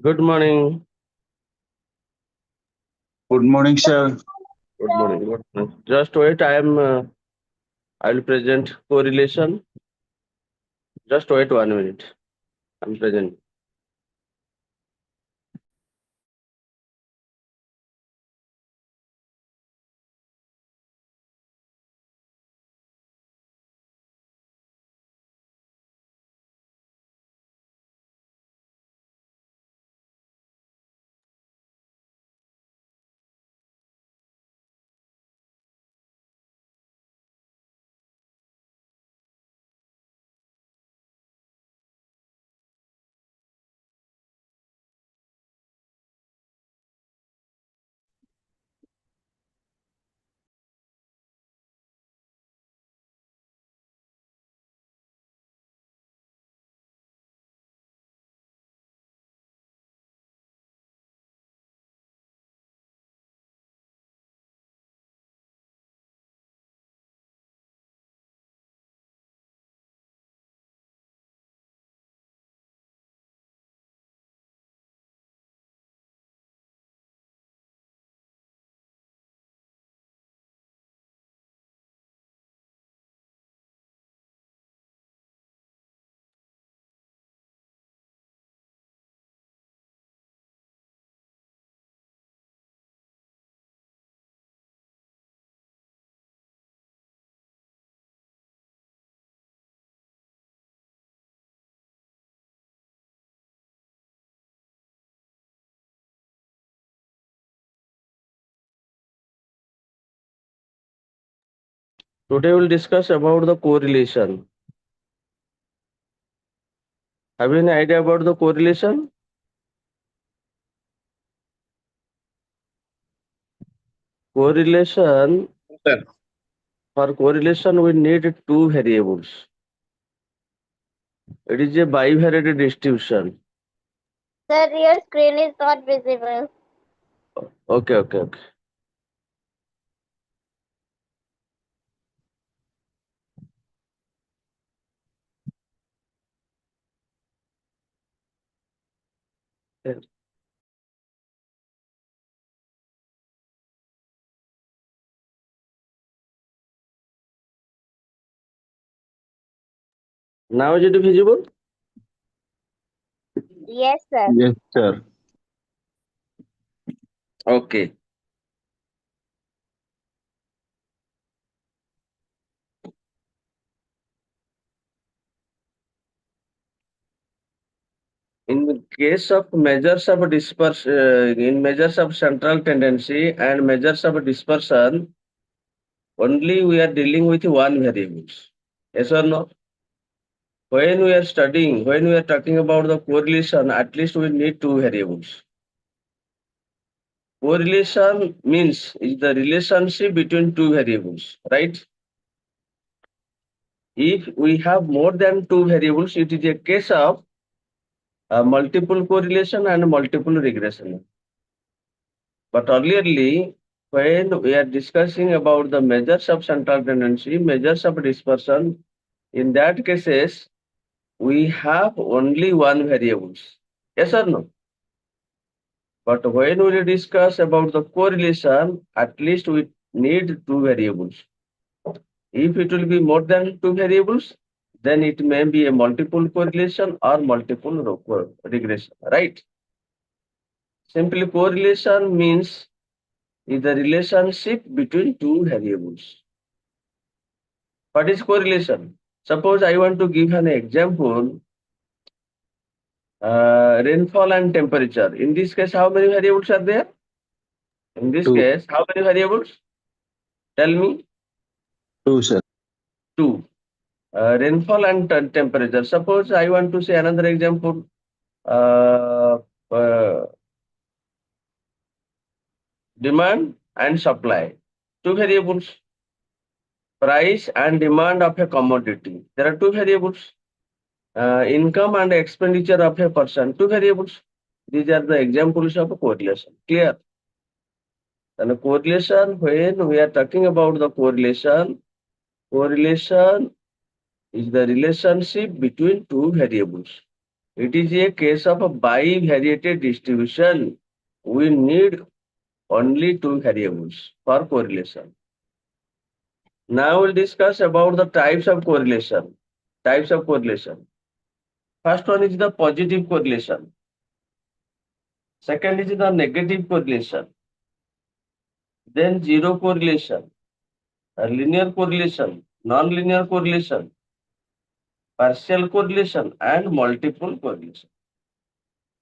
Good morning. Good morning, sir. Good morning. Good morning. Just wait. I will present correlation. Just wait 1 minute. I'm present. Today we'll discuss about the correlation. Have you any idea about the correlation? Correlation. Sir. For correlation, we need two variables. It is a bivariate distribution. Sir, your screen is not visible. Okay, okay, okay. Now is it visible? Yes, sir. Yes, sir. Okay. In case of measures of in measures of central tendency and measures of dispersion, only we are dealing with one variables. Yes or no? When we are talking about the correlation, at least we need two variables. Correlation means is the relationship between two variables, right? If we have more than two variables, it is a case of multiple correlation and multiple regression. But earlierly, when we are discussing about the measures of central tendency, measures of dispersion, in that cases, we have only one variables. Yes or no? But when we discuss about the correlation, at least we need two variables. If it will be more than two variables, then it may be a multiple correlation or multiple regression, right? Simply correlation means is the relationship between two variables. What is correlation? Suppose I want to give an example, rainfall and temperature. In this case, how many variables are there? In this Two. case, how many variables? Tell me. Two, sir. Two. Rainfall and temperature. Suppose I want to say another example. Uh, uh, Demand and supply. Two variables. Price and demand of a commodity. There are two variables. Income and expenditure of a person. Two variables. These are the examples of correlation. Clear? And correlation, when we are talking about the correlation, correlation is the relationship between two variables. It is a case of a bivariate distribution. We need only two variables for correlation. Now we'll discuss about the types of correlation. Types of correlation. First one is the positive correlation. Second is the negative correlation. Then zero correlation, linear correlation, non-linear correlation, partial correlation, and multiple correlation.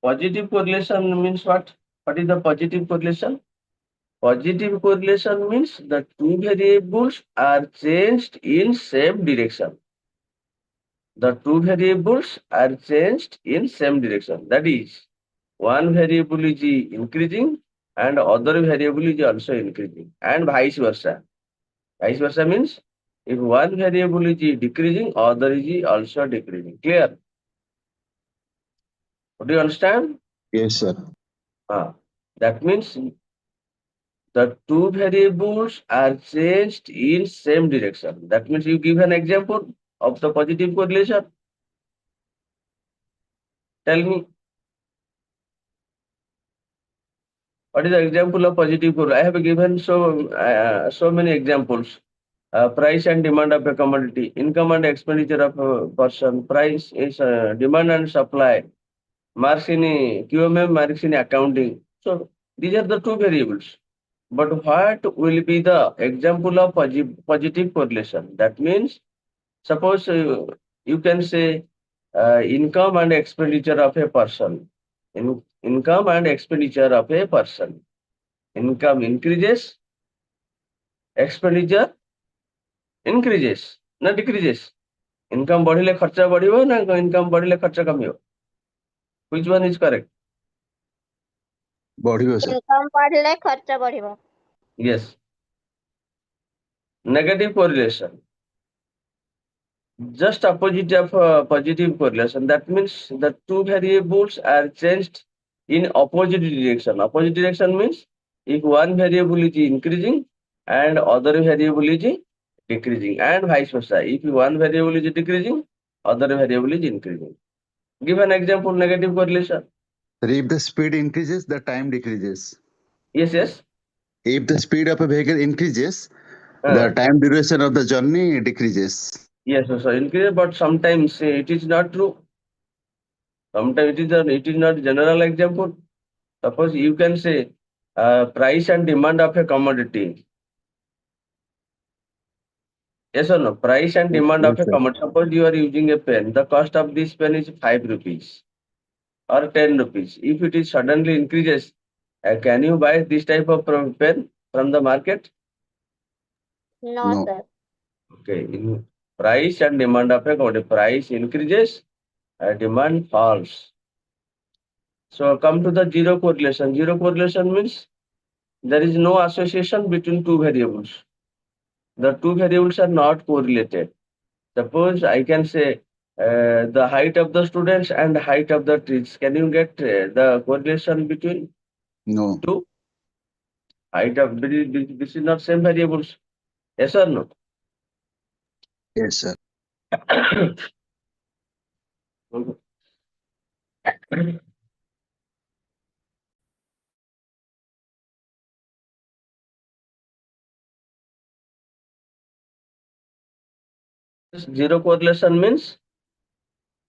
Positive correlation means what? What is the positive correlation? Positive correlation means the two variables are changed in same direction. The two variables are changed in same direction. That is, one variable is increasing and other variable is also increasing, and vice versa. Vice versa means if one variable is decreasing, other is also decreasing. Clear? Do you understand? Yes, sir. That means the two variables are changed in same direction. That means you give an example of the positive correlation. Tell me, what is the example of positive correlation? I have given so many examples. Price and demand of a commodity, income and expenditure of a person, price is demand and supply, marks in QMM, marks in accounting. So these are the two variables. But what will be the example of positive correlation? That means, suppose you can say income and expenditure of a person. Income and expenditure of a person. Income increases, expenditure increases, not decreases. Income बढ़िले खर्चा बढ़िबो ना income बढ़िले खर्चा कमिबो? Which one is correct? ବଢିବ sir. Income बढ़ले खर्चा बढ़िबो. Yes. Negative correlation. Just opposite of positive correlation. That means the two variables are changed in opposite direction. Opposite direction means if one variable is increasing and other variable is decreasing, and vice versa. If one variable is decreasing, other variable is increasing. Give an example, negative correlation. Sir, if the speed increases, the time decreases. Yes, yes. If the speed of a vehicle increases, Uh, the time duration of the journey decreases. yes, so increase, but sometimes it is not true. Sometimes it is not general example. Suppose you can say price and demand of a commodity. Yes or no? Price and demand of Yes, a sir. commodity. Suppose you are using a pen. The cost of this pen is 5 rupees or 10 rupees. If it is suddenly increases, can you buy this type of pen from the market? No, No. sir. Okay. In price and demand of a commodity, price increases, demand falls. So come to the zero correlation. Zero correlation means there is no association between two variables. The two variables are not correlated. Suppose I can say the height of the students and height of the trees. Can you get the correlation between No. two? Height of this is not same variables. Yes or no? Yes, sir. Zero correlation means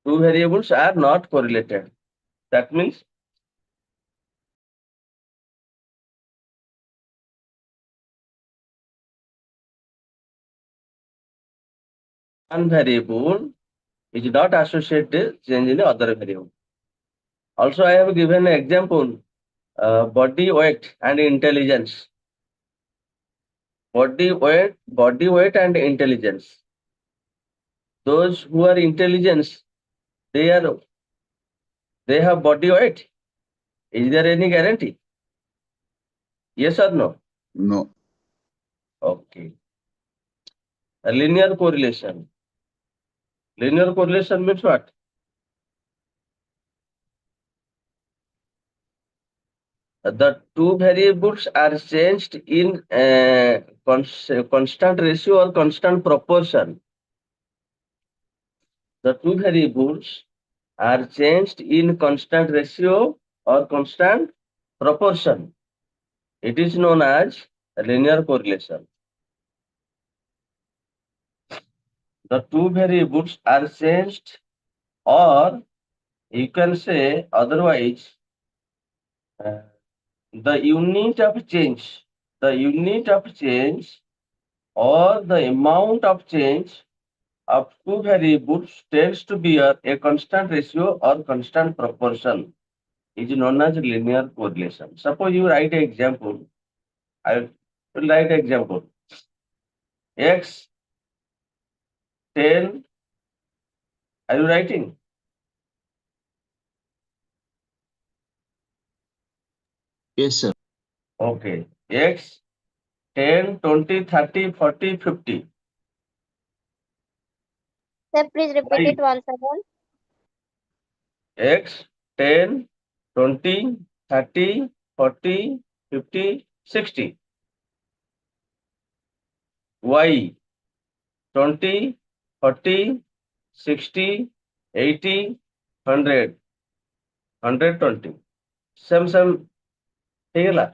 two variables are not correlated. That means one variable is not associated change in the other variable. Also, I have given an example, body weight and intelligence. Body weight and intelligence. Those who are intelligence, they have body weight. Is there any guarantee? Yes or no? No. Okay. A linear correlation. Linear correlation means what? The two variables are changed in constant ratio or constant proportion. The two variables are changed in constant ratio or constant proportion. It is known as linear correlation. The two variables are changed, or you can say otherwise, uh, the unit of change, or the amount of change of two variables tends to be a constant ratio or constant proportion is known as linear correlation. Suppose you write an example. I will write an example. X 10. Are you writing? Yes, sir. Okay. X 10, 20, 30, 40, 50. Sir, please repeat Y it once again. X 10, 20, 30, 40, 50, 60. Y 20, 40, 60, 80, 100, 120. Some ହେଇଗଲା?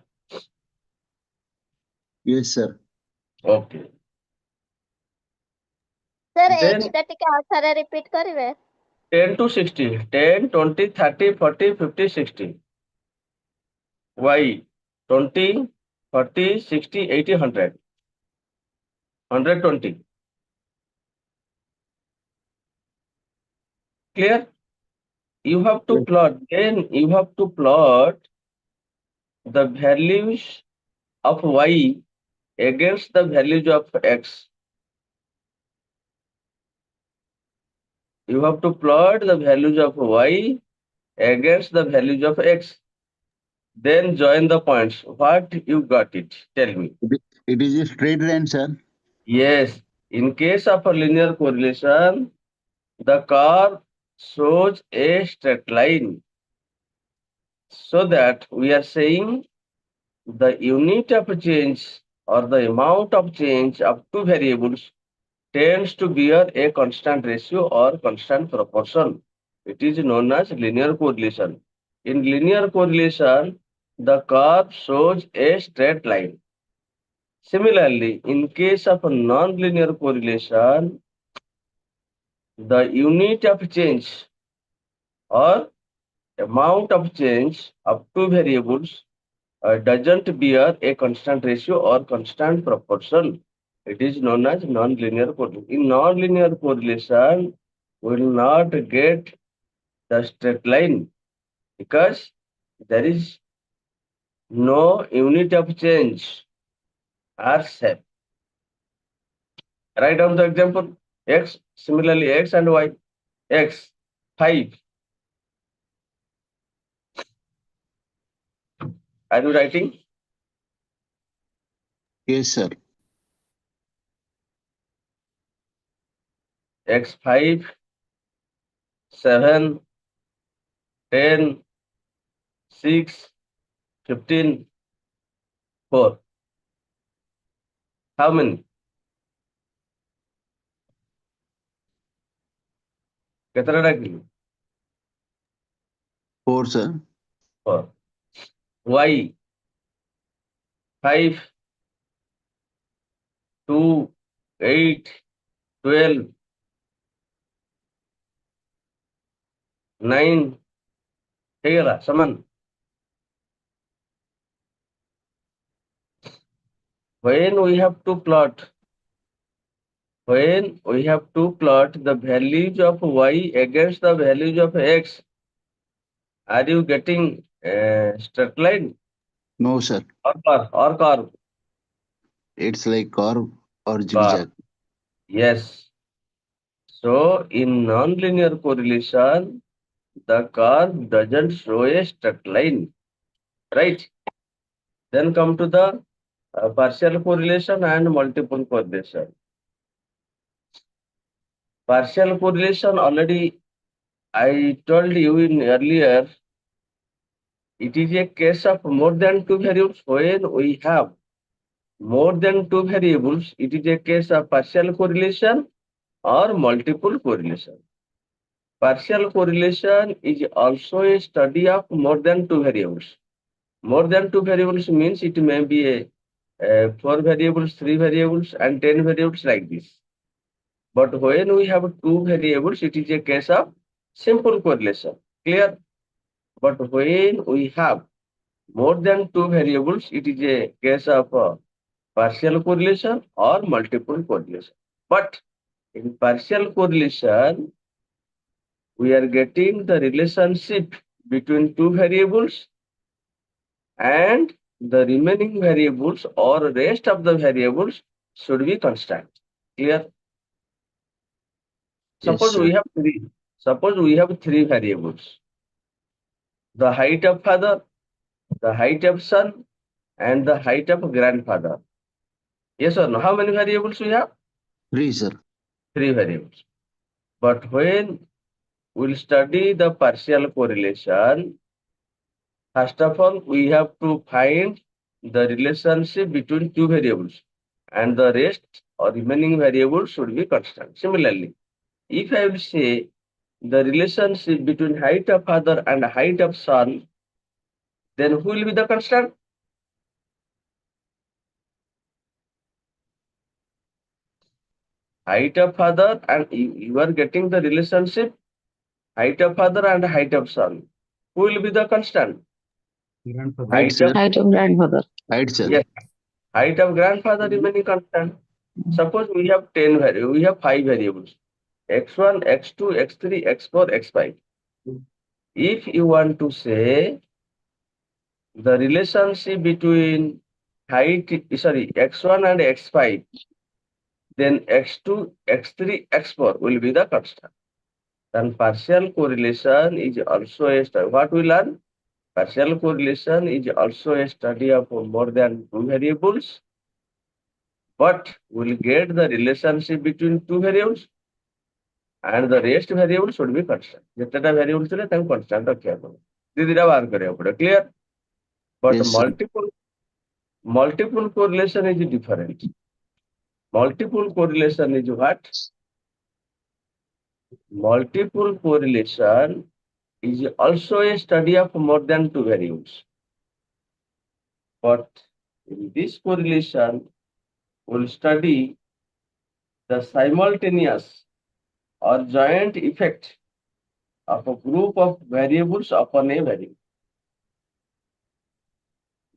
Yes, sir. Okay. Sir, Then H ଟା ଟିକେ ଆଉ ଥରେ repeat କରିବେ? 10 to 60, 10, 20, 30, 40, 50, 60. Y 20, 40, 60, 80, 100, 120. Clear? You have to Yes. plot, then you have to plot the values of Y against the values of X. You have to plot the values of Y against the values of X. Then join the points. What you got it? Tell me. It is a straight line, sir. Yes. In case of a linear correlation, the curve shows a straight line. So that we are saying the unit of change or the amount of change of two variables tends to bear a constant ratio or constant proportion. It is known as linear correlation. In linear correlation, the curve shows a straight line. Similarly, in case of a non-linear correlation, the unit of change or amount of change of two variables doesn't bear a constant ratio or constant proportion. It is known as non-linear correlation. In non-linear correlation, we will not get the straight line because there is no unit of change or shape. Write down the example. X, similarly X and Y. X, 5. Are you writing? Yes, sir. X 5, 7, 10, 6, 15, 4. How many? କେତେଟା ଡାକିଲି? 4, sir. 4. Y 5, 2, 8, 12, 9 ହେଇଗଲା ସମାନ. When we have to plot the values of Y against the values of X, are you getting a straight line No, sir. or curve? It's like curve or Curve. zigzag. Yes. So in non-linear correlation, the curve doesn't show a straight line, right? Then come to the partial correlation and multiple correlation. Partial correlation, already I told you in earlier, it is a case of more than two variables. When we have more than two variables, it is a case of partial correlation or multiple correlation. Partial correlation is also a study of more than two variables. More than two variables means it may be a 4 variables, 3 variables, and 10 variables like this. But when we have two variables, it is a case of simple correlation. Clear? But when we have more than two variables, it is a case of partial correlation or multiple correlation. But in partial correlation, we are getting the relationship between two variables and the remaining variables or rest of the variables should be constant. Clear? Yes, Suppose sir. we have three. Suppose we have three variables: the height of father, the height of son, and the height of grandfather. Yes or no? How many variables we have? 3, sir. Three variables. But when we'll study the partial correlation, first of all, we have to find the relationship between two variables, and the rest or remaining variables should be constant. Similarly, if I will say the relationship between height of father and height of son, then who will be the constant? Height of father, and you are getting the relationship height of father and height of son. Who will be the constant? Height, Height sir. of, Height of grandmother. Height, sir. yes, height of grandfather remaining constant. Suppose we have 10 variables, we have 5 variables: x1, x2, x3, x4, x5. If you want to say the relationship between x1 and x5, then x2, x3, x4 will be the constant. Then partial correlation is also a study. What we learn? Partial correlation is also a study of more than two variables, but we'll get the relationship between two variables and the rest variable should be constant. ଯେତେଟା variable ଥିଲେ ତାଙ୍କୁ constant ରଖିବାକୁ ପଡିବ. ଦିଟା ବାହାର କରିବାକୁ ପଡିବ. Clear? But Yes, sir. multiple correlation is different. Multiple correlation is what? Multiple correlation is also a study of more than two variables. But in this correlation, we'll study the simultaneous or joint effect of a group of variables upon a variable.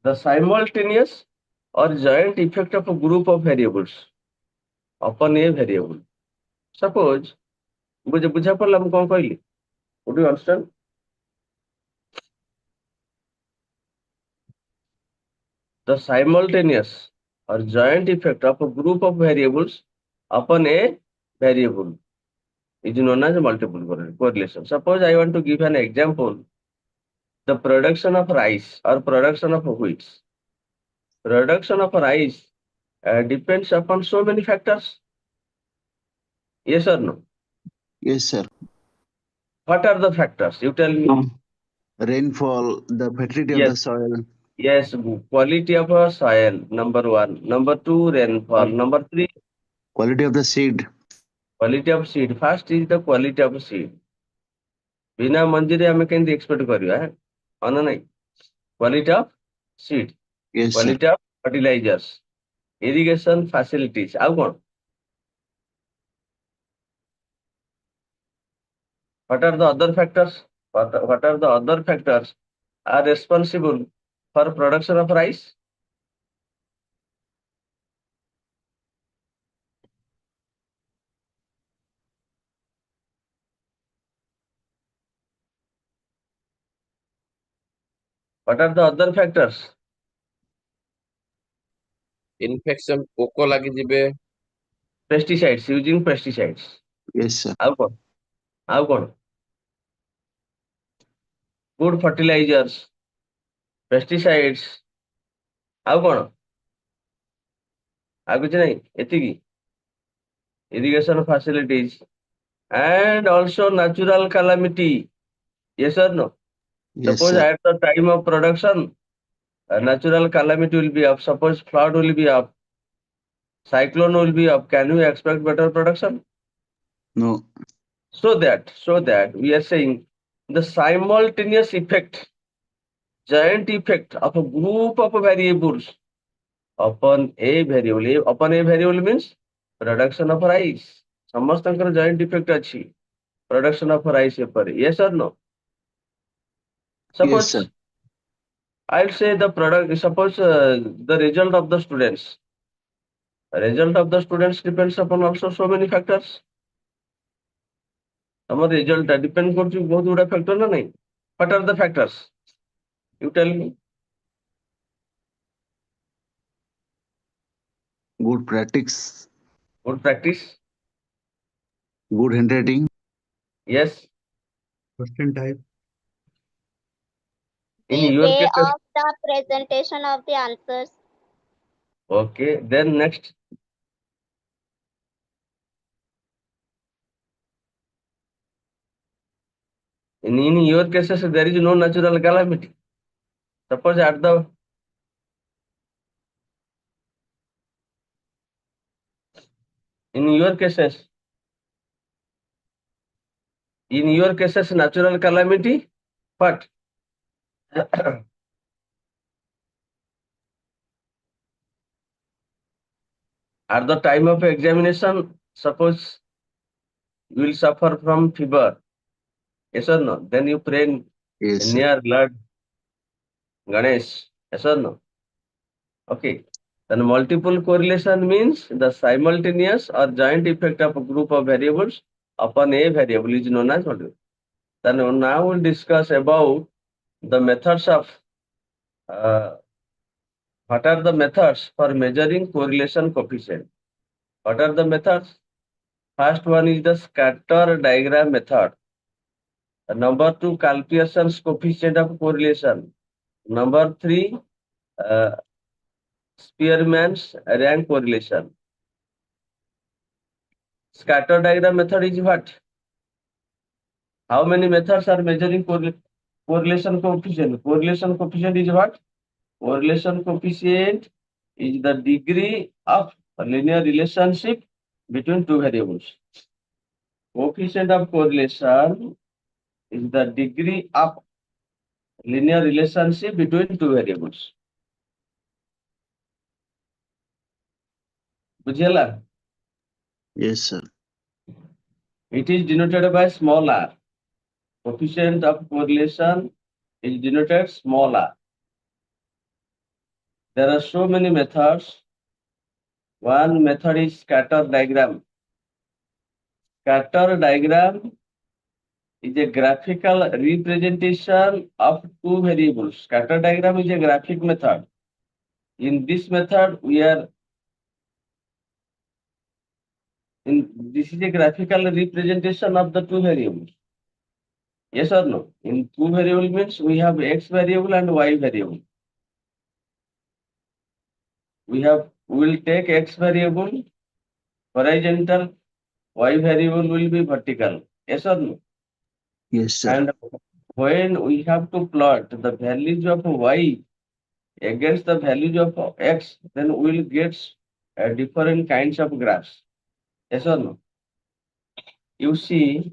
The simultaneous or joint effect of a group of variables upon a variable. Suppose, ବୁଝା ପଡିଲା ମୁଁ କଣ କହିଲି? Would you understand? The simultaneous or joint effect of a group of variables upon a variable is known as multiple correlation. Suppose I want to give an example: the production of rice or production of wheat. Production of rice depends upon so many factors. Yes or no? Yes, sir. What are the factors? You tell me. Rainfall, the fertility of the Yes. soil, Yes, quality of a soil, number one. Number two, rainfall. Number three, quality of the seed. quality of seed. First is the quality of seed. बिना मंजीरे हमें केंद्र expect करियो है अन नहीं. Quality of seed, Yes, sir. quality of fertilizers, irrigation facilities. ଆଉ କଣ? What are the other factors? What are the other factors are responsible for production of rice? What are the other factors? Infection ପୋକ ଲାଗିଯିବେ Pesticides, using pesticides. Yes, sir. ଆଉ କଣ? ଆଉ କଣ? Good fertilizers, pesticides. ଆଉ କଣ? ଆଉ କିଛି ନାହିଁ, ଏତିକି. Irrigation facilities and also natural calamity. Yes or no? Yes, Suppose sir. at the time of production, a natural calamity will be up. Suppose flood will be up, cyclone will be up. Can you expect better production? No. So that we are saying the simultaneous effect, giant effect of a group of variables upon a variable. Upon a variable means production of rice. ସମସ୍ତଙ୍କର joint effect ଅଛି. Production of rice ଉପରେ. Yes or no? Yes, sir. Suppose I'll say the product. Suppose the result of the students. Result of the students depends upon also so many factors. Our result depend କରୁଛି ବହୁତ ଗୁଡା factor ନା ନାଇଁ? What are the factors? You tell me. Good practice, Good practice. good handwriting, Yes. Question type. In The your way case. of the presentation of the answers. Okay. Then next. In your cases, there is no natural calamity. Suppose in your cases, natural calamity, but at the time of examination, suppose you will suffer from fever. Yes or no? Then you pray yes, sir. near Lord Ganesh. Yes or no? Okay. Then multiple correlation means the simultaneous or joint effect of a group of variables upon a variable is known as multiple. Then now we'll discuss about the methods of what are the methods for measuring correlation coefficient. What are the methods? First one is the scatter diagram method. Number two, Calpearson's coefficient of correlation. Number three, uh, Spearman's rank correlation. Scatter diagram method is what? How many methods are measuring correlation coefficient? Correlation coefficient is what? Correlation coefficient is the degree of a linear relationship between two variables. Coefficient of correlation is the degree of linear relationship between two variables. बुझिएला? Yes, sir. It is denoted by small r. Coefficient of correlation is denoted small r. There are so many methods. One method is scatter diagram. Scatter diagram is a graphical representation of two variables. Scatter diagram is a graphic method. In this method, this is a graphical representation of the two variables. Yes or no? In two variable means we have x variable and y variable. We will take x variable horizontal, y variable will be vertical. Yes or no? Yes, sir. And when we have to plot the values of y against the values of x, then we will get different kinds of graphs. Yes or no? You see,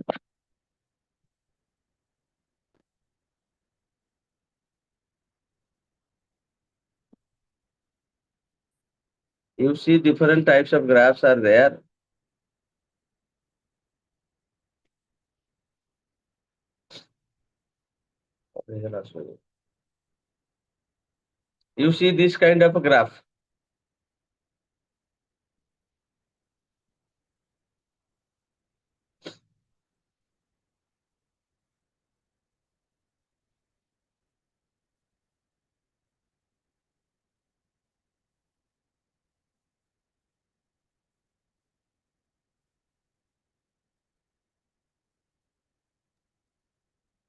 different types of graphs are there. You see this kind of a graph.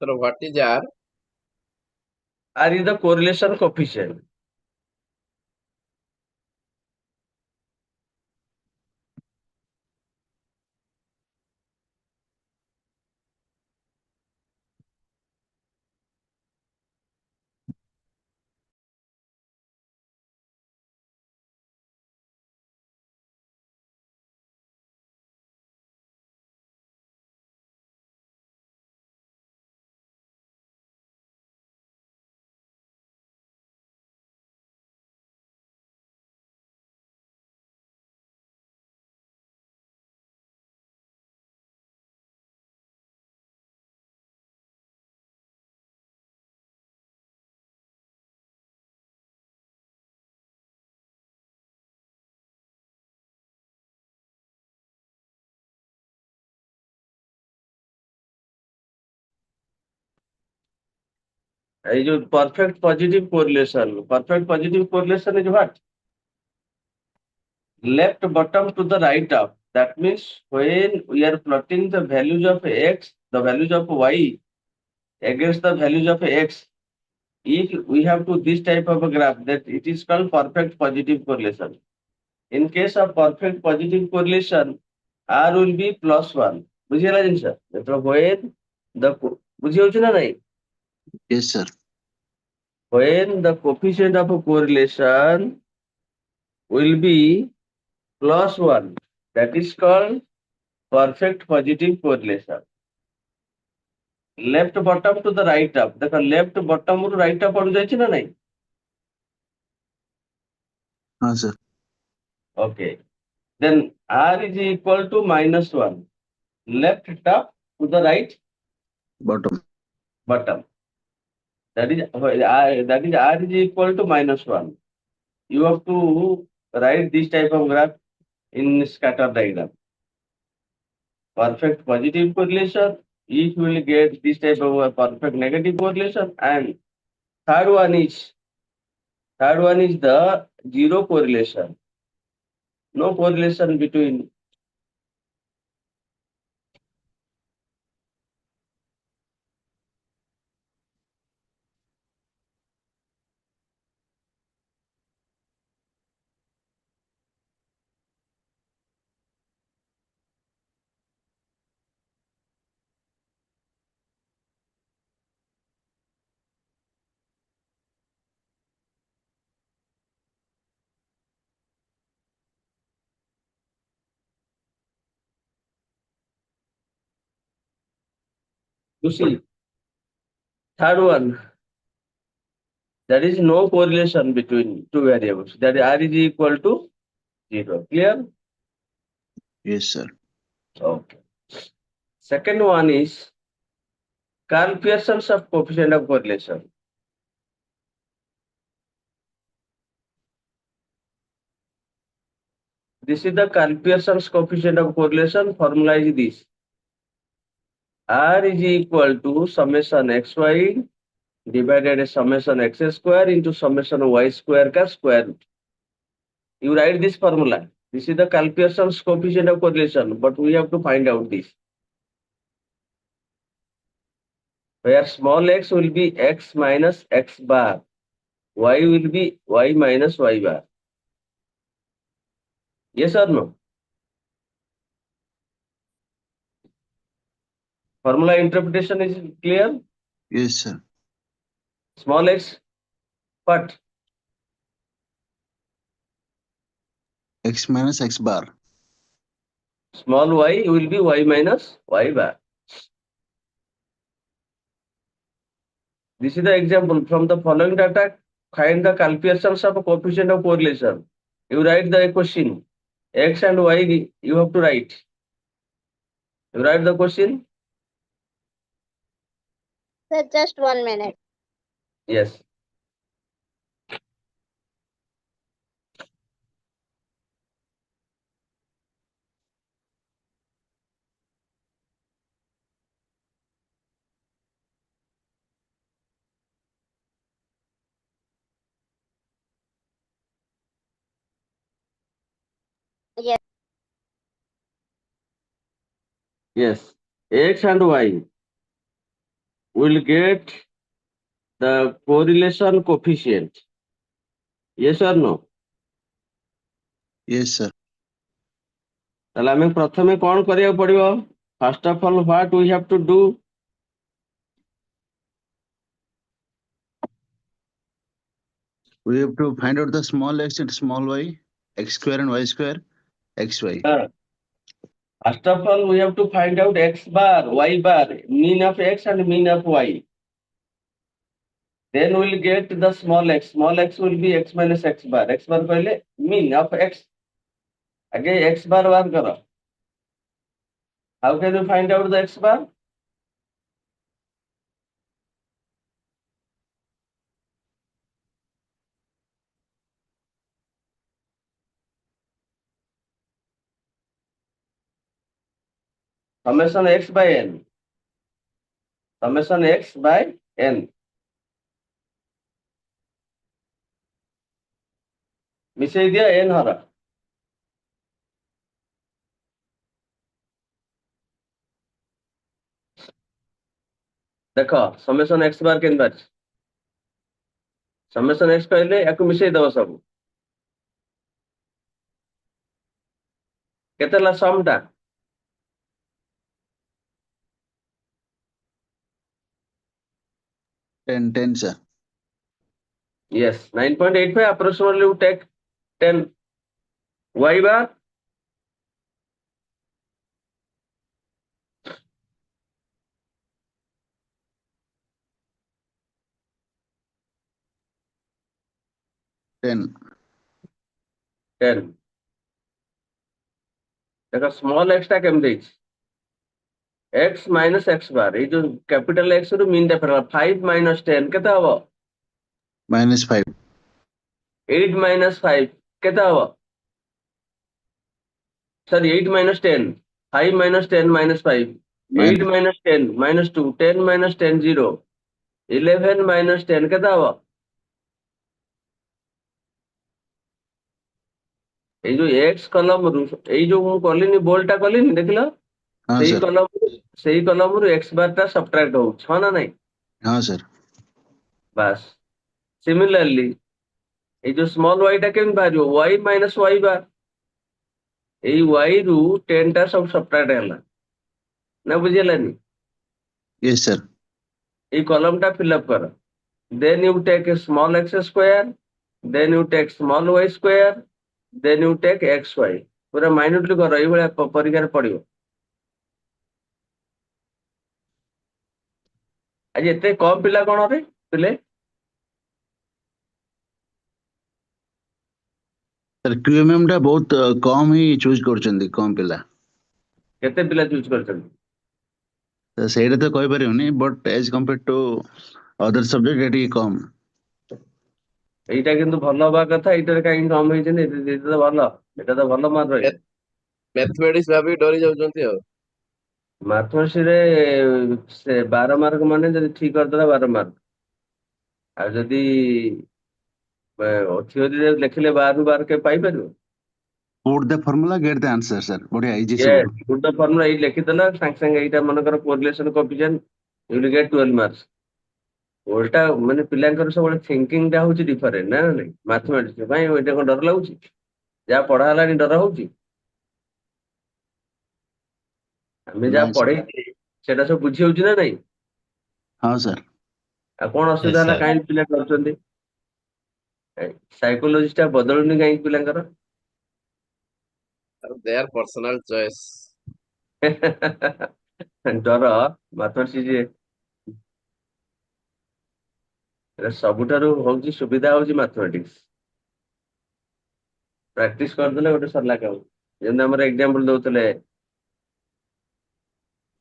So what is R? R is the correlation coefficient. is your perfect positive correlation. Perfect positive correlation is what? Left bottom to the right up. That means when we are plotting the values of x, the values of y against the values of x, if we have to this type of a graph, that it is called perfect positive correlation. In case of perfect positive correlation, R will be +1. ବୁଝିଗଲା ଜିନିଷ? ଯେତେବେଳେ when the ବୁଝି ହଉଛି ନା ନାଇଁ? Yes, sir. When the coefficient of correlation will be +1, that is called perfect positive correlation. Left bottom to the right up. देखो left bottom ରୁ right up ପଡୁ ଯାଇଛି ନା ନାଇଁ? Sir. Okay. Then R is equal to -1. Left top to the right Bottom. bottom. That is R is equal to -1. You have to write this type of graph in scatter diagram. Perfect positive correlation, if you will get this type of a perfect negative correlation, and third one is the zero correlation. No correlation between. You see, third one, there is no correlation between two variables. That R is equal to 0. Clear? Yes, sir. Okay. Second one is Carl Pearson's of coefficient of correlation. This is the Carl Pearson's coefficient of correlation. Formula is this. R is equal to summation xy divided summation x square into summation y square का square root. You write this formula. This is the Carl Pearson's coefficient of correlation, but we have to find out this. Where small x will be x minus x bar, y will be y minus y bar. Yes or no? Formula interpretation is clear? Yes, sir. Small x, what? X minus X bar. Small y will be y minus y bar. This is the example. From the following data, find the Carl Pearson's of coefficient of correlation. You write the question. X and y you have to write. You write the question? Sir, just 1 minute. Yes. Yes. Yes. X and y will get the correlation coefficient. Yes or no? Yes, sir. ତାହେଲେ ଆମେ ପ୍ରଥମେ କ'ଣ କରିବାକୁ ପଡିବ? First of all, what we have to do? We have to find out the small x and small y, x square and y square, xy. First of all, we have to find out x bar, y bar, mean of x and mean of y. Then we'll get the small x. Small x will be x minus x bar. X bar कहले mean of x. Again, x bar bar करो. How can you find out the x bar? Summation x by n. Summation x by n. ମିଶେଇ ଦିଅ n ହର। ଦେଖ ସमेସନ x ବାର କେମିତି ବାହାରିଛି। ସमेସନ x କହିଲେ ୟାକୁ ମିଶେଇ ଦବ ସବୁ। କେତେ ହେଲା ସମ୍ ଟା? ten, sir. Yes, 9.85 approximately you take 10 y bar Ten. 10 देखो स्मॉल x टा केम ଦେଇଛି x minus x bar ଏଇ ଯୋଉ କ୍ୟାପିଟାଲ x ରୁ ମିନ୍ ଟା ଫେରଲା 5 minus 10 କେତେ ହବ? -5. 8 minus 5 କେତେ ହବ? ସରି 8 minus 10 5 minus 10 minus 5 8 minus 10 minus 2 10 minus 10 0 11 minus 10 କେତେ ହବ? ଏଇ ଯୋଉ x କଲମ ରୁ ଏଇ ଯୋଉ ମୁଁ କଲିନି ବୋଲ୍ଡ ଟା କଲିନି ଦେଖିଲ हाँ ସେଇ sir. କଲମରୁ x ବାର ଟା ସବଟ୍ରାକ୍ଟ ହଉଛି ହଁ ନା ନାଇଁ? हाँ sir. ବାସ୍ ସିମିଲାରଲି ଏଇ ଯୋଉ ସ୍ମଲ y ଟା କେମିତି ବାହାରିବ y minus y ବାର ଏଇ y ରୁ 10 ଟା ସବୁ ସବଟ୍ରାକ୍ଟ ହେଲା ନା ବୁଝିହେଲାନି? Yes sir. ଏଇ କଲମ ଟା ଫିଲଅପ କର then you take small x square then you take small y square then you take xy ପୁରା ମାଇନ୍ୟୁଟଲି କର ଏଇଭଳିଆ ପରୀକ୍ଷାରେ ପଡିବ। ଆଜି ଏତେ କମ ପିଲା କଣ ରେ ପିଲେ? Sir QMM ଟା ବହୁତ କମ ହିଁ ଚୁଜ କରୁଛନ୍ତି କମ ପିଲା। କେତେ ପିଲା ଚୁଜ କରିଛନ୍ତି? ତ ସେଇଟା ତ କହିପାରିବୁନି but as compare to other subject ଏଠି କମ। ଏଇଟା କିନ୍ତୁ ଭଲ ହବା କଥା ଏଇଟାରେ କାହିଁକି କମ ହେଇଛନ୍ତି ଏଇଟା ତ ଭଲ ଏଇଟା ତ ଭଲ ମାର୍କ ରହିବ। ମ୍ୟାଥମେଟିକ୍ସ ଭାବିକି ଡରି ଯାଉଛନ୍ତି ଆଉ। ମାଥମେଟିକ୍ସ ରେ ସେ 12 ମାର୍କ ମାନେ ଯଦି ଠିକ କରିଦେଲା 12 ମାର୍କ ଆଉ ଯଦି ଥିଓରି ଲେଖିଲେ 12 ରୁ 12 କେବେ ପାଇପାରିବ? Put the formula, get the answer sir। ବଢିଆ ଇଜି Yes, ସବୁଠୁ। good the formula ଏଇ ଲେଖିଦେଲା ସାଙ୍ଗେ ସାଙ୍ଗେ ଏଇଟା ମନେକର correlation coefficient you will get 12 marks. ଓଲଟା ମାନେ ପିଲାଙ୍କର ସବୁବେଳେ ଥିଙ୍କିଂ ଟା ହଉଛି ଡିଫରେଣ୍ଟ ନା ନାଇଁ ମାଥମେଟିକ୍ସ ପାଇଁ ଏଇଟା କଣ ଡର ଲାଗୁଛି? ଯାହା ପଢା ହେଲାଣି ଡର ହଉଛି? ଆମେ ଯାହା ନାଇଁ sir। ପଢେଇଛେ ସେଟା ସବୁ ବୁଝି ହଉଛି ନା ନାଇଁ? ହଁ sir। ଆଉ କଣ ଅସୁବିଧା Yes, ହେଲା sir. କାହିଁକି ପିଲା କରୁଛନ୍ତି? ସାଇକୋଲୋଜି ଟା ବଦଳୁନି କାହିଁକି ପିଲାଙ୍କର? Their personal choice. ଡର ମାଥମେଟିକ୍ସ ସବୁଠାରୁ ହଉଛି ସୁବିଧା ହଉଛି ମାଥମେଟିକ୍ସ। ପ୍ରାକ୍ଟିସ କରିଦେଲେ ଗୋଟେ ସରିଲା କାମ। ଯେମିତି ଆମର ଏକ୍ଜାମ୍ପଲ ଦଉଥିଲେ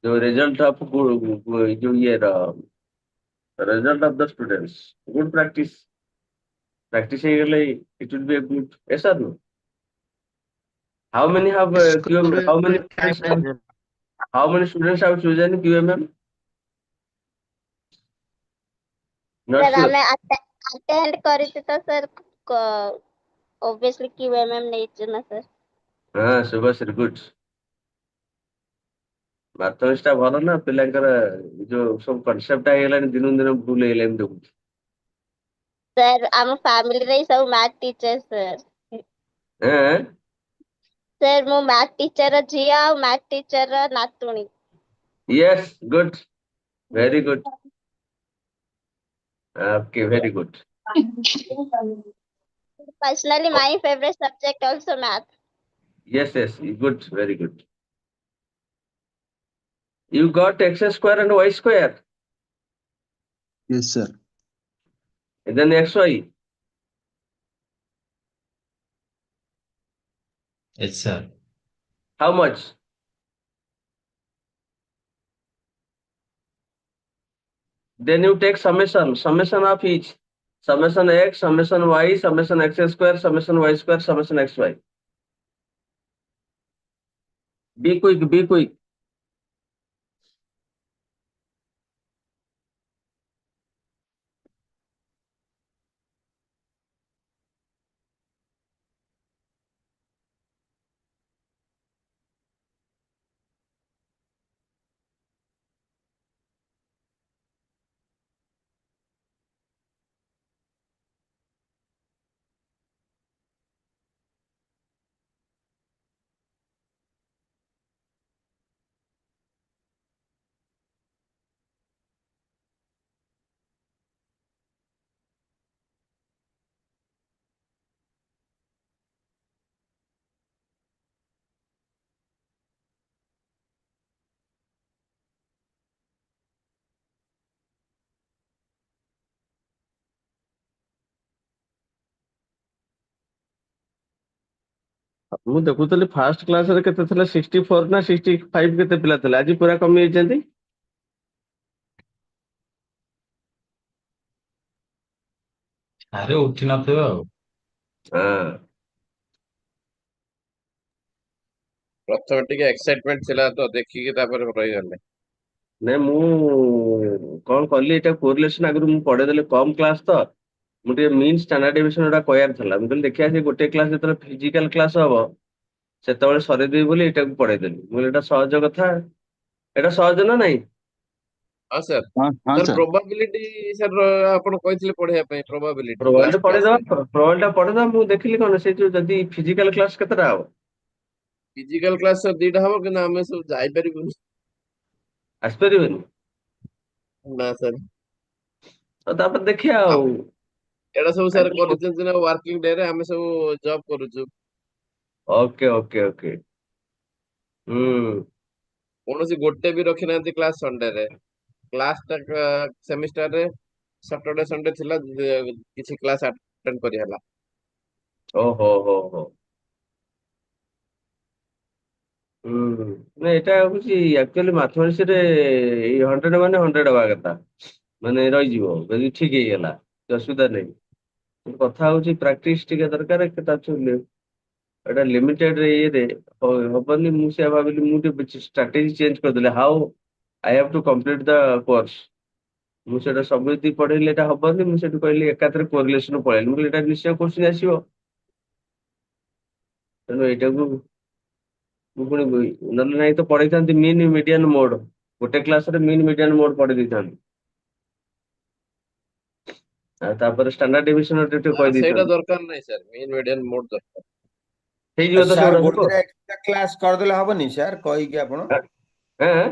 ଯୋଉ ରେଜଲ୍ଟ ଅଫ ଯୋଉ ଇଏର result of the students good practice ହେଇଗଲେ it will be a good yes or no? How many have QM, how many students have chosen QMM? Not sir sure. हमें अटेंड କରିଛୁ ତ sir obviously QMM ନେଇଛୁ ନା sir. Subhashree good. Mathematics ଟା ଭଲ ନା ପିଲାଙ୍କର ଯୋଉ ସବୁ କନସେପ୍ଟ ହେଇଗଲାଣି ଦିନକୁ ଦିନ ଭୁଲ ହେଇଗଲାଣି ଦେଖୁଛି। सर ଆମ ଫ୍ୟାମିଲିରେ ସବୁ ମ୍ୟାଥ ଟିଚର सर। ଏଁ सर ମୁଁ ମ୍ୟାଥ ଟିଚର ଝିଅ ଆଉ ମ୍ୟାଥ ଟିଚର ନାତୁଣୀ। Yes good very good okay very good. Personally my favorite subject also math। Yes, good, very good. You got x square and y square, Yes sir। and then xy. Yes, sir. How much? Then you take summation of each. Summation x, summation y, summation x square, summation y square, summation xy. Be quick, be quick. ମୁଁ ଦେଖୁଥିଲି first କ୍ଲାସରେ କେତେ ଥିଲା 64 ନା 65 କେତେ ପିଲା ଥିଲେ, ଆଜି ପୁରା କମି ଯାଇଛନ୍ତି। ଆରେ ଉଠି ନଥିବ ଆଉ। ହଁ ପ୍ରଥମେ ଟିକେ ଏକ୍ସାଇଟମେଣ୍ଟ ଥିଲା ତ ଦେଖିକି ତାପରେ ରହିଗଲେ। ନାଇଁ ମୁଁ କଣ କଲି, ଏଇଟା କୋରିଲେସନ ଆଗରୁ ମୁଁ ପଢେଇଦେଲି କମ କ୍ଲାସ ତ, ମୁଁ ଟିକେ ମିନ୍ ଷ୍ଟାଣ୍ଡାର୍ଡ ଡିଭିଜନ ଗୁଡା କହିବାର ଥିଲା। ମୁଁ କହିଲି ଦେଖିଆ ସେ ଗୋଟେ କ୍ଲାସ ଯେତେବେଳେ ଫିଜିକାଲ କ୍ଲାସ ହବ ସେତେବେଳେ ସରେଇଦେବି ବୋଲି ଏଇଟାକୁ ପଢେଇଦେଲି। ମୁଁ କହିଲି ଏଇଟା ସହଜ କଥା, ଏଇଟା ସହଜ ନା ନାଇଁ? ହଁ ସାର୍। ହଁ ସାର୍ sir. ପ୍ରୋବାବିଲିଟି ସାର୍ ଆପଣ କହିଥିଲେ ପଢେଇବା ପାଇଁ ପ୍ରୋବାବିଲିଟି ପ୍ରୋବାବିଲିଟି ଲାଷ୍ଟ କ୍ଲାସରେ। ପଢେଇଦବା, ପ୍ରୋବାବିଲିଟି ପଢେଇଦବା। ମୁଁ ଦେଖିଲି କଣ ସେ ଯୋଉ ଯଦି ଫିଜିକାଲ କ୍ଲାସ କେତେଟା ହବ, ଫିଜିକାଲ କ୍ଲାସ ସାର୍ 2ଟା ହବ କିନ୍ତୁ ଆମେ ସବୁ ଯାଇପାରିବୁନି। ଆସିପାରିବେନି। ନା ସାର୍। ଆଉ ତାପରେ ଦେଖିଆ ଆଉ। ଏଇଟା ସବୁ ସାର୍ କରିଛନ୍ତି ନା ୱାର୍କିଂ ଡେ ରେ, ଆମେ ସବୁ ଜବ୍ କରୁଛୁ। Okay okay okay. ହୁଁ କୌଣସି ଗୋଟେ ବି ରଖିନାହାନ୍ତି କ୍ଲାସ ସଣ୍ଡେରେ। କ୍ଲାସ ଟା ସେମିଷ୍ଟାରରେ ସଟରଡେ ସଣ୍ଡେ ଥିଲା, କିଛି କ୍ଲାସ ଆଟେଣ୍ଡ କରିହେଲା। ଓହୋ ହୋ ହୋ। ହୁଁ ନା ଏଇଟା ହଉଛି ଆକ୍ଚୁଆଲି ମ୍ୟାଥମେଟିକ୍ସ ରେ ଏଇ 100 ମାନେ 100 ହବା କଥା, ମାନେ ରହିଯିବ ଯଦି ଠିକ ହେଇଗଲା, କିଛି ଅସୁବିଧା ନାହିଁ। କିନ୍ତୁ କଥା ହଉଛି ପ୍ରାକ୍ଟିସ ଟିକେ ଦରକାର। ଏଟା ଲିମିଟେଡ ଇଏରେ ହବନି। ମୁଁ ସେୟା ଭାବିଲି, ମୁଁ ଟିକେ ଷ୍ଟ୍ରାଟେଜି ଚେଞ୍ଜ କରିଦେଲି, how I have to complete the course. ମୁଁ ସେଇଟା ସବୁ ଯଦି ପଢେଇଲି ଏଟା ହବନି, ମୁଁ ସେଠୁ କହିଲି ଏକାଥରେ କୋରିଲେସନ ପଳେଇଲି। ମୁଁ କହିଲି ଏଟା ନିଶ୍ଚୟ କୋଶ୍ଚିନ୍ ଆସିବ, ତେଣୁ ଏଇଟାକୁ ମୁଁ ପୁଣି ନହେଲେ ନାହିଁ ତ ପଢେଇଥାନ୍ତି ମିନ୍ ମିଡିଆନ ମୋଡ। ଗୋଟେ କ୍ଲାସରେ ମିନ୍ ମିଡିଆନ ମୋଡ ପଢେଇ ଦେଇଥାନ୍ତି, ଆଉ ତାପରେ ଷ୍ଟାଣ୍ଡାର୍ଡ ଡିଭିଜନ ଟିକେ ନା ସେଇଟା କହିଦେଇଥାନ୍ତି। ଦରକାର ନାହିଁ ସାର୍, ମିନ୍ ମିଡିଆନ ମୋଡ ଦରକାର। ହେଇଯିବ ତ ସାର୍ ସେଗୁଡା ଗୋଟେ ସବୁ। ଦିନ ଏକ୍ସଟ୍ରା କ୍ଲାସ କରିଦେଲେ ହବନି ସାର୍ କହିକି ଆପଣ? ଆଁ?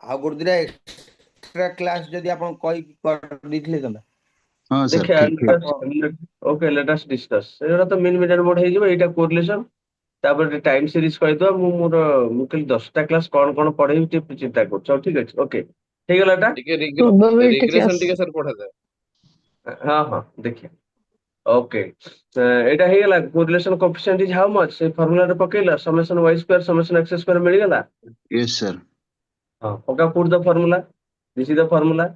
ଆଉ ଗୋଟେ ଦିନ ଏକ୍ସଟ୍ରା କ୍ଲାସ ଯଦି ଆପଣ କହିକି କରିଦେଇଥିଲେ ହେଇଥାନ୍ତା। ହଁ sir. ଦେଖିଆ ଠିକ. Okay let us discuss. ସେଇଗୁଡା ତ ମିନ୍ ମିଡିଆନ ମୋଡ ହେଇଯିବ, ଏଇଟା କୋରିଲେସନ। ତାପରେ ଟାଇମ ସିରିଜ କହିଦବା। ମୁଁ କହିଲି 10ଟା କ୍ଲାସ କଣ କଣ ପଢେଇବି ଟିକେ ଚିନ୍ତା କରୁଛି। ହଉ ଠିକ ଅଛି, ଓକେ ହେଇଗଲା ଏଟା। ଟିକେ Probability ରିଗ୍ରେସନ class. ଟିକେ ସାର୍ ପଢେଇଦେବେ। ହଁ ହଁ ଦେଖିଆ। ଓକେ ଏଇଟା ହେଇଗଲା। Correlation coefficient is how much, ସେଇ ଫର୍ମୁଲାରେ ପକେଇଲା ସमेସନ y ସ୍କୋୟାର ସमेସନ x ସ୍କୋୟାର ମିଳିଗଲା। Yes sir. ହଁ ପକା put the formula, this is the formula.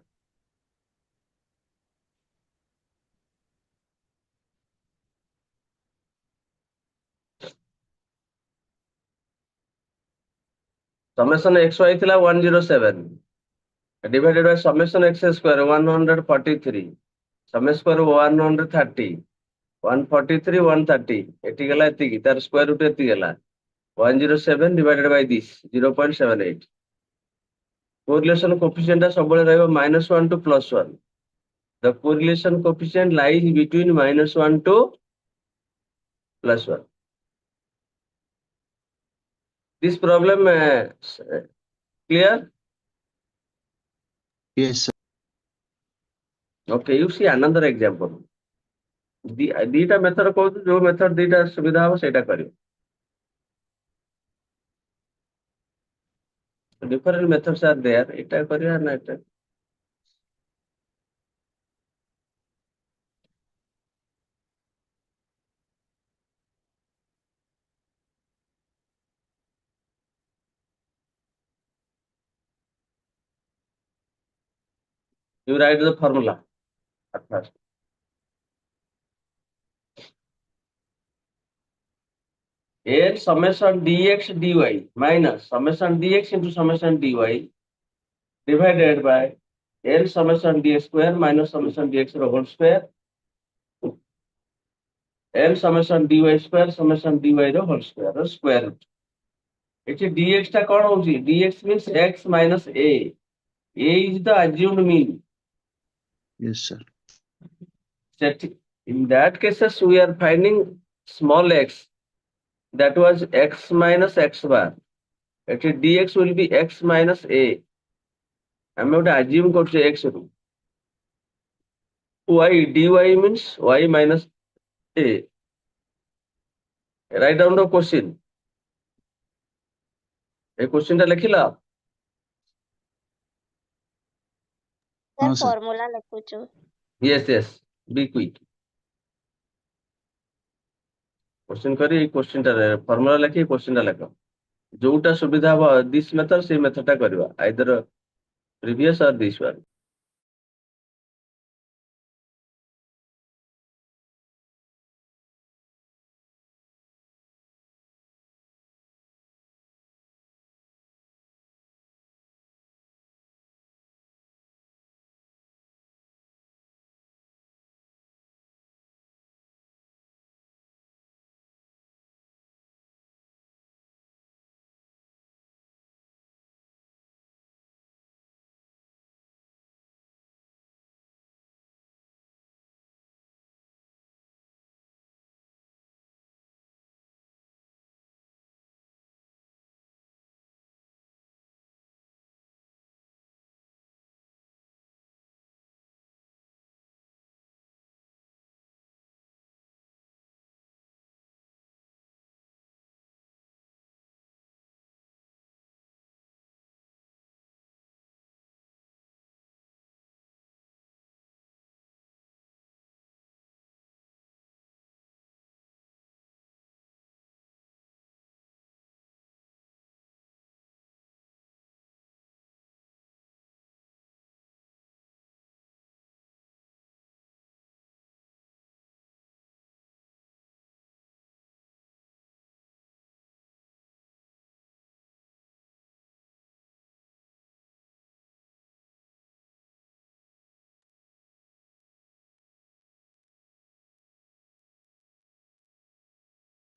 Summation xy ଥିଲା 107 divided by summation x square 143 sum square 130 143 130 ଏଠି ଗଲା ଏତିକି, ତାର ସ୍କୋୟାର ରୁଟ ଏତିକି ହେଲା 107 divided by this 0.78। Correlation coefficient ଟା ସବୁବେଳେ ରହିବ -1 to +1। The correlation coefficient lies between -1 to +1। This problem clear? Yes sir. Okay, you see another example. ଦିଟା ମେଥଡ କହୁଛୁ, ଯୋଉ ମେଥଡ ଦିଟା ସୁବିଧା ହବ ସେଇଟା କରିବ। Different methods are there, ଏଇଟା କରିବା ନା ଏଟା? You write the formula at first. L summation dx dy minus summation dx into summation dy divided by L summation dx square minus summation dx the whole square, L summation dy square summation dy the whole square root। ଏଠି dx ଟା କଣ ହଉଛି? dx means x minus a is the assumed mean। Yes sir. In that cases we are finding small x, that was x minus x bar। ଏଠି dx will be x minus a, ଆମେ ଗୋଟେ assume କରୁଛେ x ରୁ। y dy means y minus a। Write down the question। এই question টা ଲେଖିଲ? Sir ହଁ sir. ଫର୍ମୁଲା ଲେଖୁଛୁ। yes be quick। क्वेश्चन करी क्वेश्चन टा फॉर्मूला लेखि क्वेश्चन टा लेख जोटा सुविधा हो दिस मेथड से मेथड टा करवा आइदर प्रीवियस और दिस वन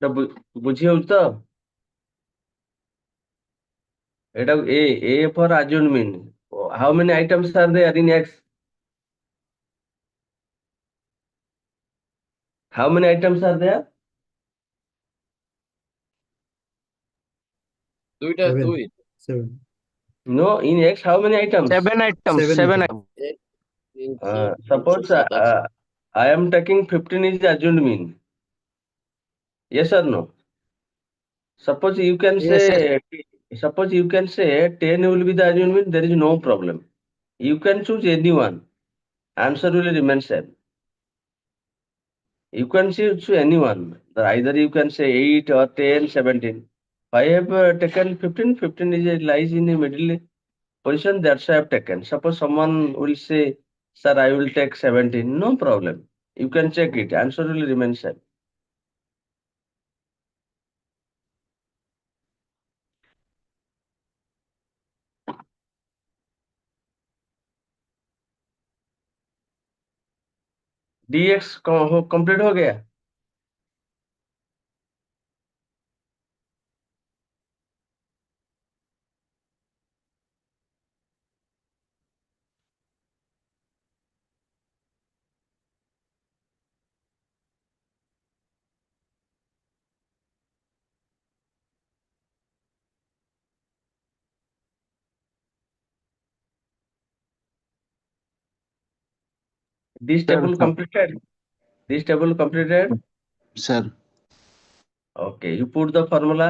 बुझी हो तो এটা A for assessment. How many items are there in X? How many items are there? দুইটা Seven. দুই 7. No, in X, how many items? 7 items. 7 items. এক তিন চার পাঁচ Suppose ছয় সাত আট I am taking 15 is assumed mean. Yes or no? Suppose you can Yes, sir. say, suppose you can say 10 will be the assumed mean, there is no problem. You can choose anyone. Answer will remain same. You can choose anyone. Either you can say 8 or 10, 17. I have taken 15. 15 is lies in the middle position. That's why I have taken. Suppose someone will say, "Sir, I will take 17." No problem. You can check it. Answer will remain same. DX complete हो गया. This Sir, table completed. This table completed. sir, Okay. You put the formula.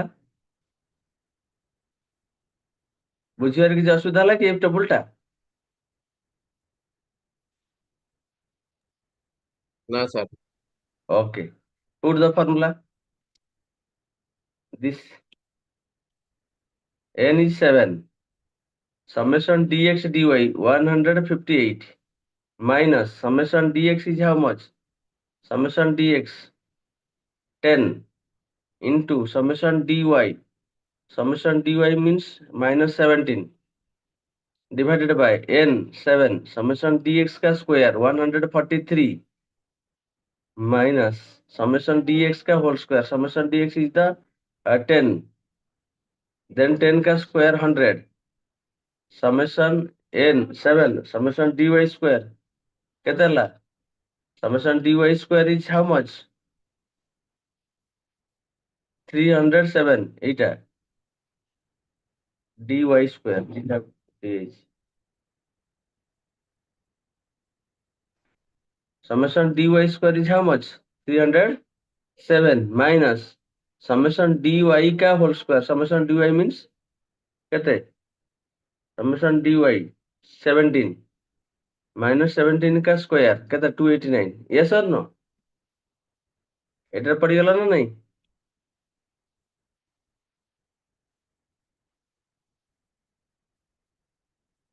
बुझिବାର କିଛି ଅସୁବିଧା ହେଲା କି ଏ table ଟା? না sir Okay. Put the formula. This n is 7. Summation dx dy 158 minus summation dx is how much? Summation dx 10 into summation dy. Summation dy means minus 17 divided by n 7 summation dx ka square 143 minus summation dx ka whole square. Summation dx is the 10. Then 10 ka square 100. Summation n 7 summation dy square. କେତେ ହେଲା? Summation dy square is how much? 307. এইটা dy square. যেটা is summation dy square is how much? 307 minus summation dy का whole square. Summation dy means কেতে? Summation dy 17 minus 17 का square কেতে? 289. Yes or no? এটা পড়িগলা না নাই?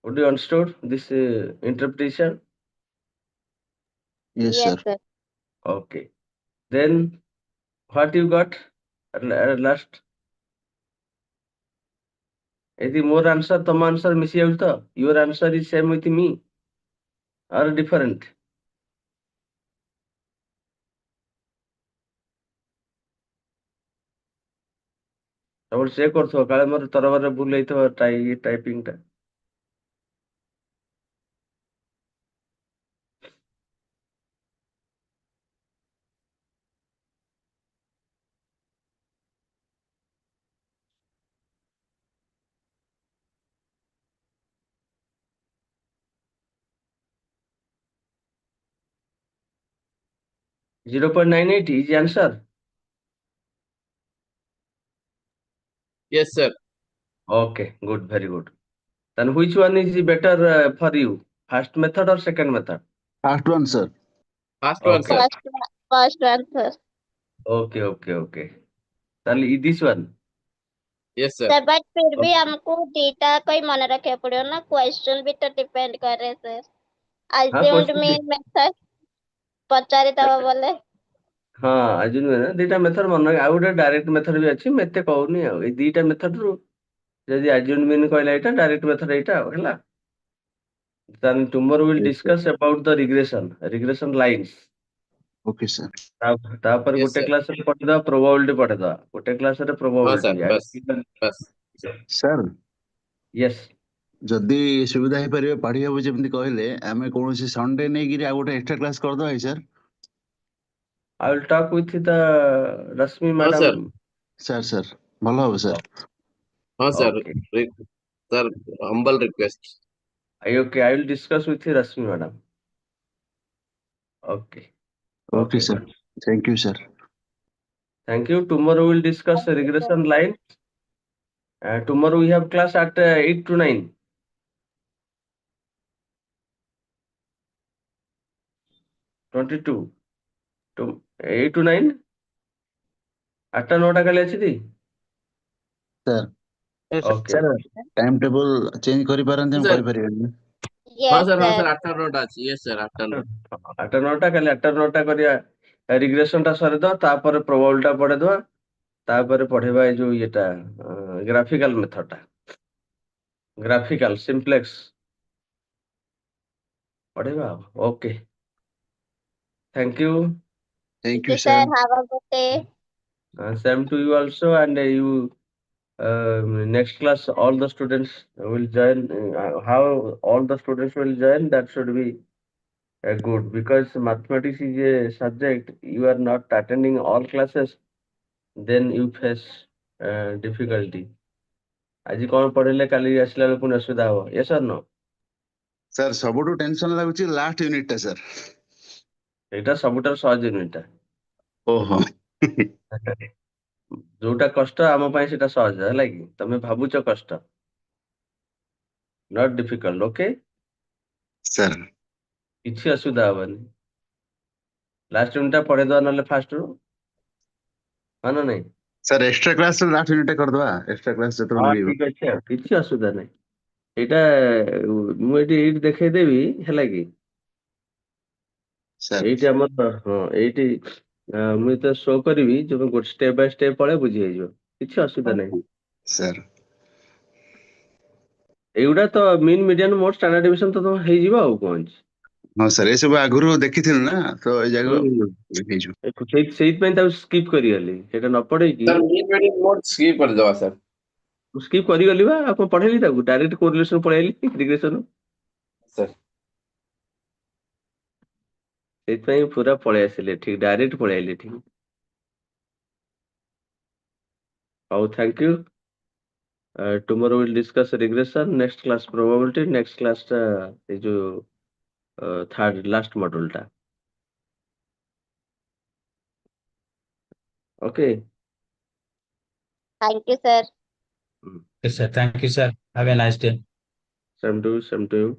Would you understood this interpretation? Yes, Yes, sir. sir. Okay. Then what you got last? Is more answer, tom answer ମିଶି ଯାଉଛି ତ? Your answer is same with me or different? ସବୁବେଳେ check କରୁଥିବ କାଳେ ମୋର ତରବରରେ ଭୁଲ ହେଇଥିବ ଟାଇପିଂ ଟା। 0.98 is the answer. Yes, sir. Okay, good, very good. Then which one is better for you? First method or second method? First one, sir. First one, Okay. sir. First one, sir. Okay. ताली this one. Yes, sir. Sir but फिर भी Okay. हमको data का ही मन रखे पड़े ना, question भी तो डिपेंड कर रहे सर। हाँ अज्यूम्ड question मीन मेथड पचारि दवा बोले। हाँ अजुन में दीटा मेथड मन आ गोटे डायरेक्ट मेथड भी अच्छी मैं कहूनी आ ए दीटा मेथड रु जदि अजुन मीन कहला एटा डायरेक्ट मेथड एटा हैला then tomorrow we'll Yes, sir. discuss about the regression lines Okay, sir. तापर Yes, गोटे sir. क्लास रे पढ़दा probability पढ़दा गोटे क्लास रे हाँ, sir. probability बस. Sir, yes ଯଦି ସୁବିଧା ହେଇପାରିବ ପଢି ହବ ଯେମିତି କହିଲେ ଆମେ କୌଣସି ସଣ୍ଡେ ନେଇକିରି ଆଉ ଗୋଟେ ଏକ୍ସଟ୍ରା କ୍ଲାସ କରିଦବା କି sir? I will talk with the Rashmi हाँ, sir. madam. ସାର୍ ଭଲ ହବ ସାର୍। हाँ, sir. Okay. Sir, humble request. Okay, I will discuss with the Rashmi madam. Okay. Okay, sir. Good. Thank you, sir. Thank you. Tomorrow we'll discuss the regression line. Tomorrow we have class at 8 to 9. 22. To 8 to 9. 8ଟା 9ଟା କାଲି ଅଛି ଟି? Sir, Okay. sir, time table change କରିପାରନ୍ତି ମୁଁ Sir. କହିପାରିବିନି। हाँ, yes sir. हाँ, sir. sir. 8ଟା 9ଟା ଅଛି. Yes, sir. 8ଟା 9ଟା. 8ଟା 9ଟା କାଲି 8ଟା 9ଟା କରିବା ରିଗ୍ରେସନ ଟା ସରିଦବା ତାପରେ ପ୍ରୋବାବିଲିଟି ଟା ପଢେଇଦବା ତାପରେ ପଢେଇବା ଏ ଯୋଉ ଇଏଟା ଗ୍ରାଫିକାଲ ମେଥଡ ଟା ଗ୍ରାଫିକାଲ ସିମ୍ପ୍ଲେକ୍ସ ପଢେଇବା ଆଉ okay thank you Thank thank you you, sir. Sir, have a good day. Same to you also and you next class all the students will join how all the students will join that should be good because mathematics is a subject you are not attending all classes then you face difficulty ଆଜି କଣ ପଢେଇଲେ କାଲି ଆସିଲା ବେଳକୁ ପୁଣି ଅସୁବିଧା ହବ yes or no Sir, ସବୁଠୁ tension ଲାଗୁଛି ଲାଷ୍ଟ ୟୁନିଟ ଟା ସାର୍। ଏଇଟା ସବୁଠାରୁ ସହଜ ୟୁନିଟ ଟା ଓହୋ। ଯୋଉଟା କଷ୍ଟ ଆମ ପାଇଁ ସେଟା ସହଜ ହେଲା କି ତମେ ଭାବୁଛ କଷ୍ଟ not difficult okay ସାର୍ କିଛି ଅସୁବିଧା ହବନି ଲାଷ୍ଟ ୟୁନିଟ ଟା ପଢେଇଦବା ନହେଲେ ଫାଷ୍ଟ ରୁ ହଁ ନା ନାଇଁ sir extra class last unit ଟା କରିଦବା ଏକ୍ସଟ୍ରା କ୍ଲାସ ଯେତେବେଳେ ହଁ ମିଳିବ। ଠିକ ଅଛି ଆଉ କିଛି ଅସୁବିଧା ନାହିଁ ଏଇଟା ମୁଁ ଏଇଠି ଦେଖେଇଦେବି ହେଲା କି ସାର୍ ଏଇଠି ଆମର ହଁ ଏଇଠି ମୁଁ ତ ଶୋ କରିବି ଯୋଉ ଗୋଟେ ଷ୍ଟେପ ବାଇ ଷ୍ଟେପ ପଳେଇ ବୁଝି ହେଇଯିବ କିଛି ଅସୁବିଧା ନାହିଁ ସାର୍ ଏଇଗୁଡା ତ ମିନ୍ ମିଡିଆନ ମୋଡ ଷ୍ଟାଣ୍ଡାର୍ଡ ଡିଭିଜନ ତ ତମ ହେଇଯିବ ଆଉ କଣ ଅଛି ହଁ ସାର୍ ଏସବୁ ଆଗରୁ ଦେଖିଥିଲୁ ନା ତ ଏଇ ଜାଗା ହୁଁ ହେଇଯିବ। ସେଇଥିପାଇଁ ତାକୁ ସ୍କିପ୍ କରିଗଲି ସେଇଟା ନ ପଢେଇକି Sir, mean mode skip କରିଦବା, sir. ସ୍କିପ୍ କରିଗଲି ବା ଆଉ କଣ ପଢେଇଲି ତାକୁ ଡାଇରେକ୍ଟ କୋରିଲେସନ ପଳେଇଲି ରିଗ୍ରେସନ Sir. ସେଇଥିପାଇଁ ପୁରା ପଳେଇ ଆସିଲେ ଠିକ ଡାଇରେକ୍ଟ ପଳେଇ ଆଇଲି ଠିକ ହଉ thank you tomorrow we'll discuss regression next class probability next class ଟା ଏଇ ଯୋଉ ଥାର୍ଡ ଲାଷ୍ଟ ମଡୁଲ ଟା okay thank you sir. Yes, sir. Thank you, sir. Have a nice day. same to you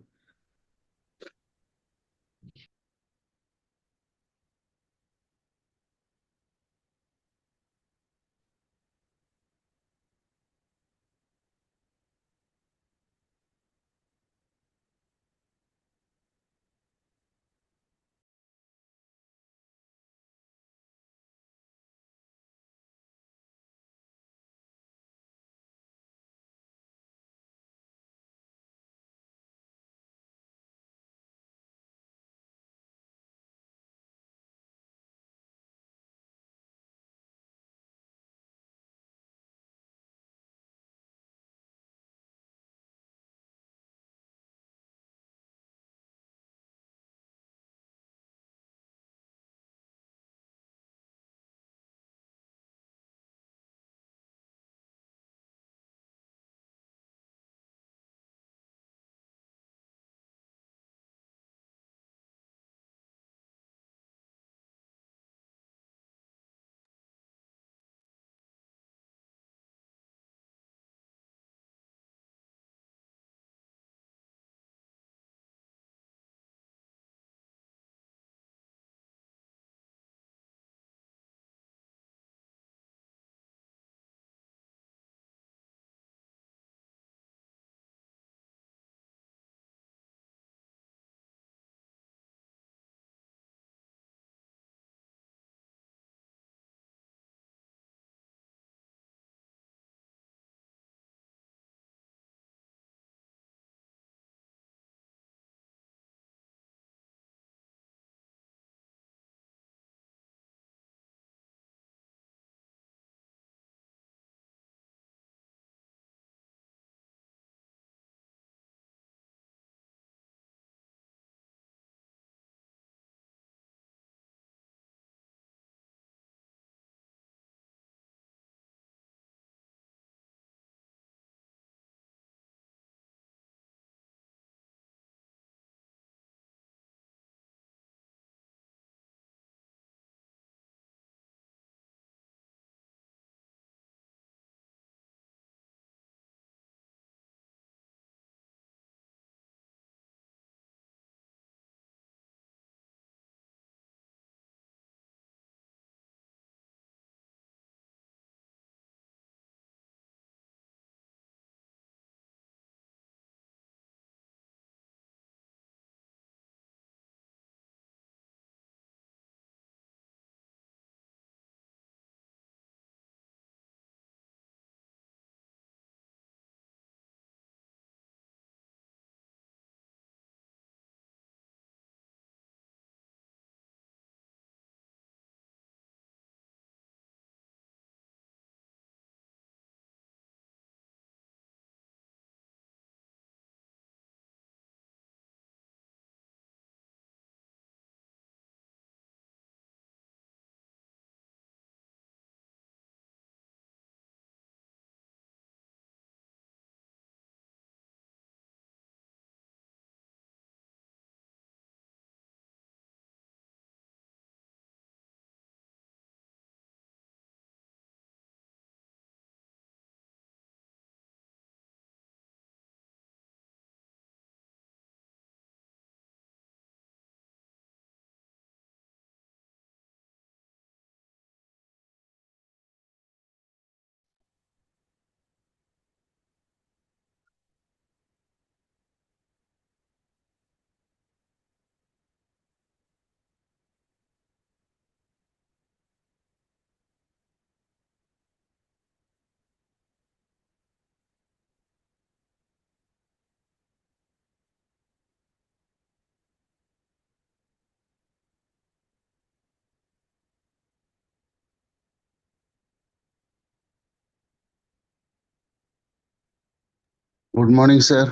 Good morning, sir.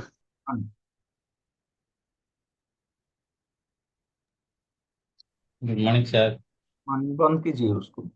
Good morning, sir. बंद कीजिए उसको।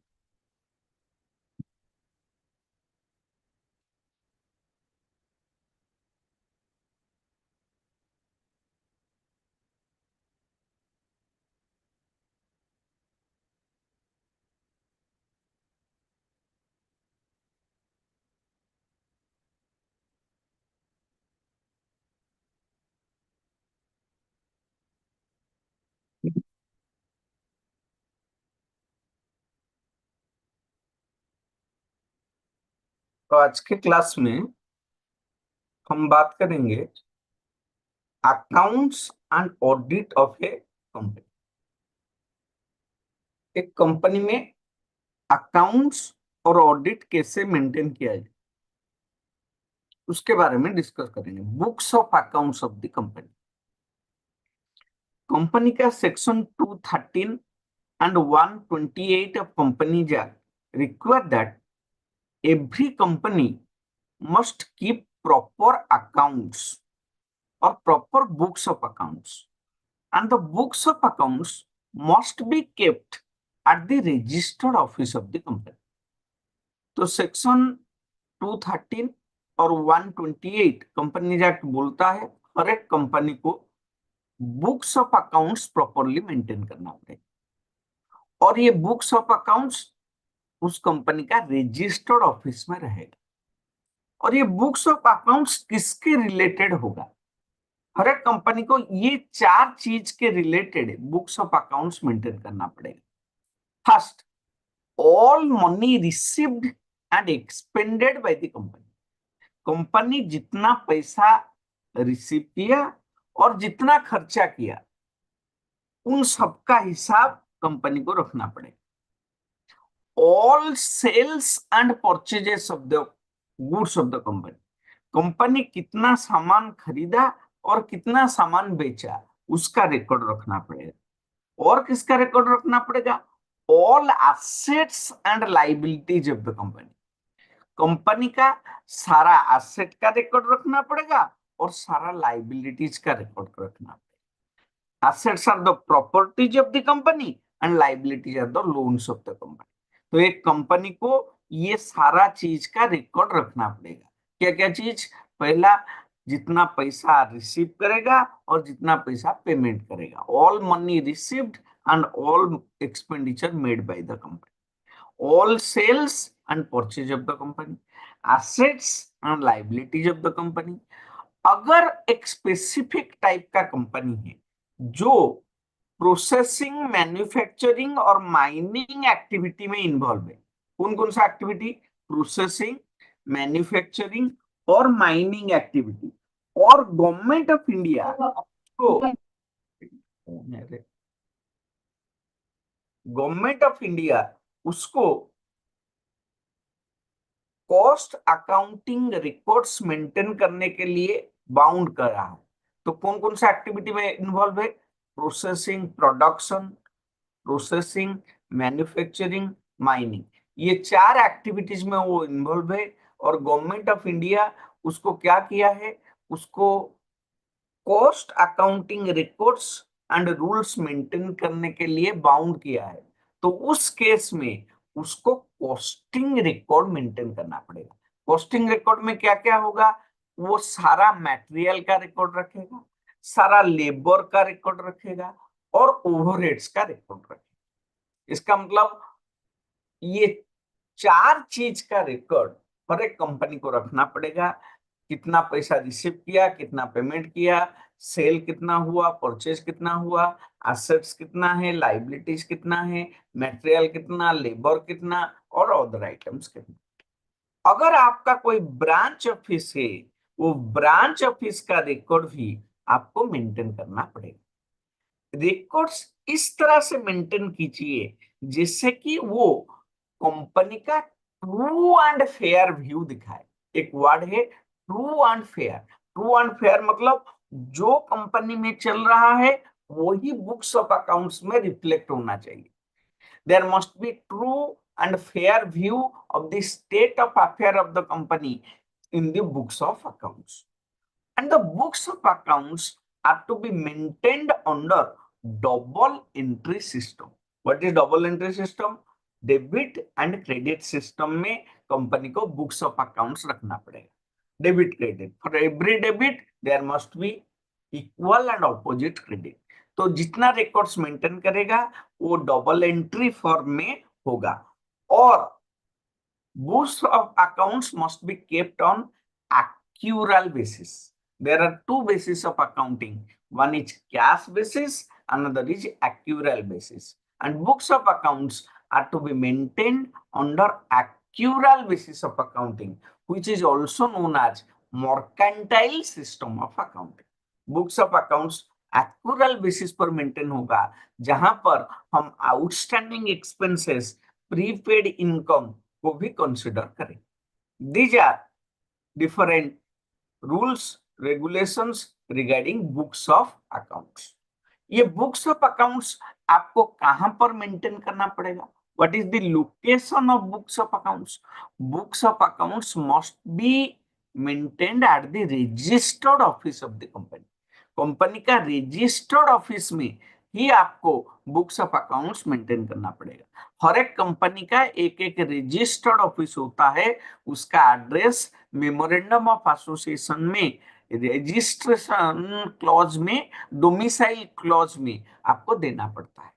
तो आज के क्लास में हम बात करेंगे accounts and audit of a company. एक कंपनी में अकाउंट्स और ऑडिट कैसे मेंटेन किया जाए उसके बारे में डिस्कस करेंगे। Books of accounts of the company. Company का section 213 and 128 of Companies Act require that every company must keep proper accounts or proper books of accounts, and the books of accounts must be kept at the registered office of the company. तो section 213 और 128 companies act बोलता है हर एक company को books of accounts properly maintain करना पड़ेगा, और ये बुक्स ऑफ अकाउंट्स उस कंपनी का रजिस्टर्ड ऑफिस में रहेगा। और ये बुक्स ऑफ अकाउंट्स किसके रिलेटेड होगा? हर एक कंपनी को ये 4 चीज के related books of accounts maintain करना पड़ेगा। First, all money received and expanded bye the company. Company जितना पैसा रिसीव किया और जितना खर्चा किया उन सबका हिसाब कंपनी को रखना पड़ेगा। All sales and purchases of the goods of the company. Company कितना सामान खरीदा और कितना सामान बेचा उसका रिकॉर्ड रखना पड़ेगा। और किसका रिकॉर्ड रखना पड़ेगा? All assets and liabilities of the company. Company का सारा एसेट का रिकॉर्ड रखना पड़ेगा और सारा लायबिलिटीज का रिकॉर्ड रखना पड़ेगा। Assets are the properties of the company and liabilities are the loans of the company. तो एक कंपनी को ये सारा चीज का रिकॉर्ड रखना पड़ेगा। क्या क्या चीज? पहला, जितना पैसा रिसीव करेगा और जितना पैसा पेमेंट करेगा। All money received and all expenditure made by the company. All sales and purchase of the company. Assets and liabilities of the company. अगर एक स्पेसिफिक टाइप का कंपनी है जो प्रोसेसिंग, मैन्युफैक्चरिंग और माइनिंग एक्टिविटी में involve है, कौन कौन सा एक्टिविटी? प्रोसेसिंग, मैन्युफैक्चरिंग और माइनिंग एक्टिविटी। और गवर्नमेंट ऑफ इंडिया को उसको कॉस्ट अकाउंटिंग रिकॉर्ड्स मेंटेन करने के लिए बाउंड कर रहा है। तो कौन कौन सा एक्टिविटी में इन्वॉल्व है? Processing, production, processing, manufacturing, mining. ये 4 एक्टिविटीज में वो इन्वॉल्व है। और गवर्नमेंट ऑफ इंडिया उसको क्या किया है? उसको cost accounting records and rules maintain करने के लिए बाउंड किया है। तो उस केस में उसको कॉस्टिंग रिकॉर्ड मेंटेन करना पड़ेगा। कॉस्टिंग रिकॉर्ड में क्या क्या होगा? वो सारा मटेरियल का रिकॉर्ड रखेगा, सारा लेबर का रिकॉर्ड रखेगा और ओवरहेड्स का रिकॉर्ड रखेगा। इसका मतलब ये 4 चीज का रिकॉर्ड हर एक कंपनी को रखना पड़ेगा। कितना पैसा रिसीव किया, कितना पेमेंट किया, सेल कितना हुआ, परचेज कितना हुआ, एसेट्स कितना है, लायबिलिटीज कितना है, मटेरियल कितना, लेबर कितना और अदर आइटम्स कितना। अगर आपका कोई ब्रांच ऑफिस है, वो ब्रांच ऑफिस का रिकॉर्ड भी आपको मेंटेन करना पड़ेगा। रिकॉर्ड्स इस तरह से मेंटेन कीजिए जिससे कि वो कंपनी का ट्रू एंड फेयर व्यू दिखाए। एक वर्ड है true and fair. True and fair मतलब जो कंपनी में चल रहा है वही बुक्स ऑफ अकाउंट्स में रिफ्लेक्ट होना चाहिए। There must be true and fair view of the state of affair of the company in the books of accounts. and the books of accounts are to be maintained under double entry system. What is double entry system? Debit and credit system में company को books of accounts रखना पड़ेगा. Debit credit, for every debit there must be equal and opposite credit. तो जितना records maintain करेगा वो double entry form में होगा. और books of accounts must be kept on accrual basis. There are two bases of accounting. One is cash basis, another is accrual basis. And books of accounts are to be maintained under accrual basis of accounting, which is also known as mercantile system of accounting. Books of accounts accrual basis पर maintain होगा, जहां पर हम outstanding expenses, prepaid income को भी consider करें. These are different rules, regulations regarding books of accounts. ये books of accounts आपको कहां पर मेंटेन करना पड़ेगा? What is the location of books of accounts? Books of accounts must be maintained at the registered office of the company. Company का registered office में ही आपको books of accounts maintain करना पड़ेगा. हर एक कंपनी का एक एक रजिस्टर्ड ऑफिस होता है, उसका एड्रेस मेमोरेंडम ऑफ एसोसिएशन में, रजिस्ट्रेशन क्लॉज में, डोमिसाइल क्लॉज में आपको देना पड़ता है.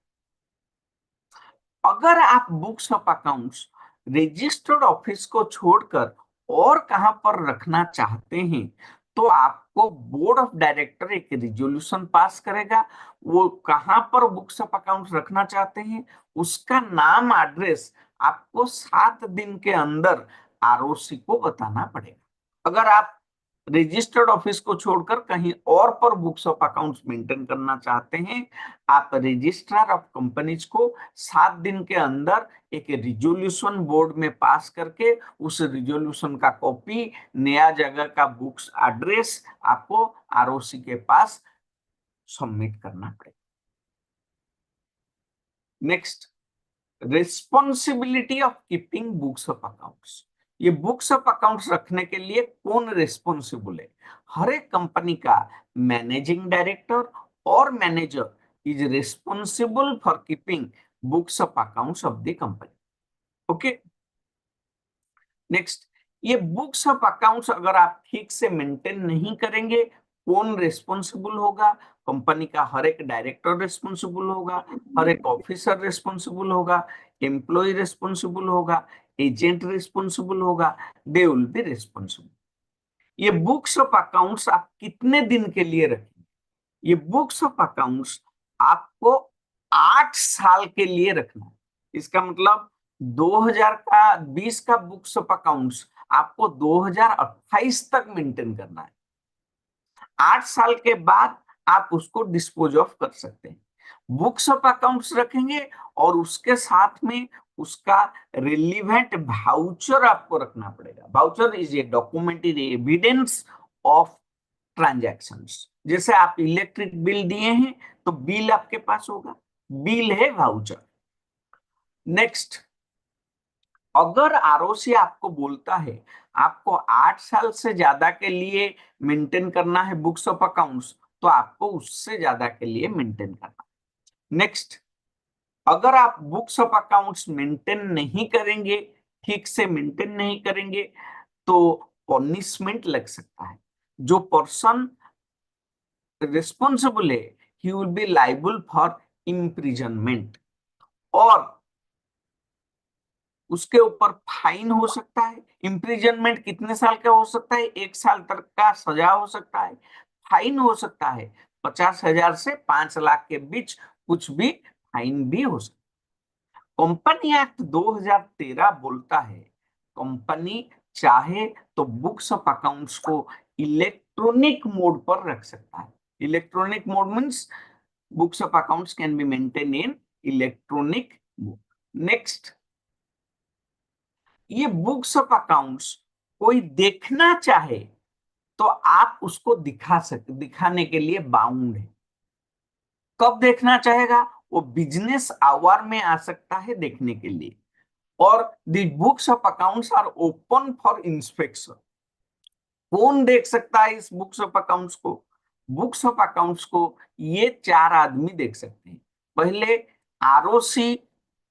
अगर आप books of accounts registered office को छोड़कर और कहां पर रखना चाहते हैं तो आपको बोर्ड ऑफ डायरेक्टर एक रिजोल्यूशन पास करेगा. वो कहां पर बुक्स ऑफ अकाउंट्स रखना चाहते हैं उसका नाम, एड्रेस आपको 7 दिन के अंदर आरओसी को बताना पड़ेगा. अगर आप रजिस्टर्ड ऑफिस को छोड़कर कहीं और पर बुक्स ऑफ अकाउंट्स मेंटेन करना चाहते हैं, आप रजिस्ट्रार ऑफ कंपनीज को 7 दिन के अंदर एक रिजोल्यूशन बोर्ड में पास करके उस रिजोल्यूशन का कॉपी, नया जगह का बुक्स एड्रेस आपको आरओसी के पास सबमिट करना पड़ेगा. Next, responsibility of keeping books of accounts. ये बुक्स ऑफ अकाउंट्स रखने के लिए कौन रिस्पॉन्सिबल है? हर एक कंपनी का मैनेजिंग डायरेक्टर और manager is responsible for keeping books of accounts of the company. Okay, next, ये बुक्स ऑफ अकाउंट्स अगर आप ठीक से मेंटेन नहीं करेंगे, कौन रिस्पॉन्सिबल होगा? कंपनी का हर एक डायरेक्टर रिस्पॉन्सिबल होगा, हर एक ऑफिसर रिस्पॉन्सिबल होगा, एम्प्लॉय रिस्पॉन्सिबल होगा, एजेंट रिस्पॉन्सिबल होगा, दे विल बी रिस्पॉन्सिबल. ये बुक्स ऑफ अकाउंट्स आप कितने दिन के लिए रखेंगे? ये बुक्स ऑफ अकाउंट्स आपको 8 साल के लिए रखना है. इसका मतलब 2020 का बुक्स ऑफ अकाउंट्स आपको 2028 तक मेंटेन करना है. 8 साल के बाद आप उसको डिस्पोज ऑफ कर सकते हैं. बुक्स ऑफ अकाउंट्स रखेंगे और उसके साथ में उसका रिलीवेंट वाउचर आपको रखना पड़ेगा. Voucher is a documentary evidence of transactions. जैसे आप इलेक्ट्रिक बिल दिए हैं तो बिल आपके पास होगा, बिल है वाउचर. नेक्स्ट, अगर आरओसी आपको बोलता है आपको 8 साल से ज्यादा के लिए मेंटेन करना है बुक्स ऑफ अकाउंट्स, तो आपको उससे ज्यादा के लिए मेंटेन करना. नेक्स्ट, अगर आप बुक्स ऑफ अकाउंट्स मेंटेन नहीं करेंगे, ठीक से मेंटेन नहीं करेंगे, तो पनिशमेंट लग सकता है. जो पर्सन रिस्पॉन्सिबल है he will be liable for imprisonment, और उसके ऊपर फाइन हो सकता है. इम्प्रिजनमेंट कितने साल का हो सकता है? 1 साल तक का सजा हो सकता है. फाइन हो सकता है 50,000 से 5 लाख के बीच, कुछ भी फाइन भी हो सकता है. कंपनी एक्ट 2013 बोलता है कंपनी चाहे तो बुक्स ऑफ अकाउंट्स को इलेक्ट्रॉनिक मोड पर रख सकता है. Electronic mode means books of accounts can be maintain in electronic mode. Next, ये बुक्स ऑफ अकाउंट्स कोई देखना चाहे तो आप उसको दिखाने के लिए बाउंड है. कब देखना चाहेगा? वो बिजनेस आवर में आ सकता है देखने के लिए. और the books of accounts are open for inspection. कौन देख सकता है इस बुक्स ऑफ अकाउंट्स को? बुक्स ऑफ अकाउंट्स को ये 4 आदमी देख सकते हैं। पहले आरओसी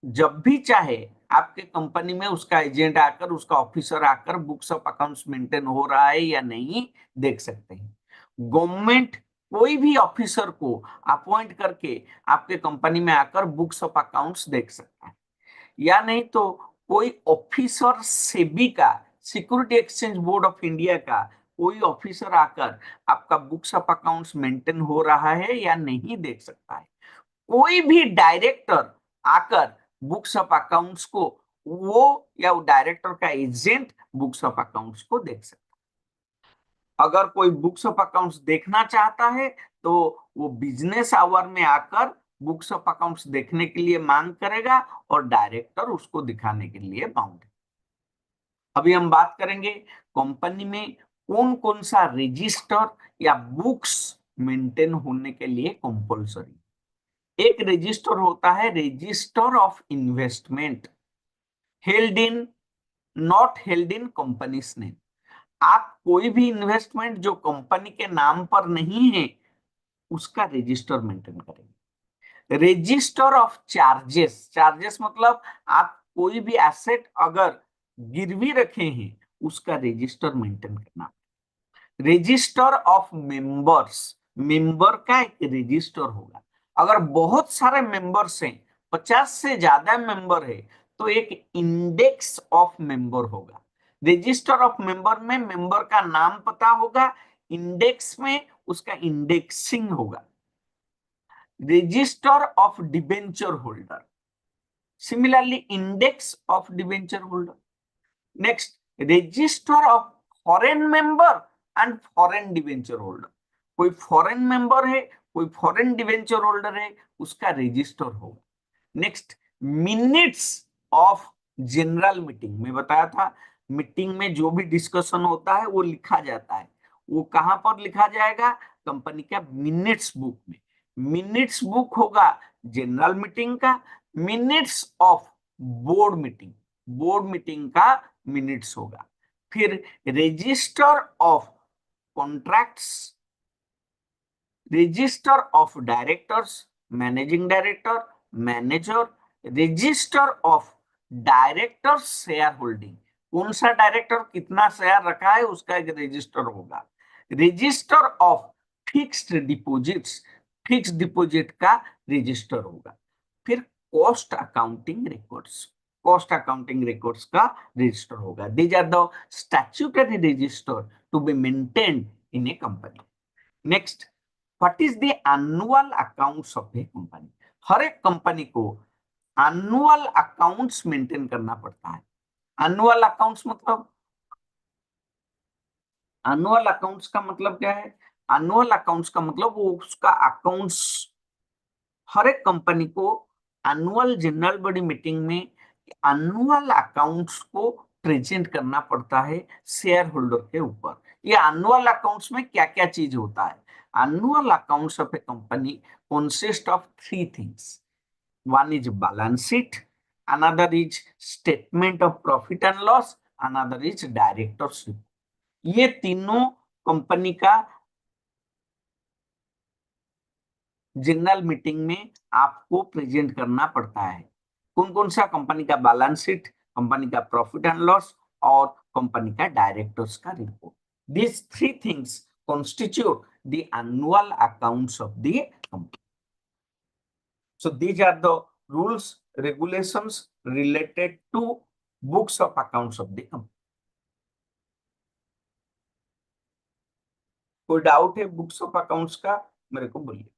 जब भी चाहे आपके कंपनी में उसका एजेंट आकर, उसका ऑफिसर आकर बुक्स ऑफ अकाउंट्स मेंटेन हो रहा है या नहीं देख सकते हैं। गवर्नमेंट कोई भी ऑफिसर को अपॉइंट करके आपके कंपनी में आकर बुक्स ऑफ अकाउंट्स देख सकता है, या नहीं तो कोई ऑफिसर सेबी का, security exchange board of India का कोई ऑफिसर आकर आपका बुक्स ऑफ अकाउंट्स मेंटेन हो रहा है या नहीं देख सकता है। कोई भी डायरेक्टर आकर बुक्स ऑफ अकाउंट्स को, वो या वो डायरेक्टर का एजेंट बुक्स ऑफ अकाउंट्स को देख सकता है। अगर कोई बुक्स ऑफ अकाउंट्स देखना चाहता है तो वो बिजनेस आवर में आकर बुक्स ऑफ अकाउंट्स देखने के लिए मांग करेगा और डायरेक्टर उसको दिखाने के लिए बाउंड है। अभी हम बात करेंगे कंपनी में कौन कौन सा रजिस्टर या बुक्स मेंटेन होने के लिए कंपलसरी। एक रजिस्टर होता है register of investment, held in, not held in companies name. आप कोई भी इन्वेस्टमेंट जो कंपनी के नाम पर नहीं है उसका रजिस्टर मेंटेन करेंगे। रजिस्टर ऑफ चार्जेस, चार्जेस मतलब आप कोई भी एसेट अगर गिरवी रखे हैं उसका रजिस्टर मेंटेन करना। रजिस्टर ऑफ मेंबर्स, मेंबर का एक रजिस्टर होगा। अगर बहुत सारे मेंबर्स हैं, 50 से ज्यादा मेंबर है तो एक इंडेक्स ऑफ मेंबर होगा। रजिस्टर ऑफ मेंबर में मेंबर का नाम पता होगा, इंडेक्स में उसका इंडेक्सिंग होगा। Register of debenture holder, similarly index of debenture holder. Next, register of foreign member and foreign debenture holder. कोई फॉरेन मेंबर है, कोई फॉरेन डिबेंचर होल्डर है, उसका रजिस्टर होगा। Next, minutes of general meeting. मैं बताया था मीटिंग में जो भी डिस्कशन होता है वो लिखा जाता है। वो कहां पर लिखा जाएगा? कंपनी का मिनट्स बुक में। मिनट्स बुक होगा जनरल मीटिंग का। Minutes of board meeting, board meeting का मिनट्स होगा। फिर register of contracts, register of directors, managing director, manager, register of director share holding, कौन सा डायरेक्टर कितना शेयर रखा है उसका एक रजिस्टर होगा। Register of fixed deposits, fixed deposit का रजिस्टर होगा। फिर cost accounting records, cost accounting records का रजिस्टर होगा। These are the statutory register to be maintained in a company. Next, what is the annual accounts of a company. हर एक company को annual accounts maintain करना पड़ता है। Annual accounts मतलब, annual accounts का मतलब क्या है? एनुअल अकाउंट्स का मतलब वो उसका अकाउंट्स, हर एक कंपनी को एनुअल जनरल बॉडी मीटिंग में एनुअल अकाउंट्स को प्रेजेंट करना पड़ता है शेयर होल्डर के ऊपर। ये एनुअल अकाउंट्स में क्या क्या चीज होता है? Annual accounts of a company consist of 3 things. One is balance sheet, another is statement of profit and loss, another is director's report. ये तीनों कंपनी का जनरल मीटिंग में आपको प्रेजेंट करना पड़ता है। कौन कौन सा? कंपनी का बैलेंस शीट, कंपनी का प्रॉफिट एंड लॉस और कंपनी का डायरेक्टर्स का report. These 3 things constitute the annual accounts of the company. So these are the rules, regulations related to books of accounts of the company. कोई doubt है books of accounts का? मेरे को बोलिए।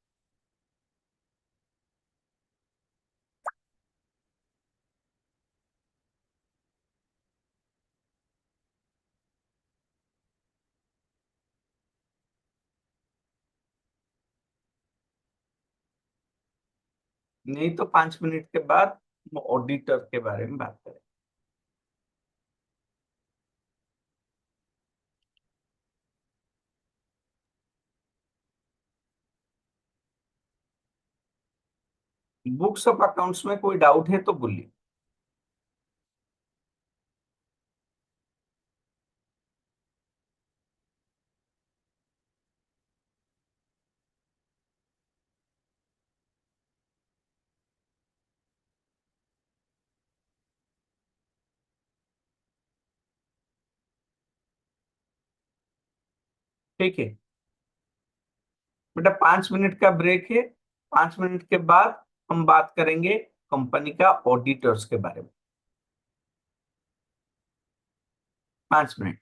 नहीं तो 5 मिनट के बाद ऑडिटर के बारे में बात करें। बुक्स ऑफ अकाउंट्स में कोई डाउट है तो बोलिए। ठीक है बेटा, 5 मिनट का ब्रेक है। 5 मिनट के बाद हम बात करेंगे कंपनी का ऑडिटर्स के बारे में। 5 मिनट।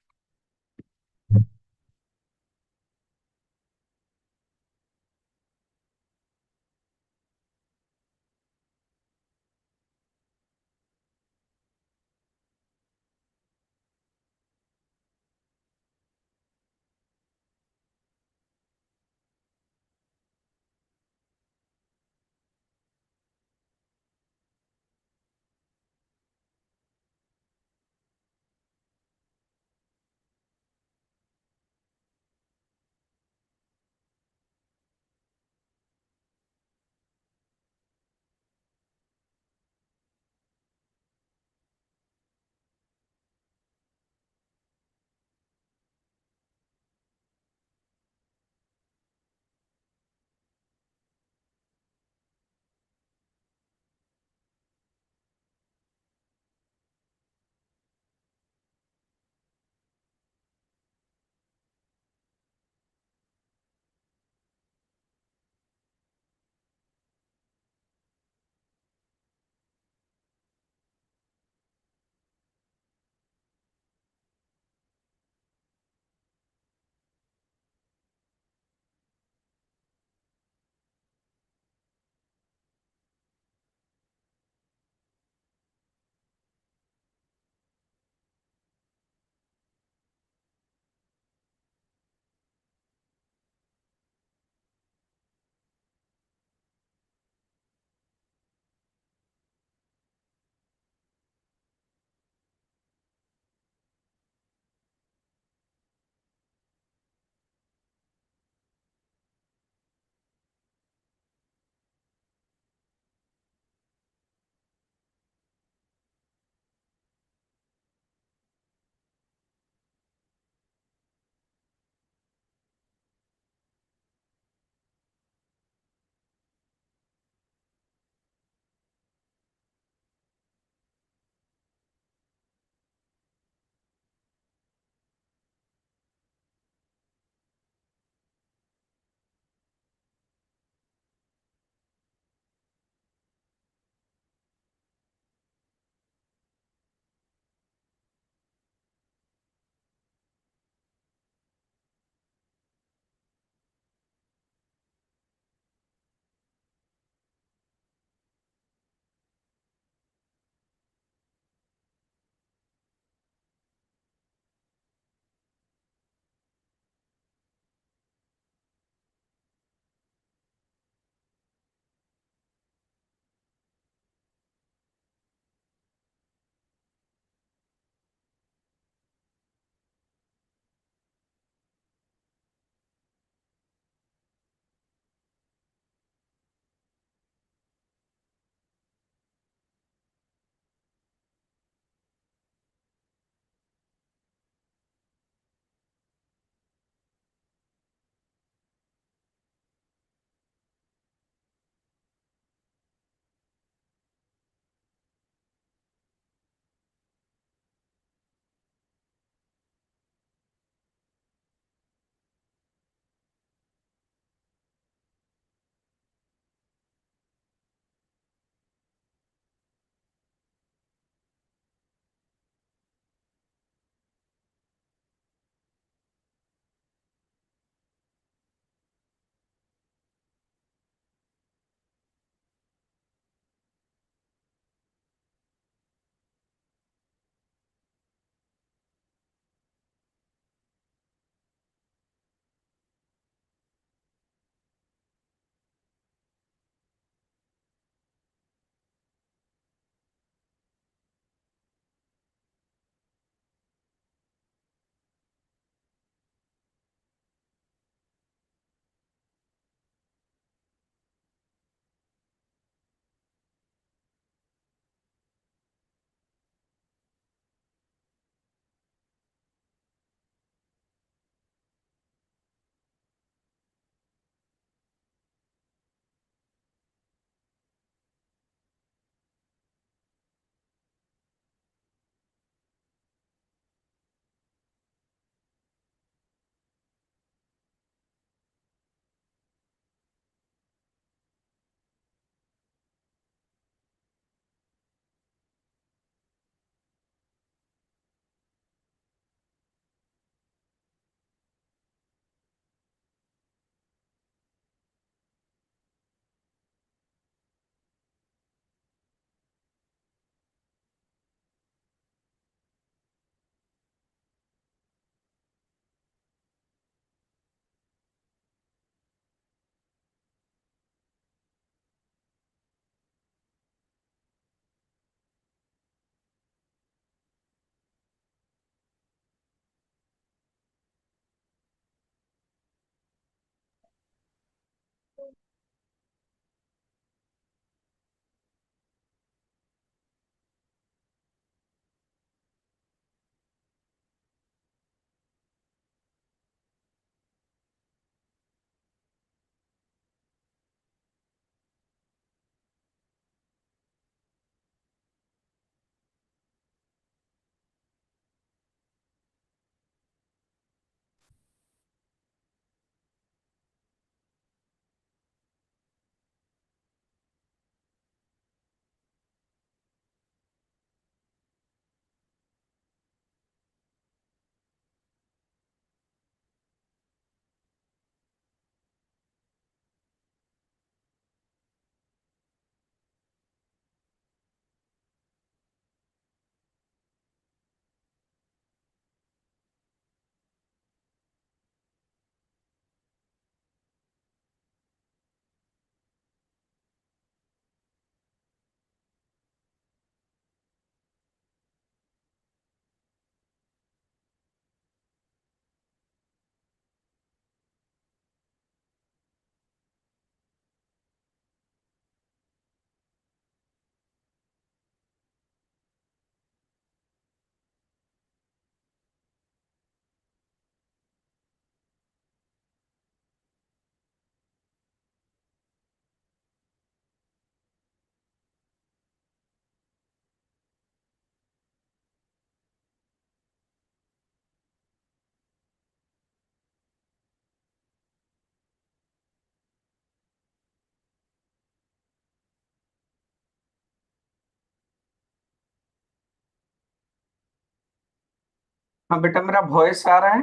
हाँ बेटा, मेरा वॉइस आ रहा है?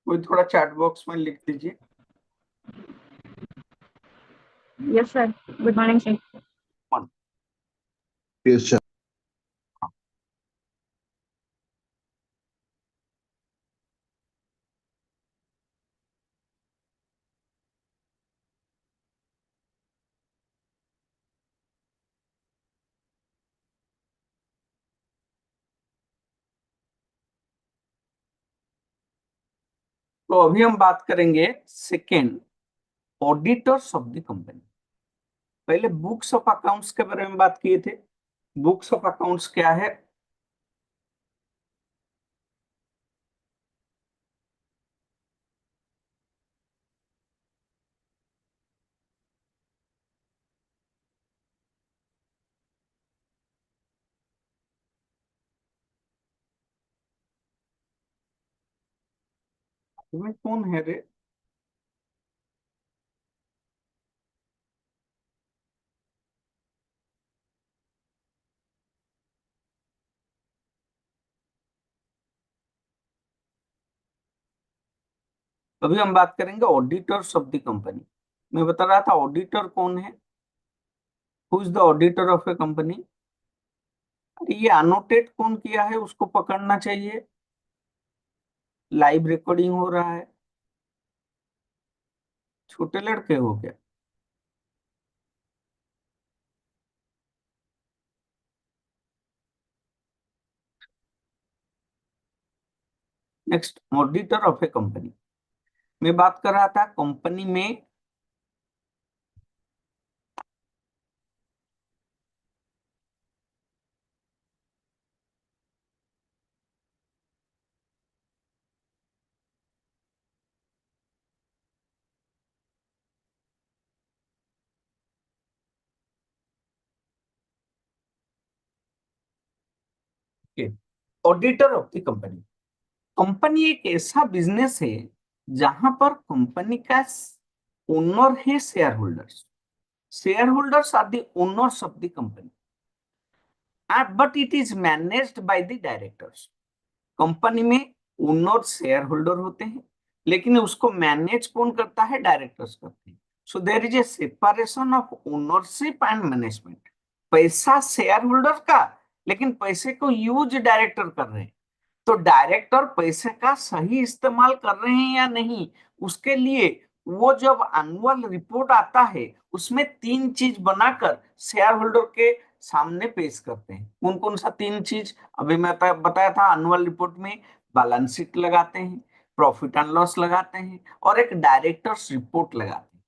कोई थोड़ा चैट बॉक्स में लिख दीजिए। Yes, sir. Good morning, sir. Yes, sir. तो अभी हम बात करेंगे second, auditors of the company. पहले बुक्स ऑफ अकाउंट्स के बारे में बात किए थे। बुक्स ऑफ अकाउंट्स क्या है? तुम्हें कौन है रे? अभी हम बात करेंगे ऑडिटर्स ऑफ द कंपनी। मैं बता रहा था ऑडिटर कौन है, who is the auditor of a company. ये अनोटेट कौन किया है उसको पकड़ना चाहिए। लाइव रिकॉर्डिंग हो रहा है। छोटे लड़के हो क्या? Next, auditor of a company. मैं बात कर रहा था कंपनी में auditor of the company. Company एक ऐसा बिजनेस है जहां पर कंपनी का ओनर है share holders. Share holders are the owners of the company, but it is managed by the directors. Company में ओनर शेयर होल्डर होते हैं, लेकिन उसको मैनेज कौन करता है? डायरेक्टर्स करते हैं। So there is a separation of ownership and management. पैसा शेयर होल्डर का, लेकिन पैसे को यूज डायरेक्टर कर रहे हैं। तो डायरेक्टर पैसे का सही इस्तेमाल कर रहे हैं या नहीं, उसके लिए वो जब एनुअल रिपोर्ट आता है उसमें 3 चीज बनाकर शेयर होल्डर के सामने पेश करते हैं। कौन कौन सा 3 चीज? अभी मैं बताया था, एनुअल रिपोर्ट में बैलेंस शीट लगाते हैं, प्रॉफिट एंड लॉस लगाते हैं, और एक डायरेक्टर्स रिपोर्ट लगाते हैं।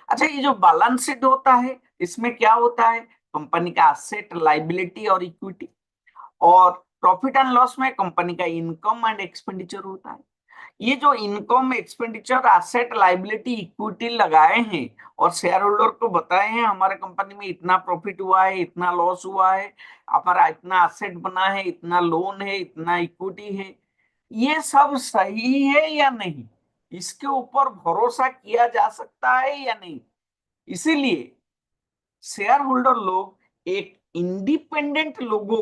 अच्छा, ये जो बैलेंस शीट होता है इसमें क्या होता है? कंपनी का एसेट, लायबिलिटी और इक्विटी। और प्रॉफिट एंड लॉस में कंपनी का इनकम एंड एक्सपेंडिचर होता है। ये जो income, expenditure, asset, liability, equity लगाए हैं और शेयर होल्डर को बताए हैं हमारे कंपनी में इतना प्रॉफिट हुआ है, इतना लॉस हुआ है, हमारा इतना एसेट बना है, इतना लोन है, इतना इक्विटी है, ये सब सही है या नहीं, इसके ऊपर भरोसा किया जा सकता है या नहीं। इसीलिए शेयर होल्डर लोग एक इंडिपेंडेंट लोग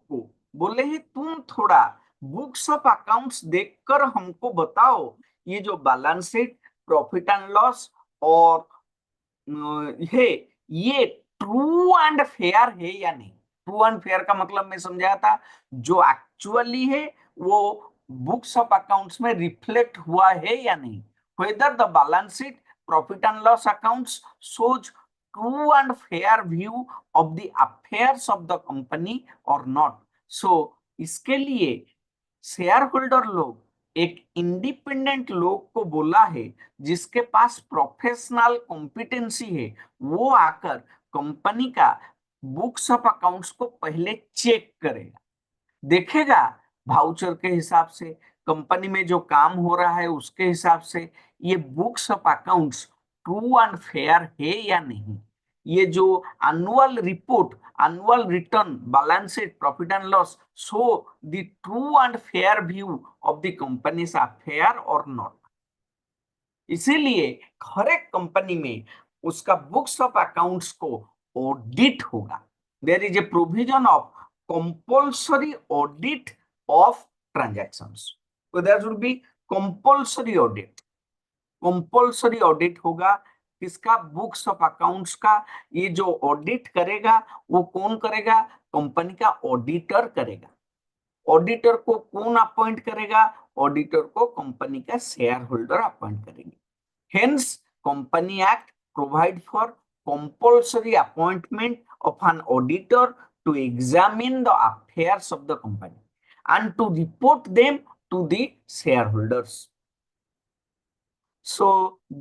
को बोले ही तुम थोड़ा बुक्स ऑफ अकाउंट्स देखकर हमको बताओ, ये जो balance sheet, profit and loss और ये ट्रू एंड फेयर है या नहीं। ट्रू एंड फेयर का मतलब मैं समझाया था, जो एक्चुअली है वो बुक्स ऑफ अकाउंट्स में रिफ्लेक्ट हुआ है या नहीं। Whether the balance sheet, profit and loss accounts shows true and fair view of the affairs of the company or not. So इसके लिए शेयर होल्डर लोग एक इंडिपेंडेंट लोग को बोला है जिसके पास प्रोफेशनल कॉम्पिटेंसी है, वो आकर कंपनी का बुक्स ऑफ अकाउंट्स को पहले चेक करेगा, देखेगा भाउचर के हिसाब से, कंपनी में जो काम हो रहा है उसके हिसाब से ये books of accounts true and fair है या नहीं। ये जो annual report, annual return, balance sheet, profit and loss show the true and fair view of the company's affair और नॉट। इसीलिए हर एक कंपनी में उसका बुक्स ऑफ अकाउंट्स को ऑडिट होगा। There is a provision of compulsory audit of transactions. So there should be compulsory audit. Compulsory audit होगा किसका? बुक्स ऑफ अकाउंट्स का। ये जो ऑडिट करेगा वो कौन करेगा? कंपनी का ऑडिटर करेगा। ऑडिटर को कौन अपॉइंट करेगा? ऑडिटर को कंपनी का शेयर होल्डर अपॉइंट करेंगे। Hence company act provide for compulsory appointment of an auditor to examine the affairs of the company and to report them to the share holders. So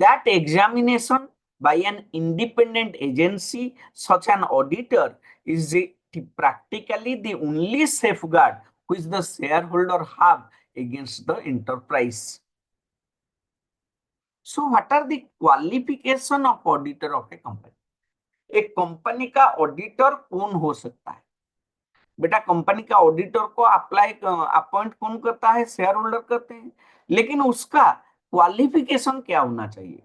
that examination by an independent agency, such an auditor, is practically the only safeguard which the shareholder have against the enterprise. So what are the qualification of auditor of a company? एक company का auditor कौन हो सकता है? बेटा company का auditor को appoint कौन करता है? शेयर होल्डर करते हैं। लेकिन उसका क्वालिफिकेशन क्या होना चाहिए?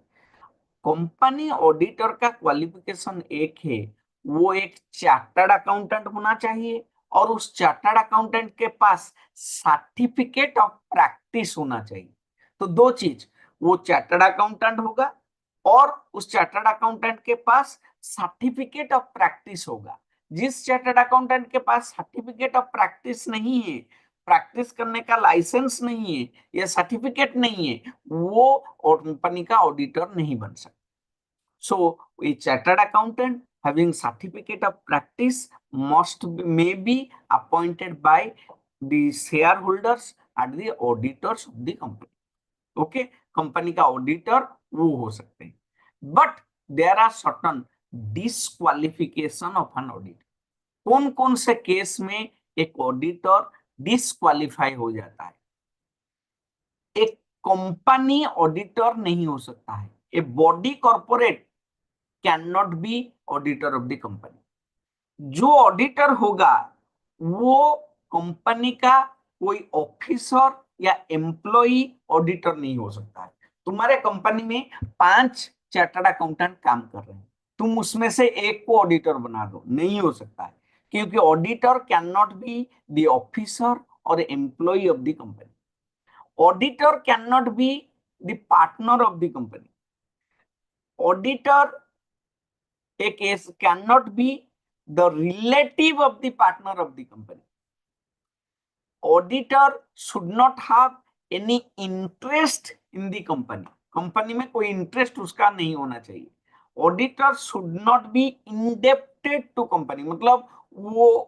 कंपनी ऑडिटर का क्वालिफिकेशन एक है, वो एक चार्टर्ड अकाउंटेंट होना चाहिए और उस चार्टर्ड अकाउंटेंट के पास सर्टिफिकेट ऑफ प्रैक्टिस होना चाहिए। तो दो चीज, वो चार्टर्ड अकाउंटेंट होगा और उस चार्टर्ड अकाउंटेंट के पास सर्टिफिकेट ऑफ प्रैक्टिस होगा। जिस चार्टर्ड अकाउंटेंट के पास सर्टिफिकेट ऑफ प्रैक्टिस नहीं है, प्रैक्टिस करने का लाइसेंस नहीं है या सर्टिफिकेट नहीं है, वो कंपनी का ऑडिटर नहीं बन सकता। So a chartered accountant having certificate of practice may be appointed by the shareholders and the auditors of the company. Okay, company का ऑडिटर वो हो सकते हैं, but there are certain disqualification of an auditor. कौन कौन से case में एक ऑडिटर डिस्क्वालीफाई हो जाता है? एक कंपनी ऑडिटर नहीं हो सकता है। A body corporate can not B auditor of the company. जो ऑडिटर होगा वो कंपनी का कोई ऑफिसर या एम्प्लॉई ऑडिटर नहीं हो सकता है। तुम्हारे कंपनी में 5 चार्टर्ड अकाउंटेंट काम कर रहे हैं, तुम उसमें से एक को ऑडिटर बना दो, नहीं हो सकता है, क्योंकि auditor can not be the officer और employee of the company. Auditor can not be the partner of the company. Auditor cannot be the relative of the partner of the company. Auditor should not have any interest in the company. Company में कोई interest उसका नहीं होना चाहिए। Auditor should not be indebted to company, मतलब वो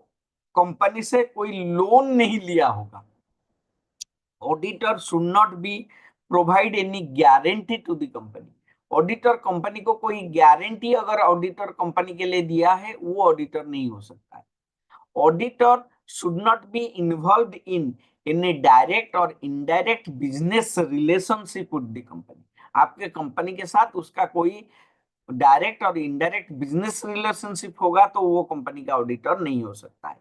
company से कोई लोन नहीं लिया होगा। Auditor should not be provide any guarantee to the company. Auditor company को कोई गारंटी अगर ऑडिटर कंपनी के लिए दिया है, वो ऑडिटर नहीं हो सकता है। Auditor should not be involved in any direct और indirect business relationship with the company. आपके कंपनी के साथ उसका कोई डायरेक्ट और इनडायरेक्ट बिजनेस रिलेशनशिप होगा तो वो कंपनी का ऑडिटर नहीं हो सकता है।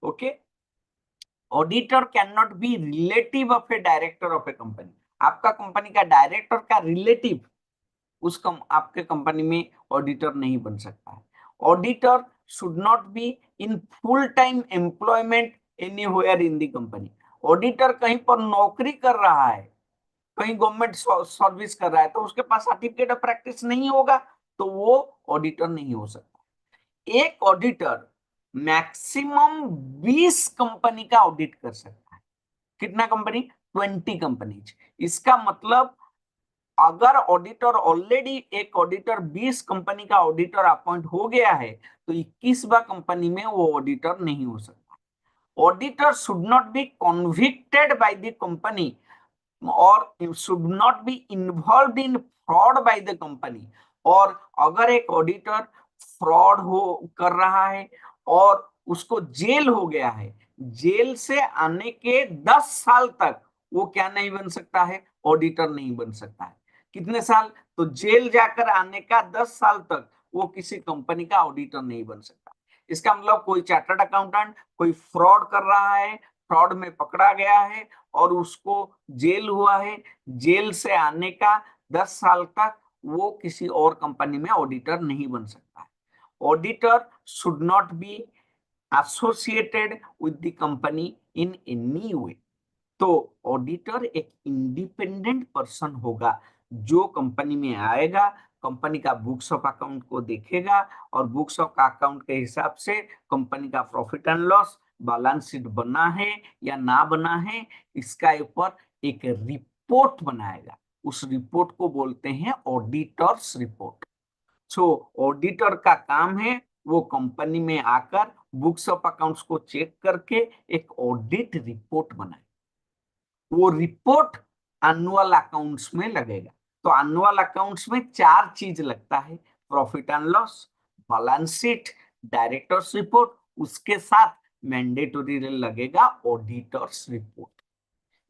Okay, auditor can not be relative of A director of a company. आपका कंपनी का डायरेक्टर का रिलेटिव आपके कंपनी में ऑडिटर नहीं बन सकता है। Auditor should not be in full time employment anywhere in the company. Auditor कहीं पर नौकरी कर रहा है, कहीं गवर्नमेंट सर्विस कर रहा है, तो उसके पास सर्टिफिकेट ऑफ प्रैक्टिस नहीं होगा तो वो ऑडिटर नहीं हो सकता। एक ऑडिटर मैक्सिमम 20 कंपनी का ऑडिट कर सकता है। कितना कंपनी? 20 कंपनीज। इसका मतलब अगर ऑडिटर ऑलरेडी एक ऑडिटर 20 कंपनी का ऑडिटर अपॉइंट हो गया है तो 21वां कंपनी में वो ऑडिटर नहीं हो सकता। Auditor should not be convicted by the company और should not be involved in fraud by the company. और अगर एक ऑडिटर फ्रॉड कर रहा है और उसको जेल हो गया है, जेल से आने के 10 साल तक वो क्या नहीं बन सकता है? ऑडिटर नहीं बन सकता है। कितने साल? तो जेल जाकर आने का 10 साल तक वो किसी कंपनी का ऑडिटर नहीं बन सकता। इसका मतलब कोई चार्टर्ड अकाउंटेंट कोई फ्रॉड कर रहा है, फ्रॉड में पकड़ा गया है और उसको जेल हुआ है, जेल से आने का 10 साल तक वो किसी और कंपनी में ऑडिटर नहीं बन सकता है। Auditor should not B associated with the company in any way. तो ऑडिटर एक इंडिपेंडेंट पर्सन होगा जो कंपनी में आएगा, कंपनी का बुक्स ऑफ अकाउंट को देखेगा और बुक्स ऑफ अकाउंट के हिसाब से कंपनी का profit and loss, balance sheet बना है या ना बना है, इसका ऊपर एक रिपोर्ट बनाएगा। उस रिपोर्ट को बोलते हैं ऑडिटर्स रिपोर्ट। सो ऑडिटर का काम है वो कंपनी में आकर बुक्स ऑफ अकाउंट्स को चेक करके एक ऑडिट रिपोर्ट बनाए। वो रिपोर्ट एनुअल अकाउंट्स में लगेगा। तो एनुअल अकाउंट्स में 4 चीज लगता है, profit and loss, balance sheet, directors report, उसके साथ मैंडेटरी लगेगा ऑडिटर्स रिपोर्ट।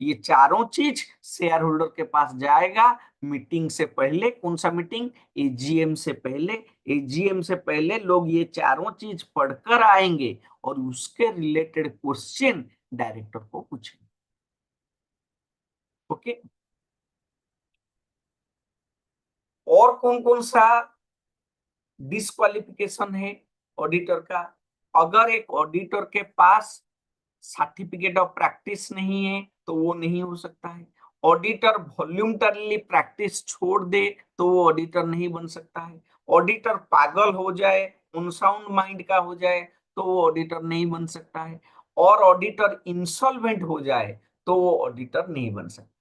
ये चारों चीज शेयर होल्डर के पास जाएगा मीटिंग से पहले। कौन सा मीटिंग? एजीएम से पहले। एजीएम से पहले लोग ये चारों चीज पढ़कर आएंगे और उसके रिलेटेड क्वेश्चन डायरेक्टर को पूछेंगे। ओके, और कौन कौन सा डिस्क्वालिफिकेशन है ऑडिटर का? अगर एक ऑडिटर के पास सर्टिफिकेट ऑफ प्रैक्टिस नहीं है तो वो नहीं हो सकता है। ऑडिटर वॉल्यूंटरली प्रैक्टिस छोड़ दे तो वो ऑडिटर नहीं बन सकता है। ऑडिटर पागल हो जाए, अनसाउंड माइंड का हो जाए तो वो ऑडिटर नहीं बन सकता है। और ऑडिटर इंसॉल्वेंट हो जाए तो वो ऑडिटर नहीं बन सकता।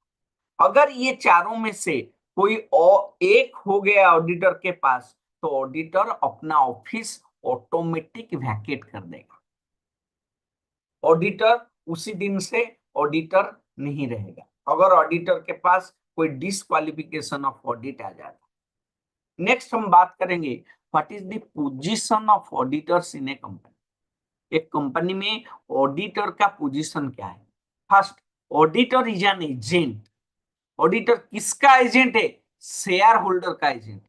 अगर ये चारों में से कोई एक हो गया ऑडिटर के पास तो ऑडिटर अपना ऑफिस ऑटोमेटिक वैकेट कर देगा। ऑडिटर उसी दिन से ऑडिटर नहीं रहेगा अगर ऑडिटर के पास कोई डिस्क्वालिफिकेशन ऑफ ऑडिट आ जाता। नेक्स्ट हम बात करेंगे what is the position of auditors in a company. एक कंपनी में ऑडिटर का पोजीशन क्या है? First, auditor is an agent. Auditor किसका एजेंट है? शेयर होल्डर का agent.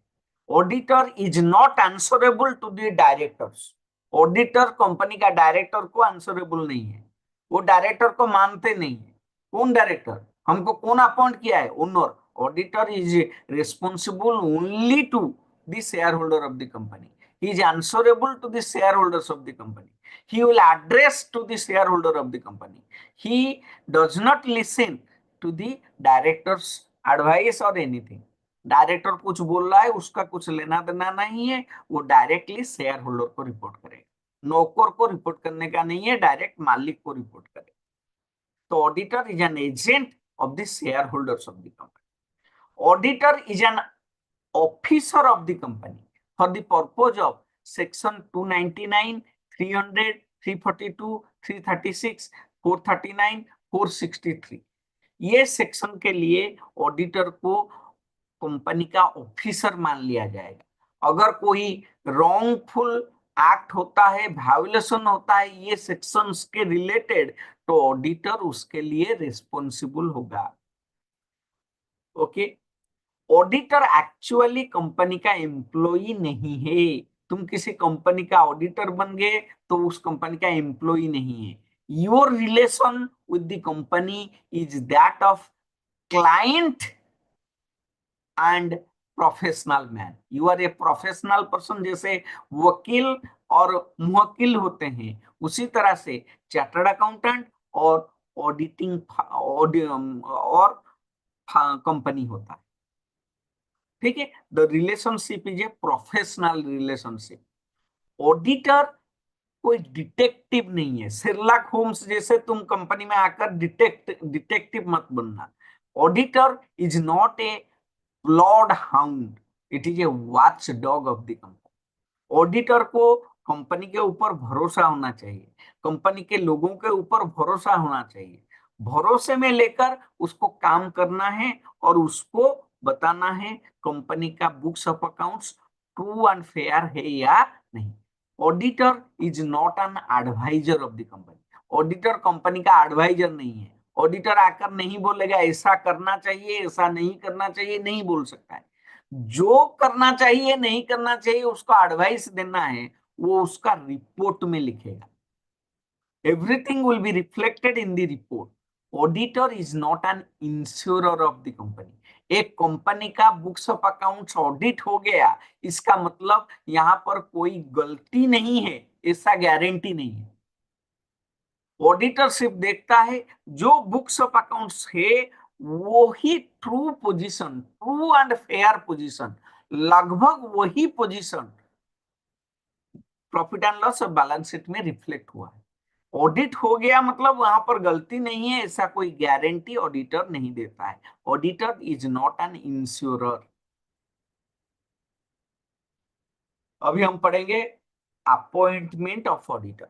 Auditor is not answerable to the directors. Auditor company का director को आंसरेबल नहीं है, वो डायरेक्टर को मानते नहीं है। कौन डायरेक्टर? हमको कौन अपॉइंट किया है? Owner. Auditor is responsible only to the share holder of the company. he is answerable to the shareholders of the company. He will address to the shareholder of the company. He does not listen to the director's advice or anything. Director कुछ बोल रहा है उसका कुछ लेना देना नहीं है, वो डायरेक्टली शेयर होल्डर को रिपोर्ट करेगा। नौकर को रिपोर्ट करने का नहीं है, डायरेक्ट मालिक को रिपोर्ट करेगा। तो auditor is an agent of the share holders of the company. Auditor is an officer of the company for the purpose of section 299, 300, 342, 336, 439, 463 ये सेक्शन के लिए ऑडिटर को कंपनी का ऑफिसर मान लिया जाएगा। अगर कोई रॉन्गफुल एक्ट होता है, वायोलेशन होता है ये सेक्शंस के रिलेटेड, तो ऑडिटर उसके लिए रिस्पॉन्सिबल होगा। ओके, ऑडिटर एक्चुअली कंपनी का एम्प्लॉई नहीं है। तुम किसी कंपनी का ऑडिटर बन गए तो उस कंपनी का एम्प्लॉई नहीं है। Your relation with the company is that of client and professional man. You are a professional person. जैसे वकील और मुवक्किल होते हैं उसी तरह से चार्टर्ड अकाउंटेंट और ऑडिटिंग और कंपनी होता है। ठीक है, the relationship is a professional relationship. Auditor कोई डिटेक्टिव नहीं है। शेरलॉक होम्स जैसे तुम कंपनी में आकर डिटेक्टिव मत बनना। Auditor is not a blood hound, it is a watch dog of the company. Auditor को कंपनी के ऊपर भरोसा होना चाहिए, कंपनी के लोगों के ऊपर भरोसा होना चाहिए। भरोसे में लेकर उसको काम करना है और उसको बताना है कंपनी का books of accounts true and fair है या नहीं। Auditor is not an adviser of the company. Auditor company का एडवाइजर नहीं है। ऑडिटर आकर नहीं बोलेगा ऐसा करना चाहिए, ऐसा नहीं करना चाहिए, नहीं बोल सकता है। जो करना चाहिए नहीं करना चाहिए उसको एडवाइस देना है, वो उसका रिपोर्ट में लिखेगा। Everything will be reflected in the report. Auditor is not N insurer of the company. एक कंपनी का बुक्स ऑफ अकाउंट्स ऑडिट हो गया इसका मतलब यहाँ पर कोई गलती नहीं है, ऐसा गारंटी नहीं है। ऑडिटर सिर्फ देखता है जो बुक्स ऑफ अकाउंट्स है वो ही true position, true and fair position, लगभग वही पोजीशन प्रॉफिट एंड लॉस और बैलेंस शीट में रिफ्लेक्ट हुआ है। ऑडिट हो गया मतलब वहां पर गलती नहीं है, ऐसा कोई गारंटी ऑडिटर नहीं देता है। Auditor is not N insurer. अभी हम पढ़ेंगे अपॉइंटमेंट ऑफ ऑडिटर।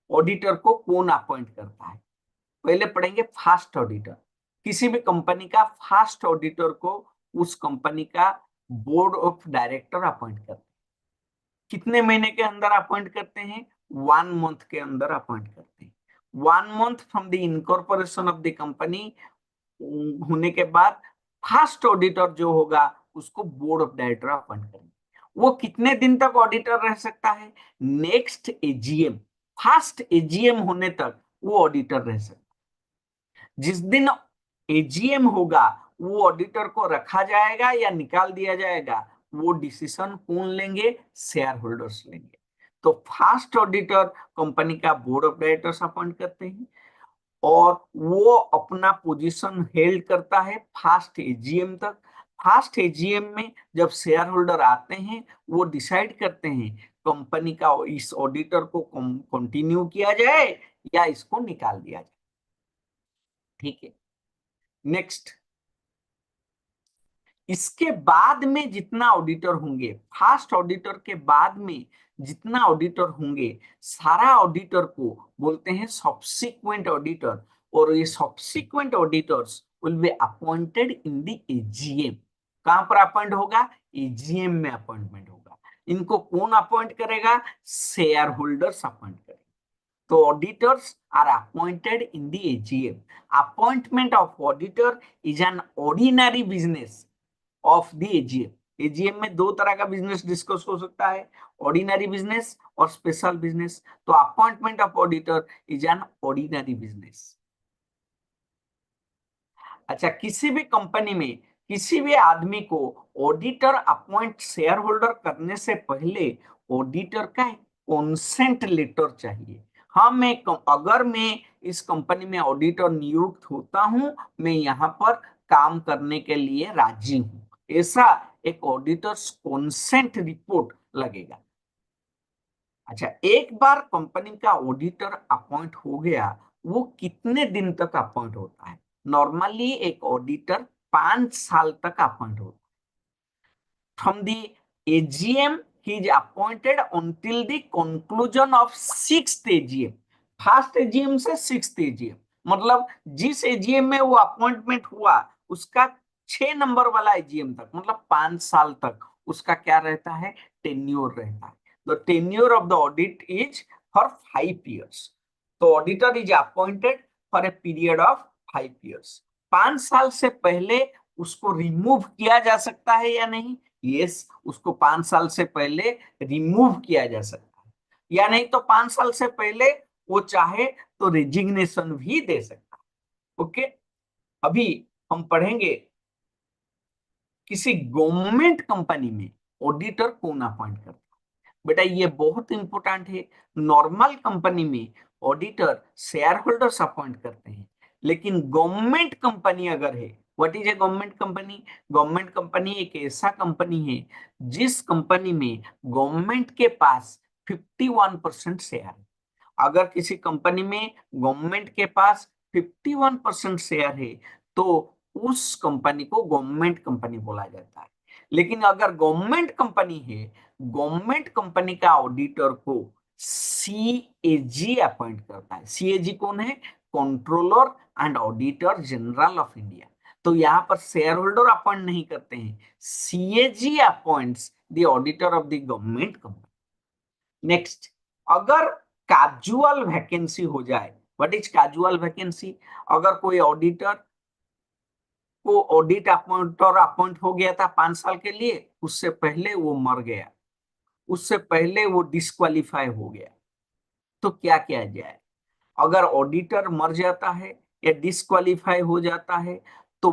ऑडिटर को कौन अपॉइंट करता है? पहले पढ़ेंगे फास्ट ऑडिटर। किसी भी कंपनी का फास्ट ऑडिटर को उस कंपनी का बोर्ड ऑफ डायरेक्टर अपॉइंट करते हैं। कितने महीने के अंदर अपॉइंट करते हैं? 1 मंथ के अंदर अपॉइंट करते हैं। 1 month from the incorporation of the company होने के बाद फास्ट ऑडिटर जो होगा उसको बोर्ड ऑफ डायरेक्टर अपॉइंट करेंगे। वो कितने दिन तक ऑडिटर रह सकता है? नेक्स्ट एजीएम, फास्ट एजीएम होने तक वो ऑडिटर रह सकता है। जिस दिन एजीएम होगा वो ऑडिटर को रखा जाएगा या निकाल दिया जाएगा, वो डिसीजन कौन लेंगे? शेयर होल्डर्स लेंगे। तो फास्ट ऑडिटर कंपनी का बोर्ड ऑफ डायरेक्टर्स अपॉइंट करते हैं और वो अपना पोजीशन हेल्ड करता है फास्ट एजीएम तक। फास्ट एजीएम में जब शेयर होल्डर आते हैं वो डिसाइड करते हैं कंपनी का इस ऑडिटर को कंटिन्यू किया जाए या इसको निकाल दिया जाए। ठीक है, नेक्स्ट। इसके बाद में जितना ऑडिटर होंगे, फास्ट ऑडिटर के बाद में जितना ऑडिटर होंगे, सारा ऑडिटर को बोलते हैं सब्सिक्वेंट ऑडिटर, और ये subsequent auditors will be appointed in the AGM. कहां पर अपॉइंट होगा? एजीएम में अपॉइंटमेंट होगा। इनको कौन अपॉइंट करेगा? शेयर होल्डर्स अपॉइंट करेंगे। तो auditors are appointed in the AGM. Appointment of auditor is an ordinary business of the AGM. AGM में 2 तरह का बिजनेस डिस्कस हो सकता है, ऑर्डिनरी बिजनेस और स्पेशल बिजनेस। तो appointment of auditor is an ordinary business. अच्छा, किसी भी कंपनी में किसी भी आदमी को ऑडिटर अपॉइंट शेयर होल्डर करने से पहले ऑडिटर का कॉन्सेंट लेटर चाहिए। हाँ, अगर मैं इस कंपनी में ऑडिटर नियुक्त होता हूं, मैं यहाँ पर काम करने के लिए राजी हूं, ऐसा एक ऑडिटर्स कॉन्सेंट रिपोर्ट लगेगा। अच्छा, एक बार कंपनी का ऑडिटर अपॉइंट हो गया, वो कितने दिन तक अपॉइंट होता है? नॉर्मली एक ऑडिटर 5 साल तक अपॉइंट होता है। From the AGM he is appointed until the conclusion of 6th AGM। First AGM से 6th AGM, मतलब जिस एजीएम में वो अपॉइंटमेंट हुआ उसका 6 नंबर वाला एजीएम तक, मतलब 5 साल तक उसका क्या रहता है? टेन्योर रहता है। The tenure of the audit is for 5 years। तो auditor is appointed for a period of 5 years। 5 साल से पहले उसको रिमूव किया जा सकता है या नहीं? यस, उसको 5 साल से पहले रिमूव किया जा सकता है, या नहीं तो 5 साल से पहले वो चाहे तो रेजिग्नेशन भी दे सकता है। ओके, अभी हम पढ़ेंगे किसी गवर्नमेंट कंपनी में ऑडिटर कौन अपॉइंट करता है। बेटा ये बहुत इंपॉर्टेंट है। नॉर्मल कंपनी में ऑडिटर शेयर होल्डर्स अपॉइंट करते हैं, लेकिन गवर्नमेंट कंपनी अगर है, what is a government company? Government company एक ऐसा कंपनी है जिस कंपनी में गवर्नमेंट के पास 51% शेयर है। अगर किसी कंपनी में गवर्नमेंट के पास 51% शेयर है तो उस कंपनी को गवर्नमेंट कंपनी बोला जाता है। लेकिन अगर गवर्नमेंट कंपनी है, गवर्नमेंट कंपनी का ऑडिटर को सीएजी अपॉइंट करता है। सीएजी कौन है? Controller and auditor general of India. तो यहाँ पर शेयर होल्डर अपॉइंट नहीं करते हैं, CAG appoints the auditor of the government company. Next, अगर कैजुअल वैकेंसी हो जाए, व्हाट इज कैजुअल वैकेंसी? अगर कोई ऑडिटर को ऑडिट अपॉइंट हो गया था 5 साल के लिए, उससे पहले वो मर गया, उससे पहले वो डिस्क्वालीफाई हो गया, तो क्या किया जाए? अगर ऑडिटर मर जाता है या डिस्क्वालीफाई हो जाता है तो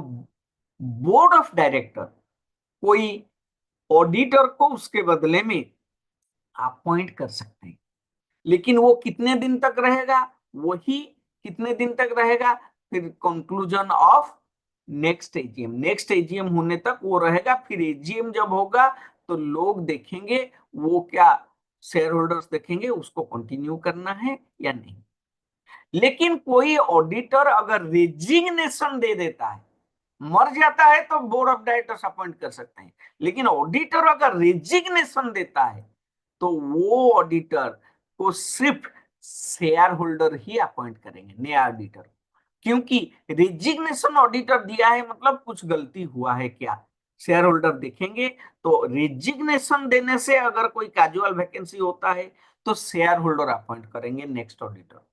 बोर्ड ऑफ डायरेक्टर कोई ऑडिटर को उसके बदले में अपॉइंट कर सकते हैं। लेकिन वो कितने दिन तक रहेगा? वही कितने दिन तक रहेगा, फिर कंक्लूजन ऑफ नेक्स्ट एजीएम होने तक वो रहेगा। फिर एजीएम जब होगा तो लोग देखेंगे वो क्या, शेयर होल्डर्स देखेंगे उसको कंटिन्यू करना है या नहीं। लेकिन कोई ऑडिटर अगर रेजिग्नेशन दे देता है, मर जाता है, तो बोर्ड ऑफ डायरेक्टर्स अपॉइंट कर सकते हैं। लेकिन ऑडिटर अगर रेजिग्नेशन देता है तो वो ऑडिटर को सिर्फ शेयर होल्डर ही अपॉइंट करेंगे, नया ऑडिटर। क्योंकि रेजिग्नेशन ऑडिटर दिया है मतलब कुछ गलती हुआ है क्या, शेयर होल्डर देखेंगे। तो रेजिग्नेशन देने से अगर कोई कैजुअल वैकेंसी होता है तो शेयर होल्डर अपॉइंट करेंगे नेक्स्ट ऑडिटर।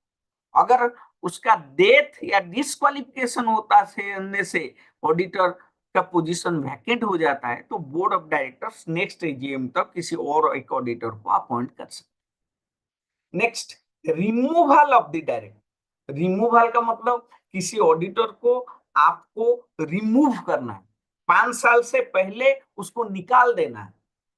अगर उसका डेथ या डिस्क्वालिफिकेशन होने से ऑडिटर का पोजीशन वैकेंट हो जाता है तो board of directors next AGM तक किसी और एक ऑडिटर को अपॉइंट कर सकते। Next, removal of the director. Removal का मतलब किसी ऑडिटर को आपको रिमूव करना है, 5 साल से पहले उसको निकाल देना है।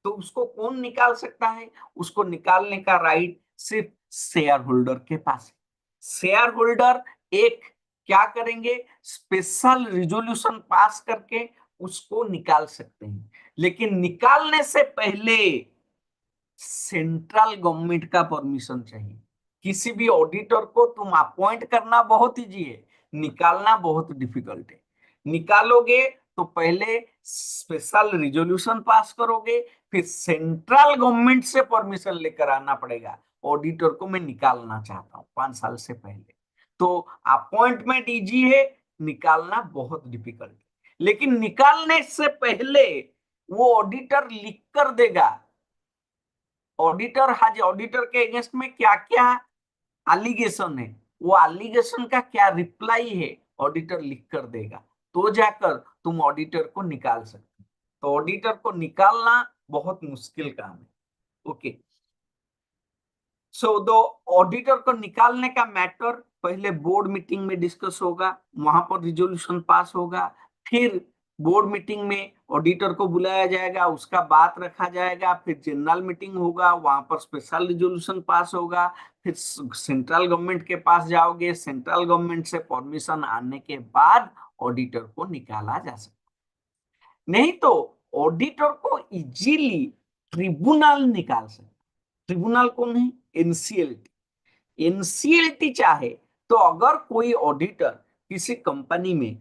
तो उसको कौन निकाल सकता है, उसको निकालने का राइट सिर्फ शेयर होल्डर के पास है। शेयर होल्डर एक क्या करेंगे, स्पेशल रिजोल्यूशन पास करके उसको निकाल सकते हैं। लेकिन निकालने से पहले सेंट्रल गवर्नमेंट का परमिशन चाहिए। किसी भी ऑडिटर को तुम अपॉइंट करना बहुत इजी है, निकालना बहुत डिफिकल्ट है। निकालोगे तो पहले स्पेशल रिजोल्यूशन पास करोगे, फिर सेंट्रल गवर्नमेंट से परमिशन लेकर आना पड़ेगा, ऑडिटर को मैं निकालना चाहता हूँ 5 साल से पहले। तो अपॉइंटमेंट इजी है, निकालना बहुत डिफिकल्ट है। लेकिन निकालने से पहले वो ऑडिटर लिख कर देगा, ऑडिटर के अगेंस्ट में क्या क्या एलिगेशन है, वो एलिगेशन का क्या रिप्लाई है, ऑडिटर लिख कर देगा। तो जाकर तुम ऑडिटर को निकाल सकते हो। तो ऑडिटर को निकालना बहुत मुश्किल काम है। ओके, सो दो ऑडिटर को निकालने का मैटर पहले बोर्ड मीटिंग में डिस्कस होगा, वहां पर रिजोल्यूशन पास होगा। फिर बोर्ड मीटिंग में ऑडिटर को बुलाया जाएगा, उसका बात रखा जाएगा। फिर जनरल मीटिंग होगा, वहां पर स्पेशल रिजोल्यूशन पास होगा। फिर सेंट्रल गवर्नमेंट के पास जाओगे, सेंट्रल गवर्नमेंट से परमिशन आने के बाद ऑडिटर को निकाला जा सकता। नहीं तो ऑडिटर को इजीली ट्रिब्यूनल निकाल सकता। ट्रिब्यूनल कौन है, एनसीएलटी। एनसीएलटी चाहे तो अगर कोई ऑडिटर किसी कंपनी में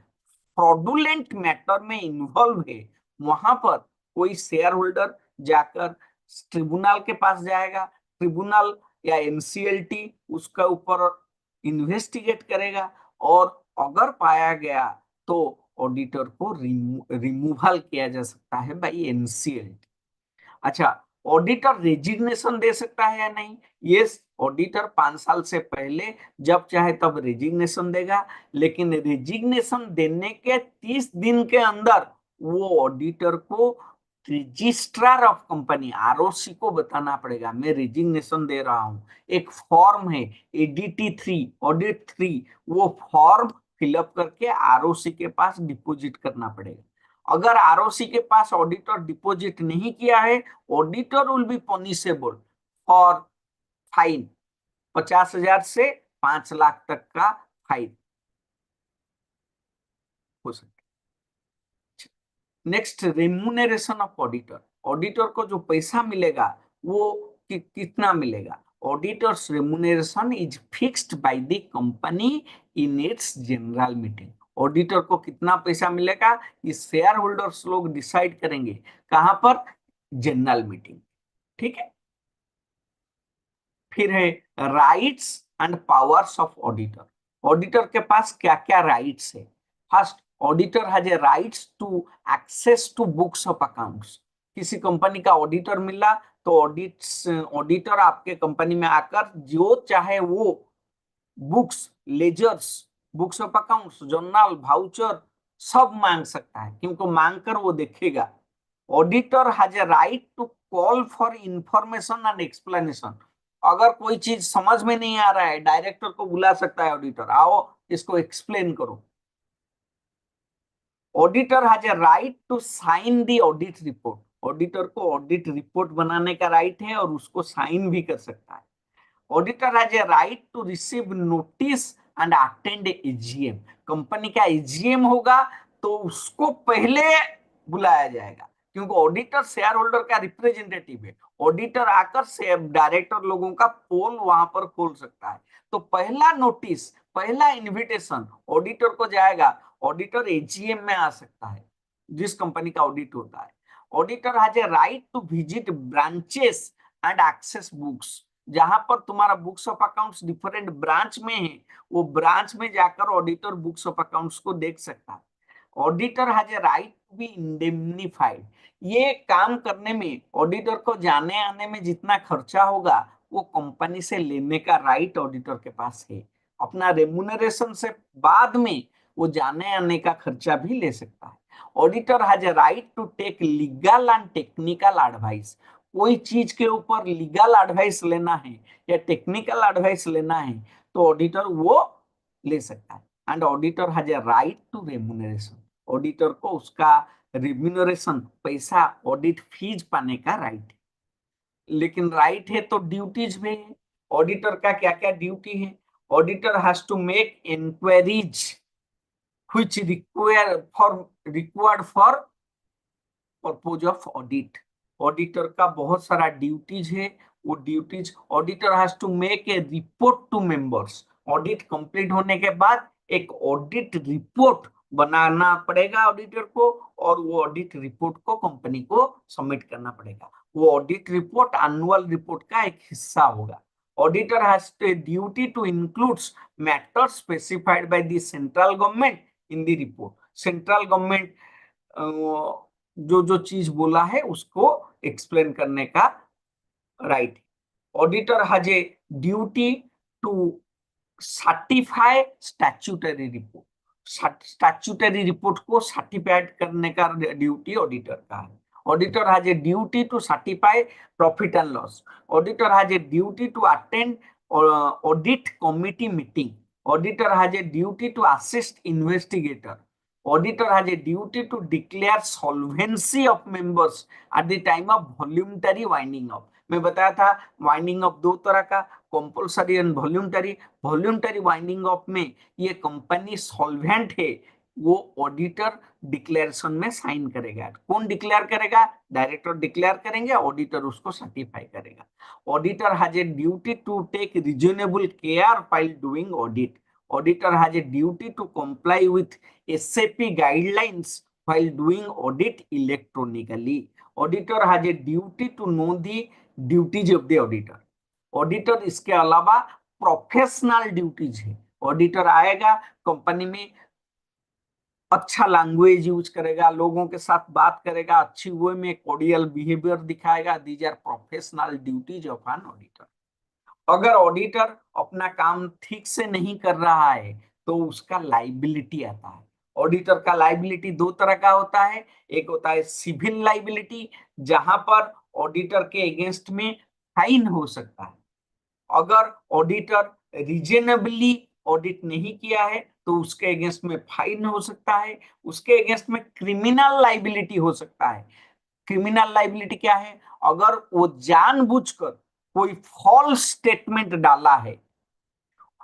फ्रॉडुलेंट मैटर में इन्वॉल्व है, वहां पर कोई शेयर होल्डर जाकर ट्रिब्यूनल के पास जाएगा, ट्रिब्यूनल या एनसीएलटी उसका ऊपर इन्वेस्टिगेट करेगा, और अगर पाया गया तो ऑडिटर को रिमूवल किया जा सकता है बाय एनसीएलटी। अच्छा, ऑडिटर रेजिग्नेशन दे सकता है या नहीं? यस, ऑडिटर 5 साल से पहले जब चाहे तब रेजिग्नेशन देगा। लेकिन रेजिग्नेशन देने के 30 दिन के अंदर वो ऑडिटर को रजिस्ट्रार ऑफ कंपनी आरओसी को बताना पड़ेगा मैं रेजिग्नेशन दे रहा हूं। एक फॉर्म है एडीटी 3, ऑडिट 3, वो फॉर्म फिलअप करके आरओसी के पास डिपॉजिट करना पड़ेगा। अगर आरओसी के पास ऑडिटर डिपॉजिट नहीं किया है, auditor will be punishable for fine, 50,000 से 5 लाख तक का फाइन हो सकता है। Next, remuneration of auditor. Auditor को जो पैसा मिलेगा वो कितना मिलेगा? Auditors remuneration is fixed by the company in its general meeting. Auditor को कितना पैसा मिलेगा ये शेयर होल्डर्स लोग डिसाइड करेंगे, कहां पर? General meeting. ठीक है। फिर है rights and powers of auditor. Auditor के पास क्या क्या राइट्स है? First, auditor has a rights to access to books of accounts. किसी कंपनी का ऑडिटर मिला तो ऑडिटर आपके कंपनी में आकर जो चाहे वो books, ledgers, books of accounts, journal, voucher सब मांग सकता है, क्योंकि मांगकर वो देखेगा। Auditor has a right to call for information and explanation. अगर कोई चीज समझ में नहीं आ रहा है, डायरेक्टर को बुला सकता है ऑडिटर, आओ इसको एक्सप्लेन करो। Auditor has a right to sign the audit report. Auditor को ऑडिट रिपोर्ट बनाने का राइट है और उसको साइन भी कर सकता है। Auditor has a right to receive notice and attend AGM. Company का AGM होगा तो उसको पहले बुलाया जाएगा, क्योंकि ऑडिटर शेयर होल्डर का रिप्रेजेंटेटिव है। ऑडिटर आकर से डायरेक्टर लोगों का पोल वहां पर खोल सकता है। तो पहला नोटिस, पहला इनविटेशन ऑडिटर को जाएगा। ऑडिटर AGM में आ सकता है जिस कंपनी का ऑडिट होता है। Auditor has a right to visit branches and access books. जहां पर तुम्हारा books of accounts different branch में है, वो ब्रांच में जाकर ऑडिटर बुक्स ऑफ अकाउंट्स को देख सकता है। Auditor has a right to be indemnified. ये काम करने में ऑडिटर को जाने आने में जितना खर्चा होगा वो कंपनी से लेने का राइट ऑडिटर के पास है। अपना रेम्यूनरेशन से बाद में वो जाने आने का खर्चा भी ले सकता है। Auditor has a right to take legal and technical advice. कोई चीज के ऊपर लीगल एडवाइस लेना है या टेक्निकल एडवाइस लेना है तो ऑडिटर वो ले सकता है। And auditor has a right to remuneration. Auditor को उसका रेम्यूनरेशन, पैसा, ऑडिट फीस पाने का राइट है। लेकिन राइट है तो ड्यूटीज भी है। ऑडिटर का क्या क्या ड्यूटी है? Auditor has to make inquiries which required for purpose of audit. Auditor का बहुत सारा ड्यूटीज है। वो duties, auditor has to make a report to members. Audit complete होने के बाद एक ऑडिट रिपोर्ट बनाना पड़ेगा ऑडिटर को, और वो ऑडिट रिपोर्ट को कंपनी को सबमिट करना पड़ेगा। वो ऑडिट रिपोर्ट एनुअल रिपोर्ट का एक हिस्सा होगा। Auditor has a duty to includes matters specified by the central government in the report. Central government जो जो चीज बोला है उसको एक्सप्लेन करने का right. Auditor has a duty to certify statutory report. Statutory report को सर्टिफाइड करने का ड्यूटी ऑडिटर का है। Auditor has a duty to certify profit and loss. Auditor has a duty to attend audit committee meeting. Auditor has a duty to assist investigator. Auditor has a duty to declare solvency of members at the time of voluntary winding up. मैं बताया था winding up दो तरह का, compulsory and voluntary. Voluntary winding up में ये company solvent है, वो ऑडिटर डिक्लेरेशन में साइन करेगा। कौन डिक्लेयर करेगा? डायरेक्टर डिक्लेयर करेंगे, ऑडिटर उसको सर्टिफाई करेगा। Auditor has a duty to take reasonable care while doing audit. Auditor has a duty to comply with SAP guidelines while doing audit electronically. Auditor has a duty to know the duties of the auditor. Auditor इसके अलावा professional duties है। Auditor आएगा company में, अच्छा language use करेगा, लोगों के साथ बात करेगा, अच्छी वे में कोडियल बिहेवियर दिखाएगा। These are professional duties of an auditor. अगर ऑडिटर अपना काम ठीक से नहीं कर रहा है तो उसका लाइबिलिटी आता है। ऑडिटर का लाइबिलिटी दो तरह का होता है। एक होता है सिविल लाइबिलिटी, जहां पर ऑडिटर के अगेंस्ट में फाइन हो सकता है। अगर ऑडिटर रीजनेबली ऑडिट नहीं किया है तो उसके अगेंस्ट में फाइन हो सकता है। उसके अगेंस्ट में क्रिमिनल लाइबिलिटी हो सकता है। क्रिमिनल लाइबिलिटी क्या है? अगर वो जानबूझकर कोई फॉल्स स्टेटमेंट डाला है,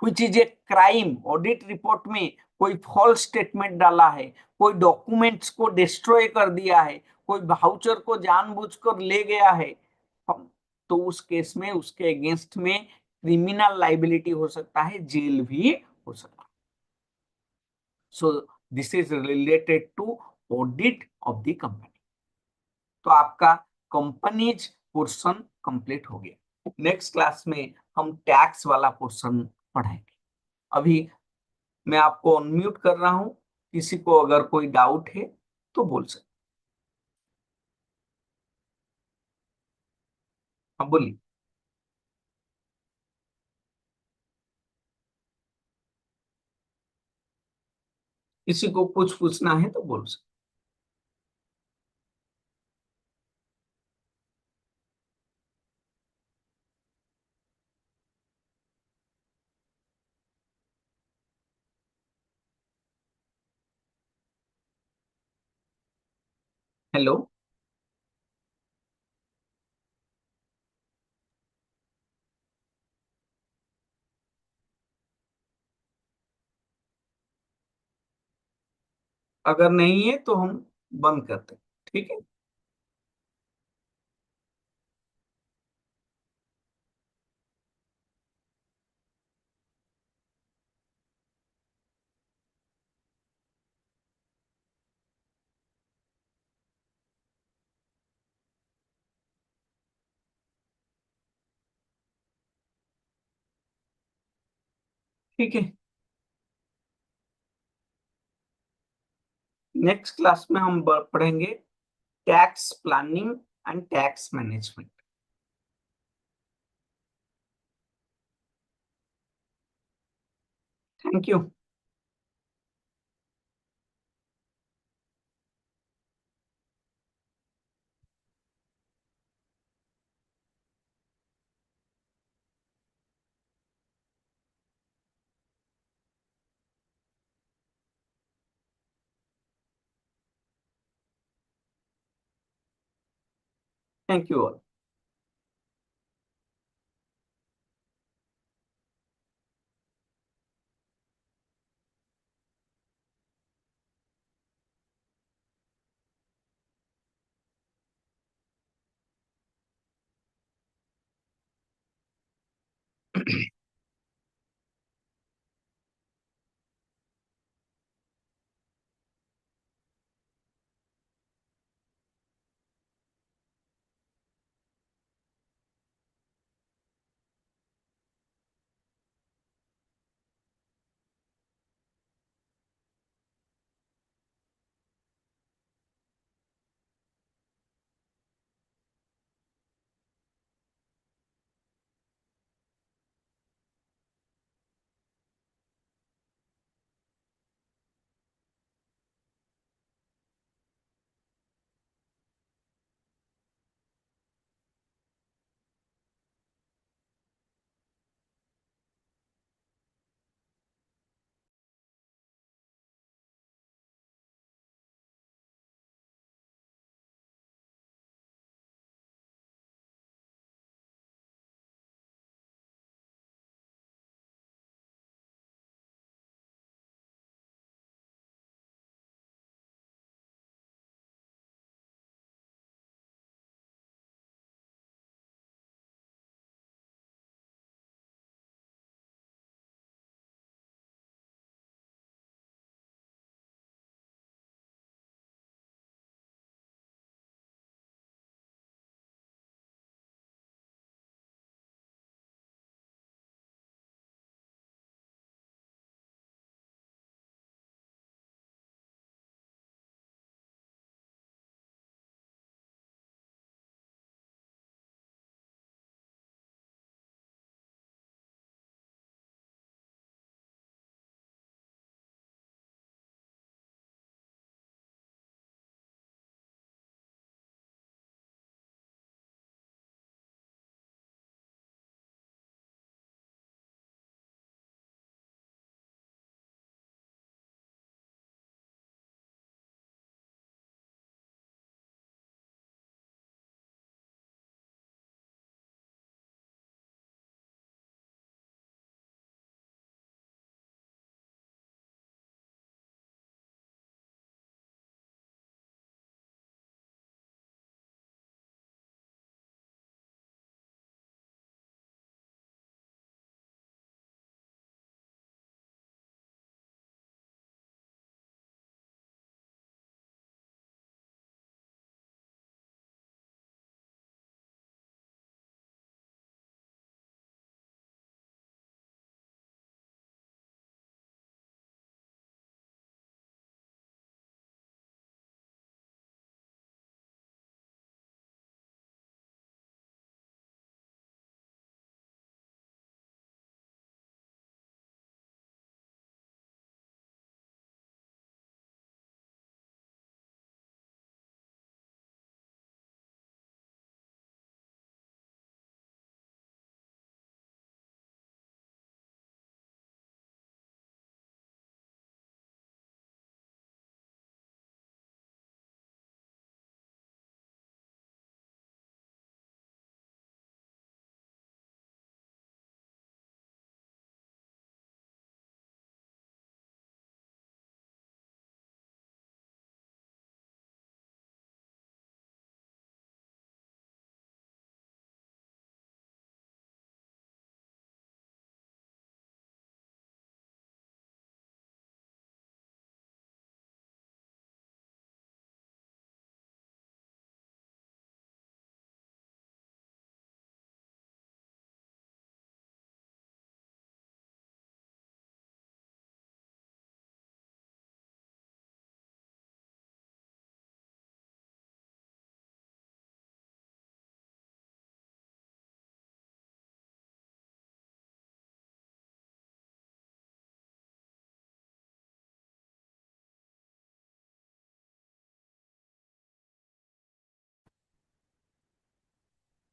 which is a crime. Audit report में कोई फॉल्स स्टेटमेंट डाला है, कोई डॉक्यूमेंट्स को डिस्ट्रॉय कर दिया है, कोई वाउचर को जानबूझकर ले गया है, तो उस केस में उसके अगेंस्ट में क्रिमिनल लाइबिलिटी हो सकता है, जेल भी हो सकता है। So this is related to audit of the company. तो आपका कंपनीज पोर्शन कंप्लीट हो गया। नेक्स्ट क्लास में हम टैक्स वाला पोर्शन पढ़ाएंगे। अभी मैं आपको अनम्यूट कर रहा हूं, किसी को अगर कोई डाउट है तो बोल सकते। हाँ बोलिए। किसी को कुछ पूछना है तो बोल सकते। हेलो। अगर नहीं है तो हम बंद करते हैं, ठीक है। ठीक है, नेक्स्ट क्लास में हम पढ़ेंगे tax planning and tax management. Thank you. Thank you all.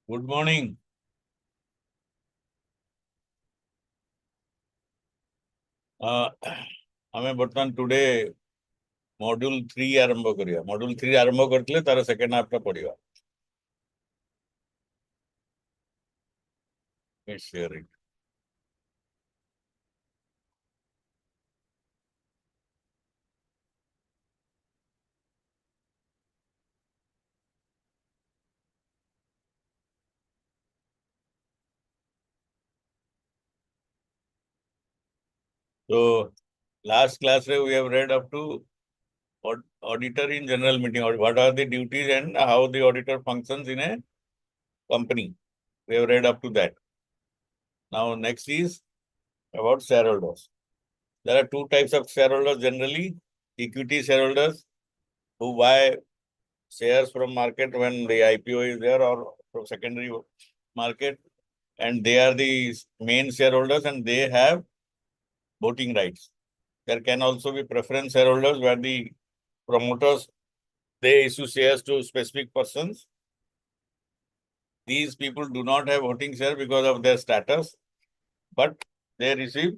Good morning. ଆମେ ବର୍ତ୍ତମାନ ଟୁଡେ ମଡ୍ୟୁଲ 3 ଆରମ୍ଭ କରିବା। ମଡ୍ୟୁଲ 3 ଆରମ୍ଭ କରିଥିଲେ ତାର ସେକେଣ୍ଡ ହାଫ ଟା ପଢିବା। Share it. So last class we have read up to auditor in general meeting, or what are the duties and how the auditor functions in a company. We have read up to that. Now next is about shareholders. There are two types of shareholders generally: equity shareholders who buy shares from market when the IPO is there or from secondary market, and they are the main shareholders and they have voting rights. There can also be preference shareholders where the promoters, they issue shares to specific persons. These people do not have voting share because of their status, but they receive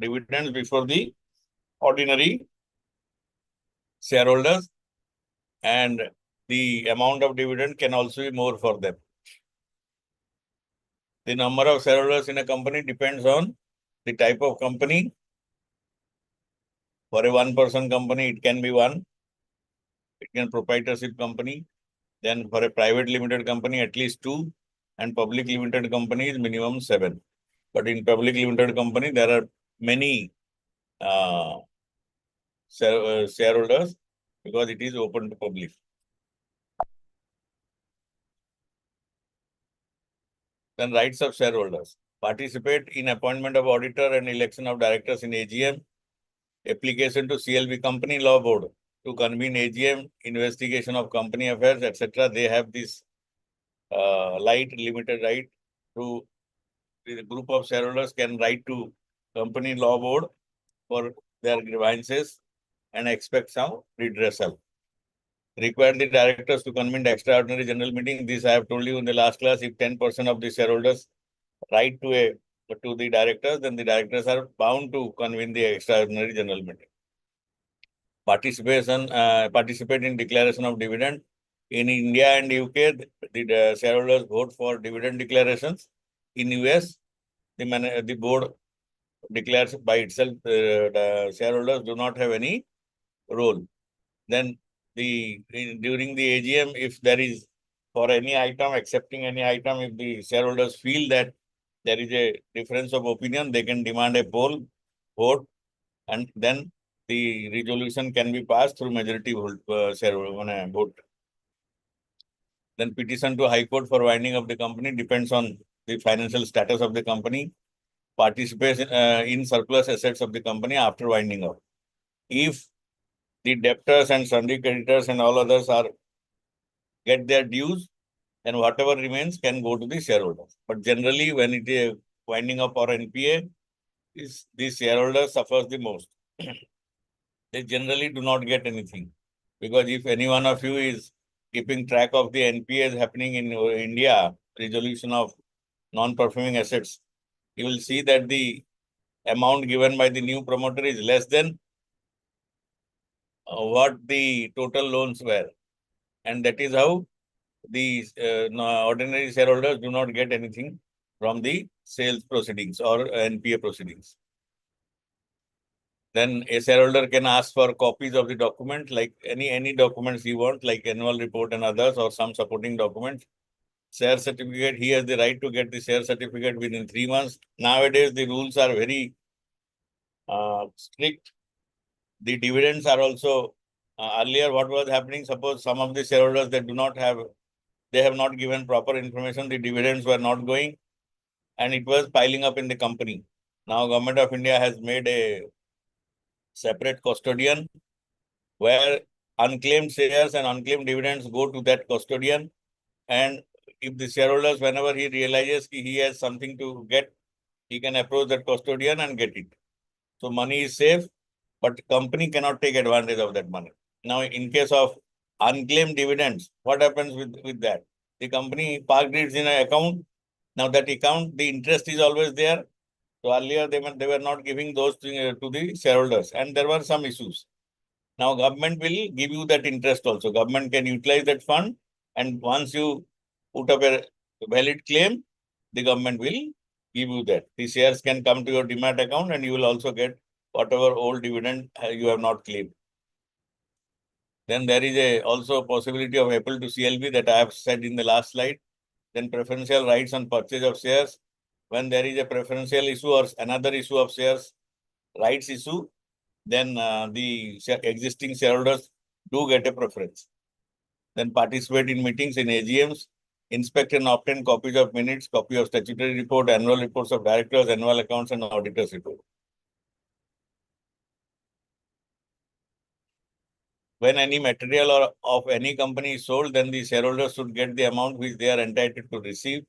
dividends before the ordinary shareholders, and the amount of dividend can also be more for them. The number of shareholders in a company depends on the type of company. For a one-person company, it can be one. It can proprietorship company. Then for a private limited company, at least 2, and public limited company is minimum 7. But in public limited company, there are many shareholders because it is open to public. Then rights of shareholders: participate in appointment of auditor and election of directors in AGM, application to CLB Company Law Board to convene AGM, investigation of company affairs, etc. They have this limited right to, the group of shareholders can write to company law board for their grievances and expect some redressal. Require the directors to convene the extraordinary general meeting. This I have told you in the last class. If 10% of the shareholders write to the directors, then the directors are bound to convene the extraordinary general meeting. Participate in declaration of dividend. In India and UK, the shareholders vote for dividend declarations. In US, the board declares by itself. The shareholders do not have any role. Then during the AGM, if there is for any item, accepting any item, if the shareholders feel that there is a difference of opinion, they can demand a poll vote, and then the resolution can be passed through majority vote. Then petition to High Court for winding up the company depends on the financial status of the company. Participate in surplus assets of the company after winding up. If the debtors and sundry creditors and all others get their dues, and whatever remains can go to the shareholders. But generally, when it is winding up or NPA, the shareholder suffers the most. They generally do not get anything, because if any one of you is keeping track of the NPAs happening in India, resolution of non-performing assets, you will see that the amount given by the new promoter is less than what the total loans were. And that is how the ordinary shareholders do not get anything from the sales proceedings or NPA proceedings. Then a shareholder can ask for copies of the document, like any documents he wants, like annual report and others, or some supporting documents. Share certificate, he has the right to get the share certificate within 3 months. Nowadays, the rules are very strict. The dividends are also, earlier what was happening, suppose some of the shareholders they have not given proper information, the dividends were not going, and it was piling up in the company. Now Government of India has made a separate custodian where unclaimed shares and unclaimed dividends go to that custodian, and if the shareholders, whenever he realizes he has something to get, he can approach that custodian and get it. So money is safe, but company cannot take advantage of that money. Now, in case of unclaimed dividends, what happens with that? The company parked it in an account. Now that account, the interest is always there. So earlier they were not giving those to the shareholders, and there were some issues. Now government will give you that interest also. Government can utilize that fund, and once you put up a valid claim, the government will give you that. The shares can come to your demat account, and you will also get whatever old dividend you have not claimed. Then there is also a possibility of Apple to CLB that I have said in the last slide. Then preferential rights on purchase of shares. When there is a preferential issue or another issue of shares rights issue, then the existing shareholders do get a preference. Then participate in meetings in AGMs, inspect and obtain copies of minutes, copy of statutory report, annual reports of directors, annual accounts, and auditors report. When any material or of any company is sold, then the shareholders should get the amount which they are entitled to receive.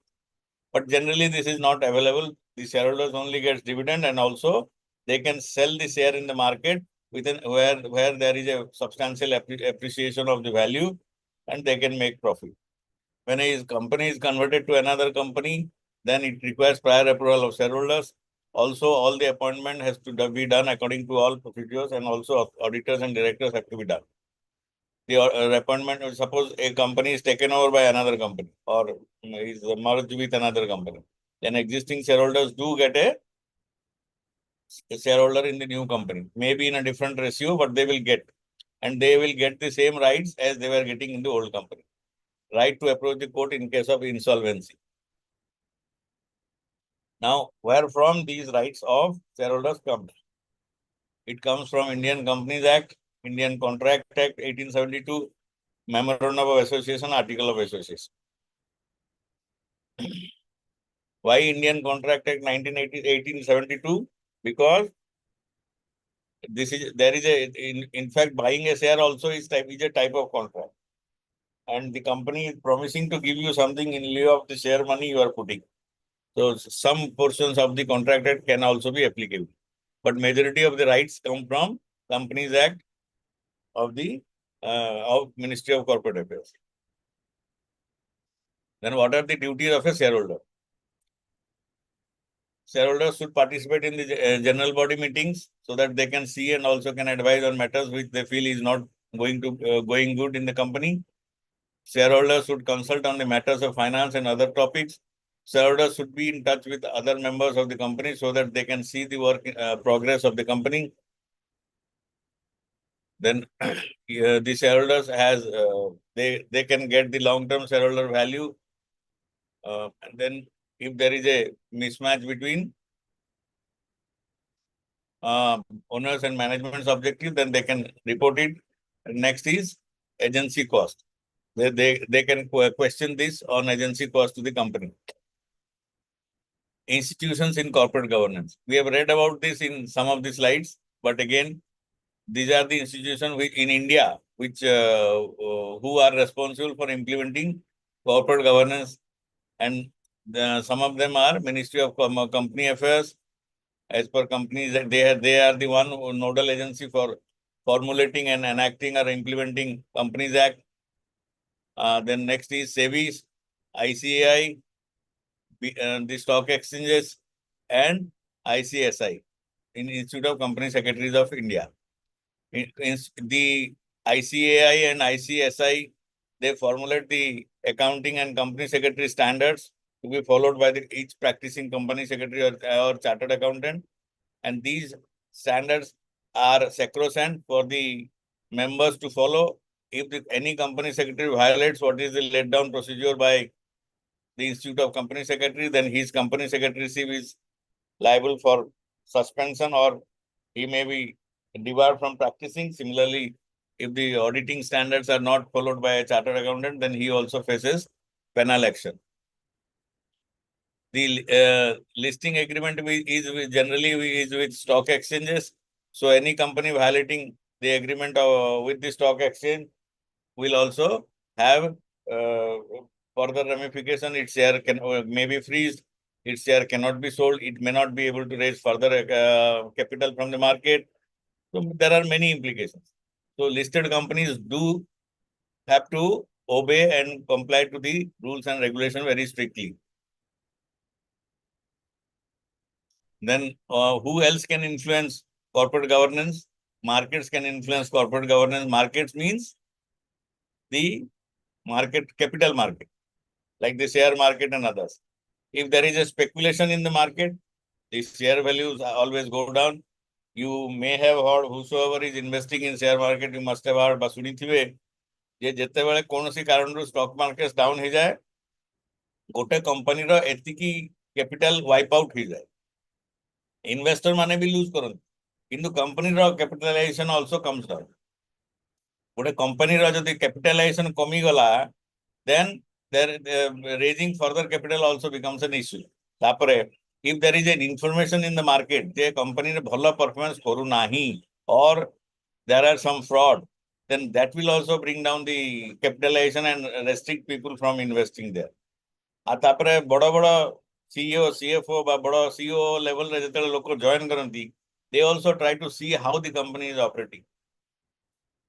But generally, this is not available. The shareholders only get dividend, and also they can sell the share in the market within where there is a substantial appreciation of the value, and they can make profit. When a company is converted to another company, then it requires prior approval of shareholders. Also, all the appointment has to be done according to all procedures, and also auditors and directors have to be done. The appointment, suppose a company is taken over by another company or is merged with another company, then existing shareholders do get a shareholder in the new company, maybe in a different ratio, but they will get, and they will get the same rights as they were getting in the old company. Right to approach the court in case of insolvency. Now, where from these rights of shareholders come? It comes from Indian Companies Act, Indian Contract Act 1872, Memorandum of Association, Article of Association. Why Indian Contract Act 1872? Because there is in fact buying a share also is a type of contract, and the company is promising to give you something in lieu of the share money you are putting. So some portions of the Contract Act can also be applicable, but majority of the rights come from Companies Act of the of Ministry of Corporate Affairs. Then what are the duties of a shareholder? Shareholders should participate in the general body meetings so that they can see and also can advise on matters which they feel is not going good in the company. Shareholders should consult on the matters of finance and other topics. Shareholders should be in touch with other members of the company so that they can see the work progress of the company. Then the shareholders they can get the long-term shareholder value. And then if there is a mismatch between owners and management's objective, then they can report it. And next is agency cost. They can question this on agency cost to the company. Institutions in corporate governance. We have read about this in some of the slides, but again, these are the institutions which in India which who are responsible for implementing corporate governance, and some of them are Ministry of Company Affairs. As per companies, they are the one nodal agency for formulating and enacting or implementing Companies Act. Then next is SEBI, ICAI, the stock exchanges, and ICSI, in Institute of Company Secretaries of India. The ICAI and ICSI, they formulate the accounting and company secretary standards to be followed by each practicing company secretary or chartered accountant. And these standards are sacrosanct for the members to follow. If any company secretary violates what is the laid down procedure by the Institute of Company Secretary, then his company secretaryship is liable for suspension, or he may be debarred from practicing. Similarly, if the auditing standards are not followed by a chartered accountant, then he also faces penal action. The listing agreement is generally with stock exchanges. So any company violating the agreement with the stock exchange will also have further ramification. Its share may be freezed. Its share cannot be sold. It may not be able to raise further capital from the market. So there are many implications. So listed companies do have to obey and comply to the rules and regulation very strictly. Then who else can influence corporate governance? Markets can influence corporate governance. Markets means the market, capital market, like the share market and others. If there is a speculation in the market, the share values always go down. You may have heard, whosoever is investing in share market, you must have heard, but ଶୁଣିଥିବେ ଯେ ଯେତେବେଳେ କୌଣସି କାରଣରୁ stock market down ହେଇଯାଏ, ଗୋଟେ କମ୍ପାନୀର ଏତିକି capital wipe out ହେଇଯାଏ. Investor ମାନେ ବି lose କରନ୍ତି, କିନ୍ତୁ କମ୍ପାନୀର capitalization also comes down. ଗୋଟେ କମ୍ପାନୀର ଯଦି capitalization କମିଗଲା, then raising further capital also becomes an issue. ତାପରେ if there is an information in the market যে company ଭଲ performance କରୁନାହିଁ or there are some fraud, then that will also bring down the capitalization and restrict people from investing there. ଆଉ ତାପରେ ବଡ଼ ବଡ଼ CEO, CFO ବା ବଡ଼ CEO level ରେ ଯେତେବେଳେ ଲୋକ join କରନ୍ତି, they also try to see how the company is operating.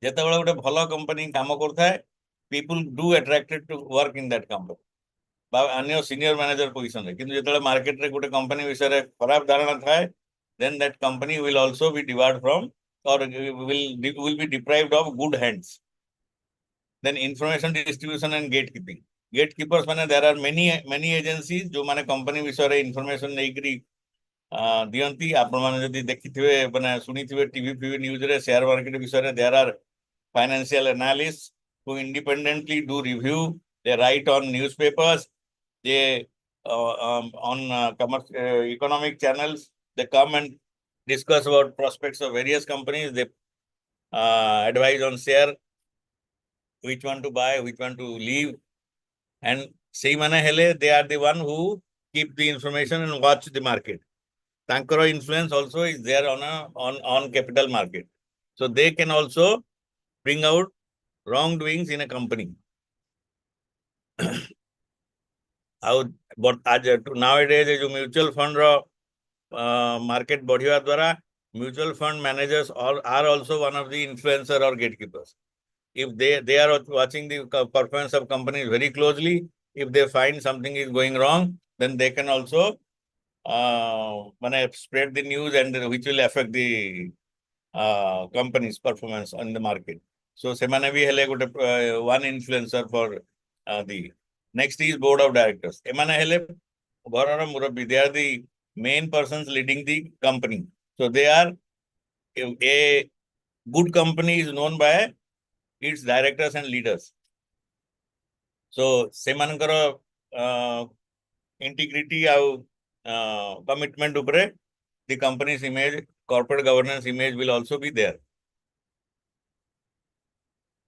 ଯେତେବେଳେ ଗୋଟେ ଭଲ company କାମ କରୁଥାଏ, people do attracted to work in that company. ବା ଅନ୍ୟ senior manager position ରେ, କିନ୍ତୁ ଯେତେବେଳେ market ରେ ଗୋଟେ company ବିଷୟରେ ଖରାପ ଧାରଣା ଥାଏ, then that company will also be debarred from or will be deprived of good hands. Then information distribution and gatekeeping. Gatekeepers ମାନେ there are many agencies जो माने company विषୟରେ information ନେଇକରି ଦିଅନ୍ତି. ଆପଣମାନେ ଯଦି ଦେଖିଥିବେ ମାନେ ଶୁଣିଥିବେ TV news ରେ share market ବିଷୟରେ there are financial analysts who independently do review. They write on newspapers. They on economic channels, they come and discuss about prospects of various companies. They advise on share, which one to buy, which one to leave. And seimane hele, they are the one who keep the information and watch the market. Tankara influence also is there on capital market. So they can also bring out wrongdoings in a company. But nowadays, mutual fund market बढ़िया द्वारा mutual fund managers are also one of the influencer or gatekeepers. If they are watching the performance of companies very closely, if they find something is going wrong, then they can also spread the news and which will affect the company's performance on the market. So semane bhi hele gote one influencer for the next is board of directors. Emane hele gharara murabbi. They are the main persons leading the company. So they are a good company is known by its directors and leaders. So semanakara integrity au commitment upre the company's image, corporate governance image will also be there.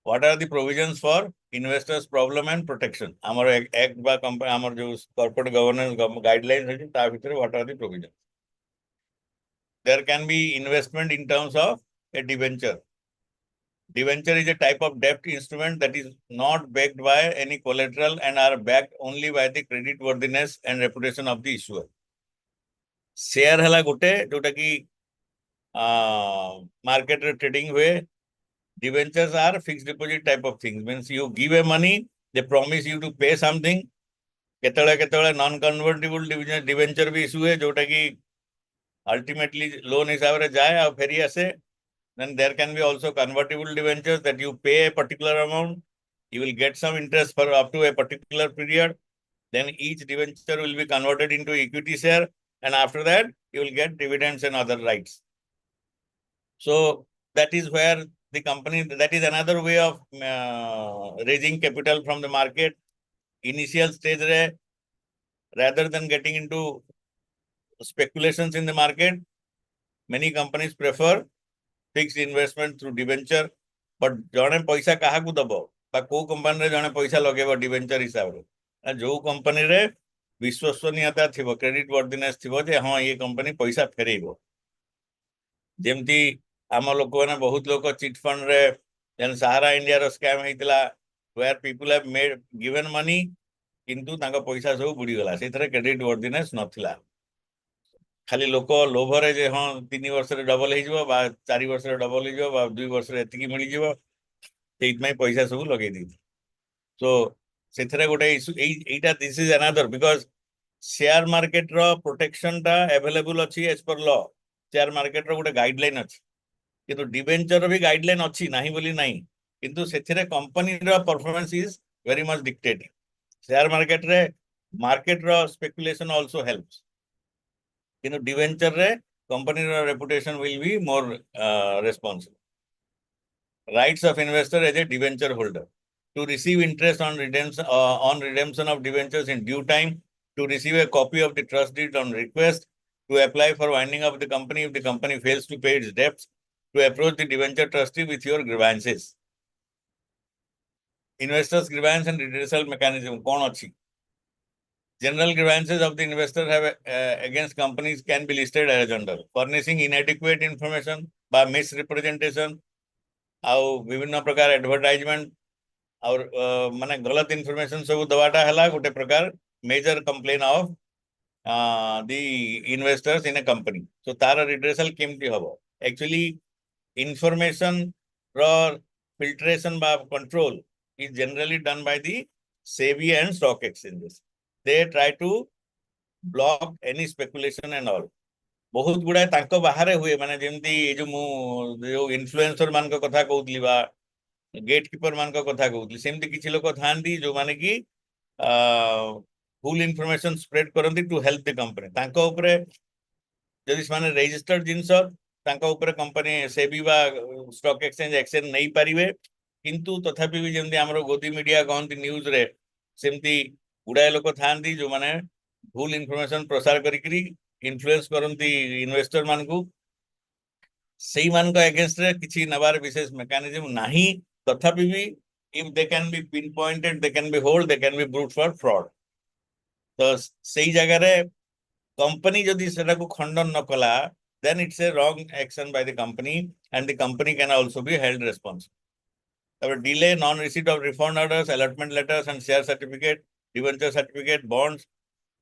What are the provisions for investors' problem and protection? Our act by company, our corporate governance guidelines, what are the provisions? There can be investment in terms of a debenture. Debenture is a type of debt instrument that is not backed by any collateral and are backed only by the credit worthiness and reputation of the issuer. Share hela gote, jota ki market trading way. Debentures are fixed deposit type of things. Means you give a money, they promise you to pay something. Ketale non-convertible debenture भी issue है, जोटा कि ultimately loan हिसाब रे जाए और फेरी ऐसे. Then there can be also convertible debentures that you pay a particular amount. You will get some interest for up to a particular period. Then each debenture will be converted into equity share. And after that, you will get dividends and other rights. So that is where the company, that is another way of raising capital from the market. Initial stage, rather than getting into speculations in the market, many companies prefer fixed investment through debenture. But jane paisa kahaku dabo, ba ko company re jane paisa lageba debenture हिसाब रे. And जो company re विश्वसनीयता थिबो, credit worthiness थिबो जे हां ये company पैसा फेरेइबो. जेमती आम लोक मैंने बहुत लोक चिट फंड रे जन सहारा इंडिया रो स्कैम हेतिला, where people have made given money किंतु तांका पैसा सब बुड़ी गला. सेथरे क्रेडिट वर्दिनेस नथिला. खाली लोक लोभ रे जे हां 3 वर्ष रे डबल हे जिवो बा 4 वर्ष रे डबल हे जिवो बा 2 वर्ष रे एतिकी मिली जिवो, सेइत मै पैसा सब लगे दी. So ସେଥିରେ ଗୋଟେ issue ଏଇଟା this is another because share market ର protection ଟା available ଅଛି as per law. share market ର ଗୋଟେ guideline ଅଛି କିନ୍ତୁ debenture ବି guideline ଅଛି ନାହିଁ ବୋଲି ନାହିଁ କିନ୍ତୁ ସେଥିରେ company ର performance is very much dictated. share market ର speculation also helps କିନ୍ତୁ debenture ରେ company ର reputation will be more responsible. Rights of investor as a debenture holder to receive interest on redemption of debentures in due time, to receive a copy of the trust deed on request, to apply for winding up the company if the company fails to pay its debts, to approach the debenture trustee with your grievances. Investors grievance and redressal mechanism kon achi? General grievances of the investor have against companies can be listed as under furnishing inadequate information by misrepresentation, ଆଉ ବିଭିନ୍ନ ପ୍ରକାର advertisement और माने गलत information सब दवाटा हला गोटे प्रकार major complain of the investors in a company so तार रिड्रेसल केमती हबो एक्चुअली इन्फॉर्मेशन रो फिल्ट्रेशन बा control is generally done by the SEBI and stock exchanges they try to block any speculation and all बहुत गुडा तांको बाहर हुए माने जेमती जो मु जो इन्फ्लुएंसर मान को कथा कहउतली बा गेट कीपर मान का कथा कहउतली सेमती किछि लोक थांती जो माने कि फुल इन्फॉर्मेशन स्प्रेड करंती टू हेल्प द कंपनी तांको ऊपर जदि माने रजिस्टर्ड जिंस तांको ऊपर कंपनी सेबी बा स्टॉक एक्सचेंज नहीं पारिबे किंतु तथापि भी जेमती हमरो गोदी मीडिया कहंती न्यूज रे सेमती गुडाय लोक थांती जो माने फुल इन्फॉर्मेशन प्रसार करिकरी इन्फ्लुएंस करंती इन्वेस्टर मान को सेही मान का अगेंस्ट रे किछि नबार विशेष मेकानिज्म नाही तथापि भी if they can be pinpointed they can be hold they can be brought for fraud तो सही जगह रे कंपनी जदि सेटा को खंडन न कला then it's a wrong action by the company and the company can also be held responsible. Our delay non receipt of refund orders allotment letters and share certificate debenture certificate bonds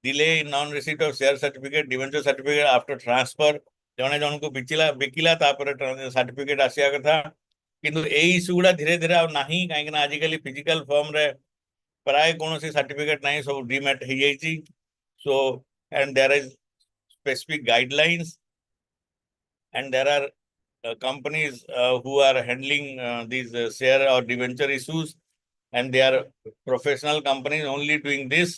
delay in non receipt of share certificate debenture certificate after transfer जने जन को Bikila तापर certificate आसिया कथा किंतु एई issue गुडा धीरे धीरे आ नाही काहे ना आजिकली फिजिकल फॉर्म रे प्राय कोनोसी सर्टिफिकेट नाही सब डीमेट हे जाईची so and there is specific guidelines and there are companies who are handling these share or debenture issues and they are professional companies only doing this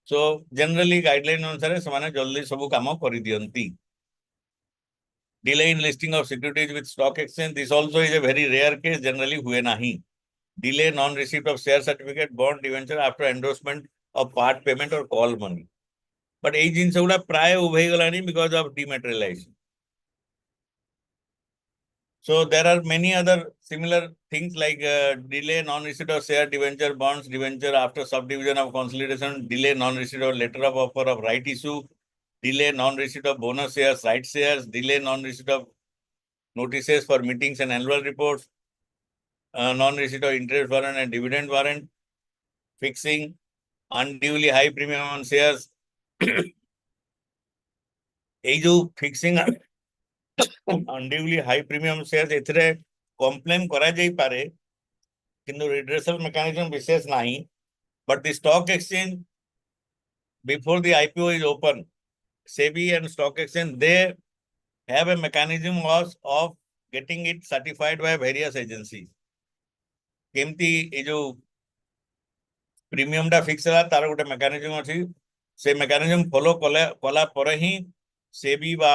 so generally guideline अनुसार समाने जल्दी सब काम करि दियंती delay in listing of securities with stock exchange this also is a very rare case generally हुए नाही delay non receipt of share certificate bond debenture after endorsement of part payment or call money but ei jinsa guda प्राय उभे गलानी because of dematerialization. So there are many other similar things like delay non-receipt of share, debenture, bonds, debenture after subdivision of consolidation, delay non-receipt of letter of offer of right issue, delay non-receipt of bonus shares, right shares, delay non-receipt of notices for meetings and annual reports, non-receipt of interest warrant and dividend warrant, fixing unduly high premium on shares. এই जो fixing unduly high premium shares एथरे complain करा जाई पारे किंतु redressal mechanism विशेष नहीं but the stock exchange before the IPO is open SEBI and stock exchange they have a mechanism of getting it certified by various agencies केमती ए जो premium टा fix है तार गोटे मेकानिज्म अछि से मेकानिज्म फॉलो कला पर ही सेबी बा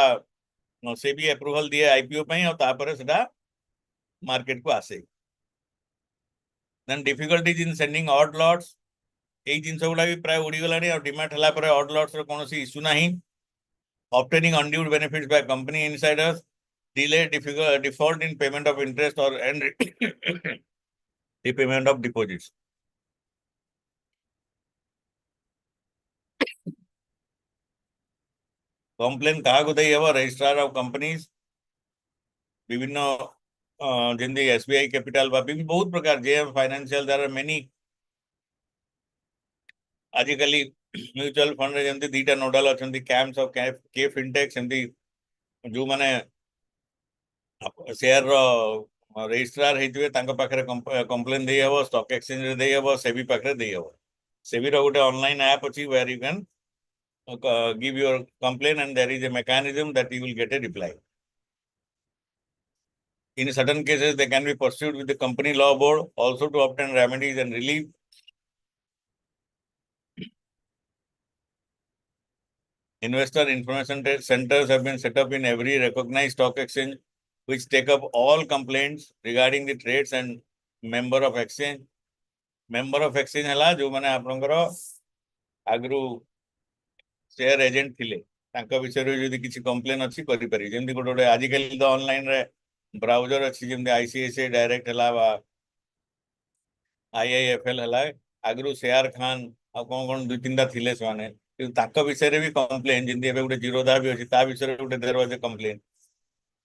सेबी अप्रूवल दिए आईपीओ पई और तापर सेटा मार्केट को आसे then difficulties in sending odd lots ए जिंस गुडा भी प्राय उड़ी गलानी और डिमाट हला पर ऑड लॉट्स रो कोनोसी इशू नाही obtaining undue benefits by company Insiders delay default in payment of interest और and repayment of deposits. Complaint कहा को दई हबो रजिस्ट्रार ऑफ कंपनीज विभिन्न जेंदी एसबीआई कैपिटल बा भी बहुत प्रकार JM financial there are many आजिकली म्यूचुअल फंड रे जेंदी दीटा नोडल अछंती कैम्स ऑफ के फिनटेक सेंदी जो माने शेयर रो registrar ହେଇଥିବେ ତାଙ୍କ ପାଖରେ complaint ଦେଇ ହବ, stock exchange ରେ ଦେଇ ହବ, SEBI ପାଖରେ ଦେଇ ହବ। SEBI ର ଗୋଟେ online app ଅଛି where you can give your complaint and there is a mechanism that you will get a reply. In certain cases, they can be pursued with the company law board also to obtain remedies and relief. Investor information centers have been set up in every recognized stock exchange, which take up all complaints regarding the trades and member of exchange. Member of exchange हला जो माने आपनकर आगरु share agent थिले तांका विषय रे जदि किछि कंप्लेन अछि करि पारि जेमति गोटे आज काली तो ऑनलाइन रे ब्राउजर अछि जेमति आईसीआईसीआई डायरेक्ट हला बा आईआईएफएल हला आगरु शेयर खान आ कोन दुई तीनटा थिले से माने तांका विषय रे भी कंप्लेन जेमति एबे गोटे जीरोधा भी अछि ता विषय रे गोटे दरवाजे कंप्लेन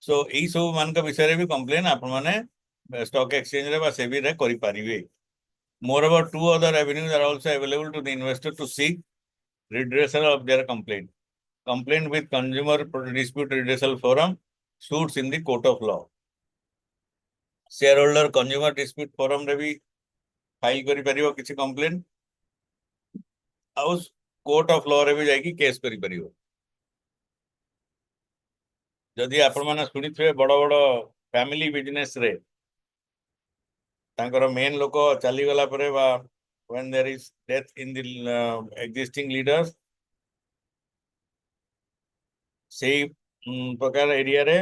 सो एई सब मान का विषय रे भी कंप्लेन आपन माने स्टॉक एक्सचेंज रे बा सेबी रे करि पारिबे। Moreover, 2 other avenues are also available to the investor to seek redressal of their complaint. Complaint with Consumer Dispute Redressal Forum, suits in the court of law. Shareholder Consumer Dispute Forum रे भी file करि परिबो किछि complaint house court of law रे भी जाई कि case करि परिबो। जदि आपण माने सुनिथ्वे बड़ बड़ फैमिली बिजनेस रे तांकर मेन लोक चली गला परे बा when there is death in the existing leaders सेही प्रकार एरिया रे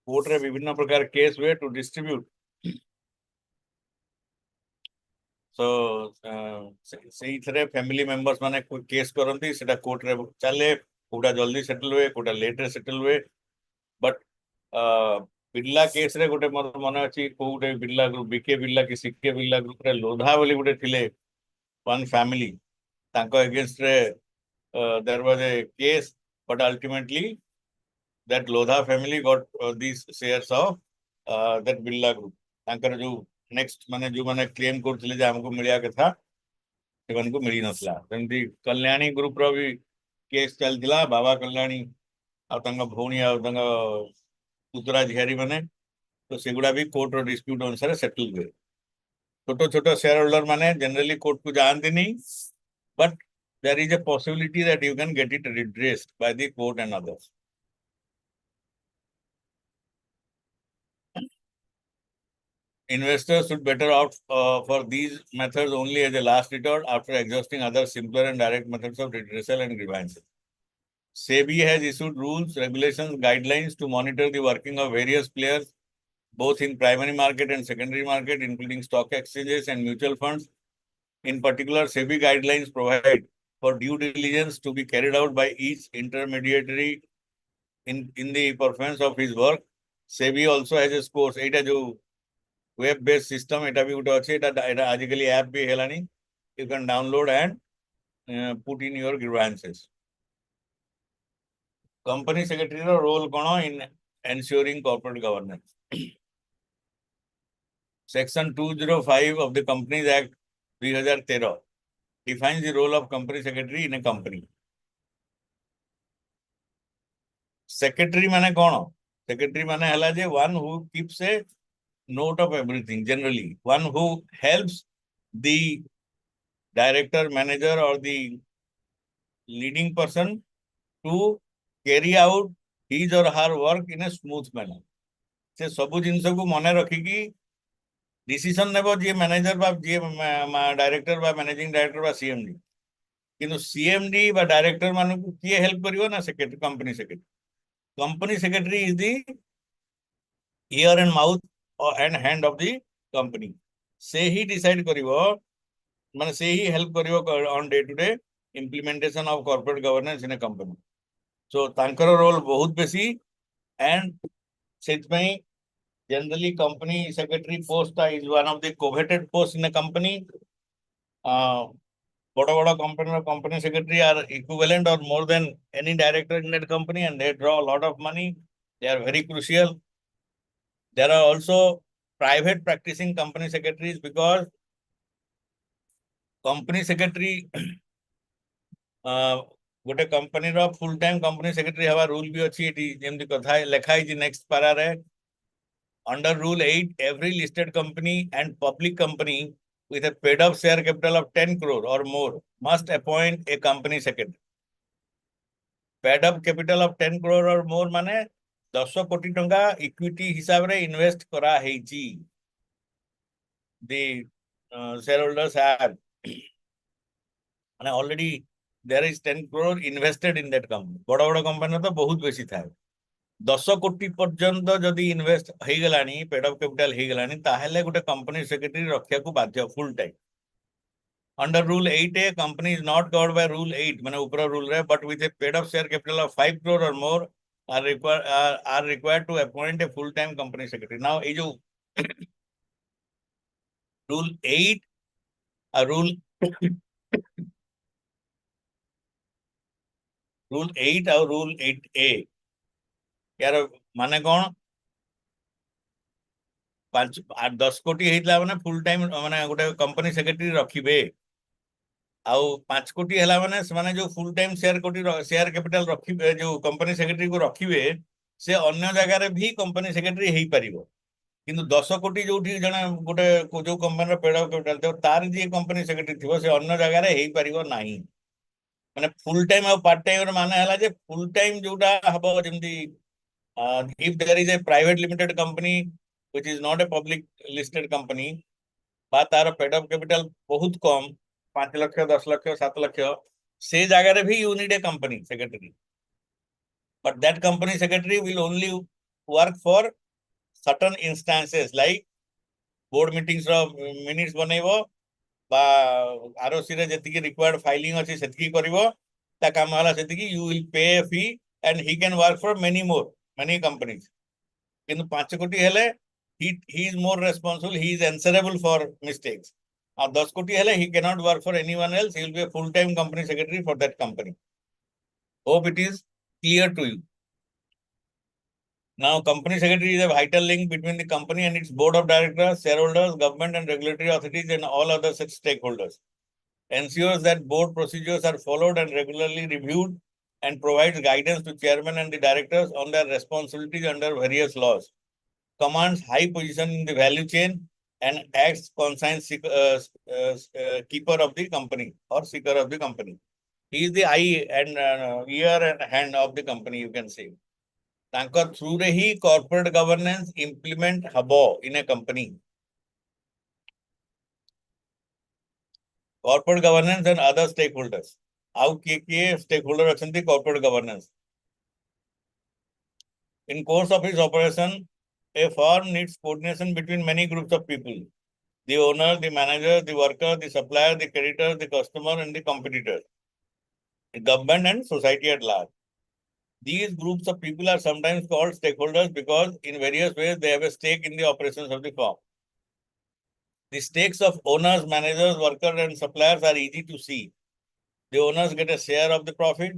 कोर्ट रे विभिन्न प्रकार केस हुए टू डिस्ट्रीब्यूट सो सेही थरे फैमिली मेंबर्स माने केस करंती सेटा कोर्ट रे चले कोटा जल्दी सेटल हुए कोटा लेट रे सेटल हुए बट बिरला केस रे गोटे मन अच्छी कोटे बिरला ग्रुप बीके बिरला कि सिके बिरला ग्रुप रे लोधा बोली गोटे थिले वन फैमिली तांको अगेंस्ट रे there was a case but ultimately that Lodha family got this shares of that Birla group तांकर जो नेक्स्ट माने जो माने क्लेम करथिले जे हमको मिलिया कथा सेवन को मिली नसला जेंति कल्याणी ग्रुप रो भी केस चलथिला बाबा कल्याणी आ तंग भौणी आ तंग पुतरा झियारी माने तो सेगुड़ा भी कोर्ट और डिस्प्यूट अनुसार सेटल हुए छोटो छोटो शेयर होल्डर माने जनरली कोर्ट को जानते नहीं but there is a possibility that you can get it redressed by the court and others. Investors should better opt for these methods only as a last resort after exhausting other simpler and direct methods of redressal and grievances. SEBI has issued rules, regulations, guidelines to monitor the working of various players both in primary market and secondary market, including stock exchanges and mutual funds. In particular, SEBI guidelines provide for due diligence to be carried out by each intermediary in the performance of his work. SEBI also has a scores. Eta jo web-based system, eta bhi gote ache. Eta ajikali app bhi helani. You can download and put in your grievances. Company secretary role kono in ensuring corporate governance. Section 205 of the Companies Act 2013 defines the role of company secretary in a company. Secretary mane kono? Secretary mane hela je one who keeps a note of everything generally. One who helps the director, manager or the leading person to carry out his or her work in a smooth manner. से सबु जिनस को मने रखी कि decision नेबो जे manager बा जे डायरेक्टर बा मैनेजिंग डायरेक्टर बा सीएमडी किंतु सीएमडी बा डायरेक्टर मानु को किए हेल्प करिवो ना secretary company secretary is the ear and mouth and hand of the company से ही डिसाइड करिवो माने से ही हेल्प करिवो on day to day implementation of corporate governance in a company so तांकर रोल बहुत बेसी एंड सेट में generally company secretary post is one of the coveted posts in a company. Bada company secretary are equivalent or more than any director in that company and they draw a lot of money. They are very crucial. There are also private practicing company secretaries because company secretary गोटे company रो full time company secretary हवा rule भी अछि eighty जेमति कथा लेखा इ next पारा रे Under Rule 8, every listed company and public company with a paid up share capital of 10 crore or more must appoint a company secretary. Paid up capital of 10 crore or more mane 10 कोटी टंका equity हिसाब रे invest करा हेची. The shareholders have and already there is 10 crore invested in that company. बड़ा बड़ा company तो बहुत बेसी था. 10 कोटी पर्यंत जदि इन्वेस्ट हो गलानी पेड अप कैपिटल हो गलानी ताहेले गोटे कंपनी सेक्रेटरी रखिया को बाध्य full time. Under Rule 8A, company is not covered by Rule 8, माने ऊपर रूल रे, but with a paid up share capital of 5 crore or more are required to appoint a full-time company secretary. Now, ये जो Rule 8, Rule 8 और Rule 8A, यार माने कौन 10 कोटी हेतला माने फुल टाइम माने गोटे कंपनी सेक्रेटरी रखिबे. आउ 5 कोटी हला माने से जो फुल टाइम शेयर कैपिटल रखिबे जो कंपनी सेक्रेटरी को रखिबे से अन्य जगह रे भी कंपनी सेक्रेटरी हेई परिबो. किंतु 10 कोटी जोठी जने गोटे जो कंपनी रो पेड अप कैपिटल तो तार जे कंपनी सेक्रेटरी थिबो से अन्य जगह रे हेई परिबो नाही. माने फुल टाइम और पार्ट टाइम रो माने हला जे फुल टाइम जोटा हबो जेमती if there is a private limited company which is not a public listed company बा तार पेड अप कैपिटल बहुत कम 5 लाख 10 लाख 7 लाख से जगह रे भी you need a company secretary, but that company secretary will only work for certain instances like board meetings row minutes बनेबो बा ROC रे जति required filing अछि सेति करिवो ता काम वाला सेति you will pay a fee and he can work for many companies. In 5 कोटी हेले he is more responsible, he is answerable for mistakes. 10 कोटी हेले he cannot work for anyone else, he will be a full-time company secretary for that company. Hope it is clear to you. Now, company secretary is a vital link between the company and its board of directors, shareholders, government and regulatory authorities and all other such stakeholders. Ensures that board procedures are followed and regularly reviewed and provides guidance to chairman and the directors on their responsibilities under various laws. Commands high position in the value chain and acts conscience keeper of the company or seeker of the company. He is the eye and ear and hand of the company, you can say. Tankar through he corporate governance implement habo in a company. Corporate governance and other stakeholders. How KK stakeholder action the corporate governance. In course of its operation, a firm needs coordination between many groups of people. The owner, the manager, the worker, the supplier, the creditor, the customer, and the competitor. The government and society at large. These groups of people are sometimes called stakeholders because in various ways they have a stake in the operations of the firm. The stakes of owners, managers, workers, and suppliers are easy to see. The owners get a share of the profit,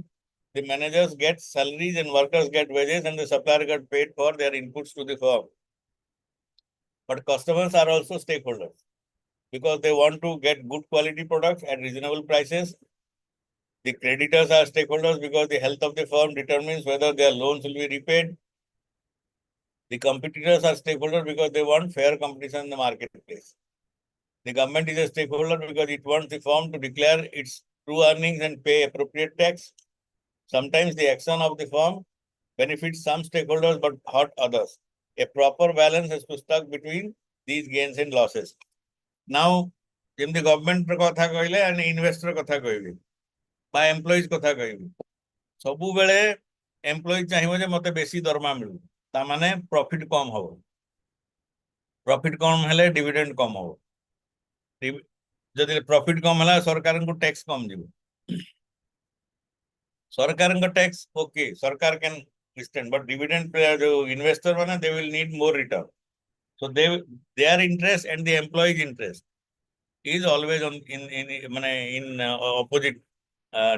the managers get salaries and workers get wages, and the supplier get paid for their inputs to the firm. But customers are also stakeholders because they want to get good quality products at reasonable prices. The creditors are stakeholders because the health of the firm determines whether their loans will be repaid. The competitors are stakeholders because they want fair competition in the marketplace. The government is a stakeholder because it wants the firm to declare its true earnings and pay appropriate tax. Sometimes the action of the firm benefits some stakeholders but hurt others. A proper balance has to stuck between these gains and losses. Now, in the government kotha कहले and investor kotha कहबे बा employees कथा कहबे सबु बेले employees चाहिबो जे मते बेसी दरमा मिलु ता माने प्रॉफिट कम हो प्रॉफिट कम हेले डिविडेंड कम हो जदि प्रॉफिट कम हला सरकार को टैक्स कम जीवो सरकार को टैक्स ओके सरकार कैन स्टैंड बट डिविडेंड जो इन्वेस्टर माने they will need more return so their interest and the employees interest is always on in opposite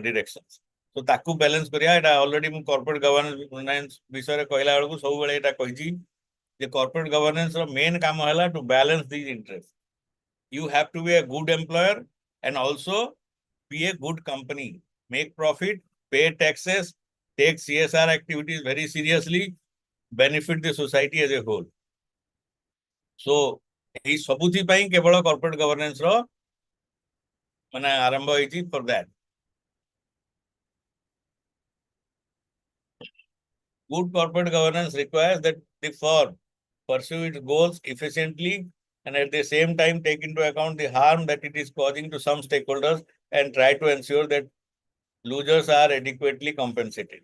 directions. So ताकू बैलेंस करिया एटा ऑलरेडी मु कॉर्पोरेट गवर्नेंस विषय रे कहला बेलकू सब बेले एटा कहिजी जे कॉर्पोरेट गवर्नेंस रो मेन काम हला to balance these interest. You have to be a good employer and also be a good company, make profit, pay taxes, take CSR activities very seriously, benefit the society as a whole. So एई सबुथि पई केवल corporate governance रो माने आरंभ होईची for that. Good corporate governance requires that the firm pursue its goals efficiently and at the same time take into account the harm that it is causing to some stakeholders and try to ensure that losers are adequately compensated.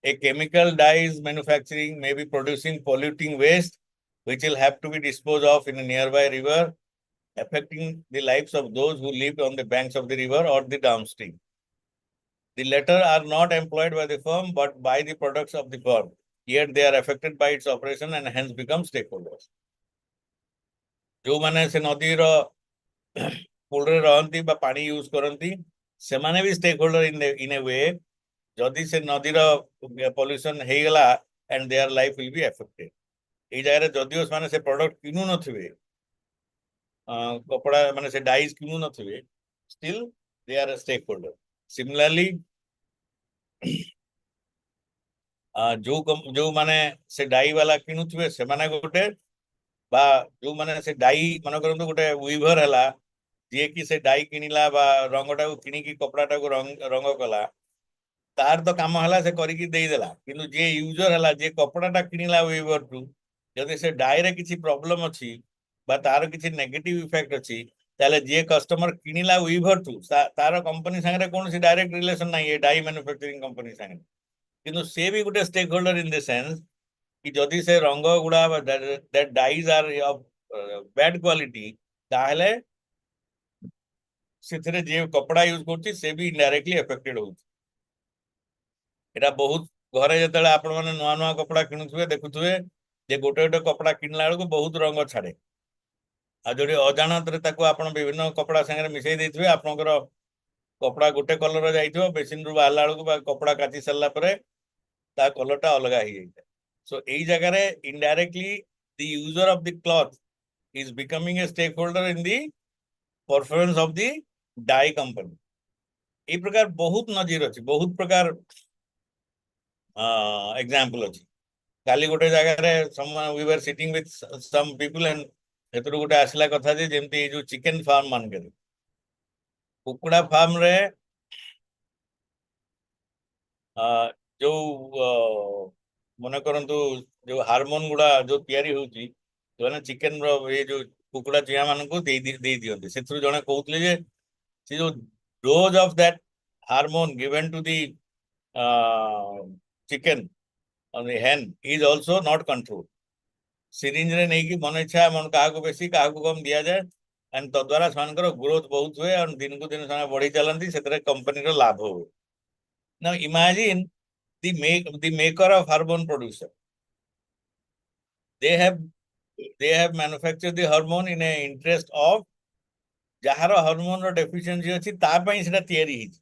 A chemical dyes manufacturing may be producing polluting waste, which will have to be disposed of in a nearby river, affecting the lives of those who live on the banks of the river or the downstream. The latter are not employed by the firm, but by the products of the firm. Yet they are affected by its operation and hence become stakeholders. जो माने से नदीर कूलरे रहंती बा पानी use करंती से माने भी stake holder in ए वे जदि से नदीर पॉल्यूशन हे गला and their life will be affected ए जगह रे जदि उस माने से प्रोडक्ट किनु नथिबे कपड़ा माने से डाइज किनु नथिबे still they are a stake holder. Similarly, जो माने से डाई वाला किनुथुवे से माने गोटे बा जो माने से डाई मन करंतु गोटे वीवर हला जे कि से डाई किनिला बा रंगटा को किनि की कपड़ाटा को रंग कला तार तो काम हला से करी की देई देला किंतु जे यूजर हला जे कपड़ाटा किनिला वीवर टू जदि से डाई रे किछि प्रॉब्लम अछि बा तार किछि नेगेटिव इफेक्ट अछि ताले जे कस्टमर किनिला वीवर टू तार कंपनी संगे कौन सी डायरेक्ट रिलेशन नहीं है डाई मैन्युफैक्चरिंग कंपनी संगे किंतु से भी गोटे stakeholder in the sense कि जदि से रंग गुड़ा that dyes are of bad quality ताहले सेथरे जे कपड़ा यूज करछि से भी इनडायरेक्टली अफेक्टेड होउछि. एटा बहुत घरे जतले आपण माने नुआ नुआ कपड़ा किनुथुवे देखुथुवे जे गोटे गोटे कपड़ा किनला बेलको बहुत रंग छाड़े आ जोडी अजाणतरे ताको आपण विभिन्न कपड़ा संगे मिसई देथिबे आपनकर कपड़ा गोटे कलर जाइथिबो मेसिन रु बाहला बेलको कपड़ा काची सरला परे ता कलरटा अलगा ही जाइता. So एई जगह रे indirectly the user of the cloth is becoming a stakeholder in the performance of the dye company. ए प्रकार बहुत नजीर अछि बहुत प्रकार एग्जांपल अछि. काली गोटे जगह रे we were sitting with some people and एतरो गोटे आसला कथा जे जेमती जो चिकन फार्म मान के कुकुड़ा फार्म रे जो मन करंतु जो हार्मोन गुड़ा जो तयारी होउची जो चिकन रो ये जो कुकुड़ा चिया मान को दे दियंते सेथु जने कहउतले जे से जो dose of that hormone given to the chicken और the hen is also not controlled. Syringe रे नहीं कि मन इच्छा मन काहा को बेसी काहा को कम दिया जाए एंड तो द्वारा सनकर ग्रोथ बहुत हुए और दिन को दिन सना बढ़ी चलंती सेतरे कंपनी रो लाभ हो. Now imagine the maker of hormone producer. They have manufactured the hormone in a interest of जहार हार्मोन रो डेफिशिएंसी अछि ता पई सेटा तयारी हिच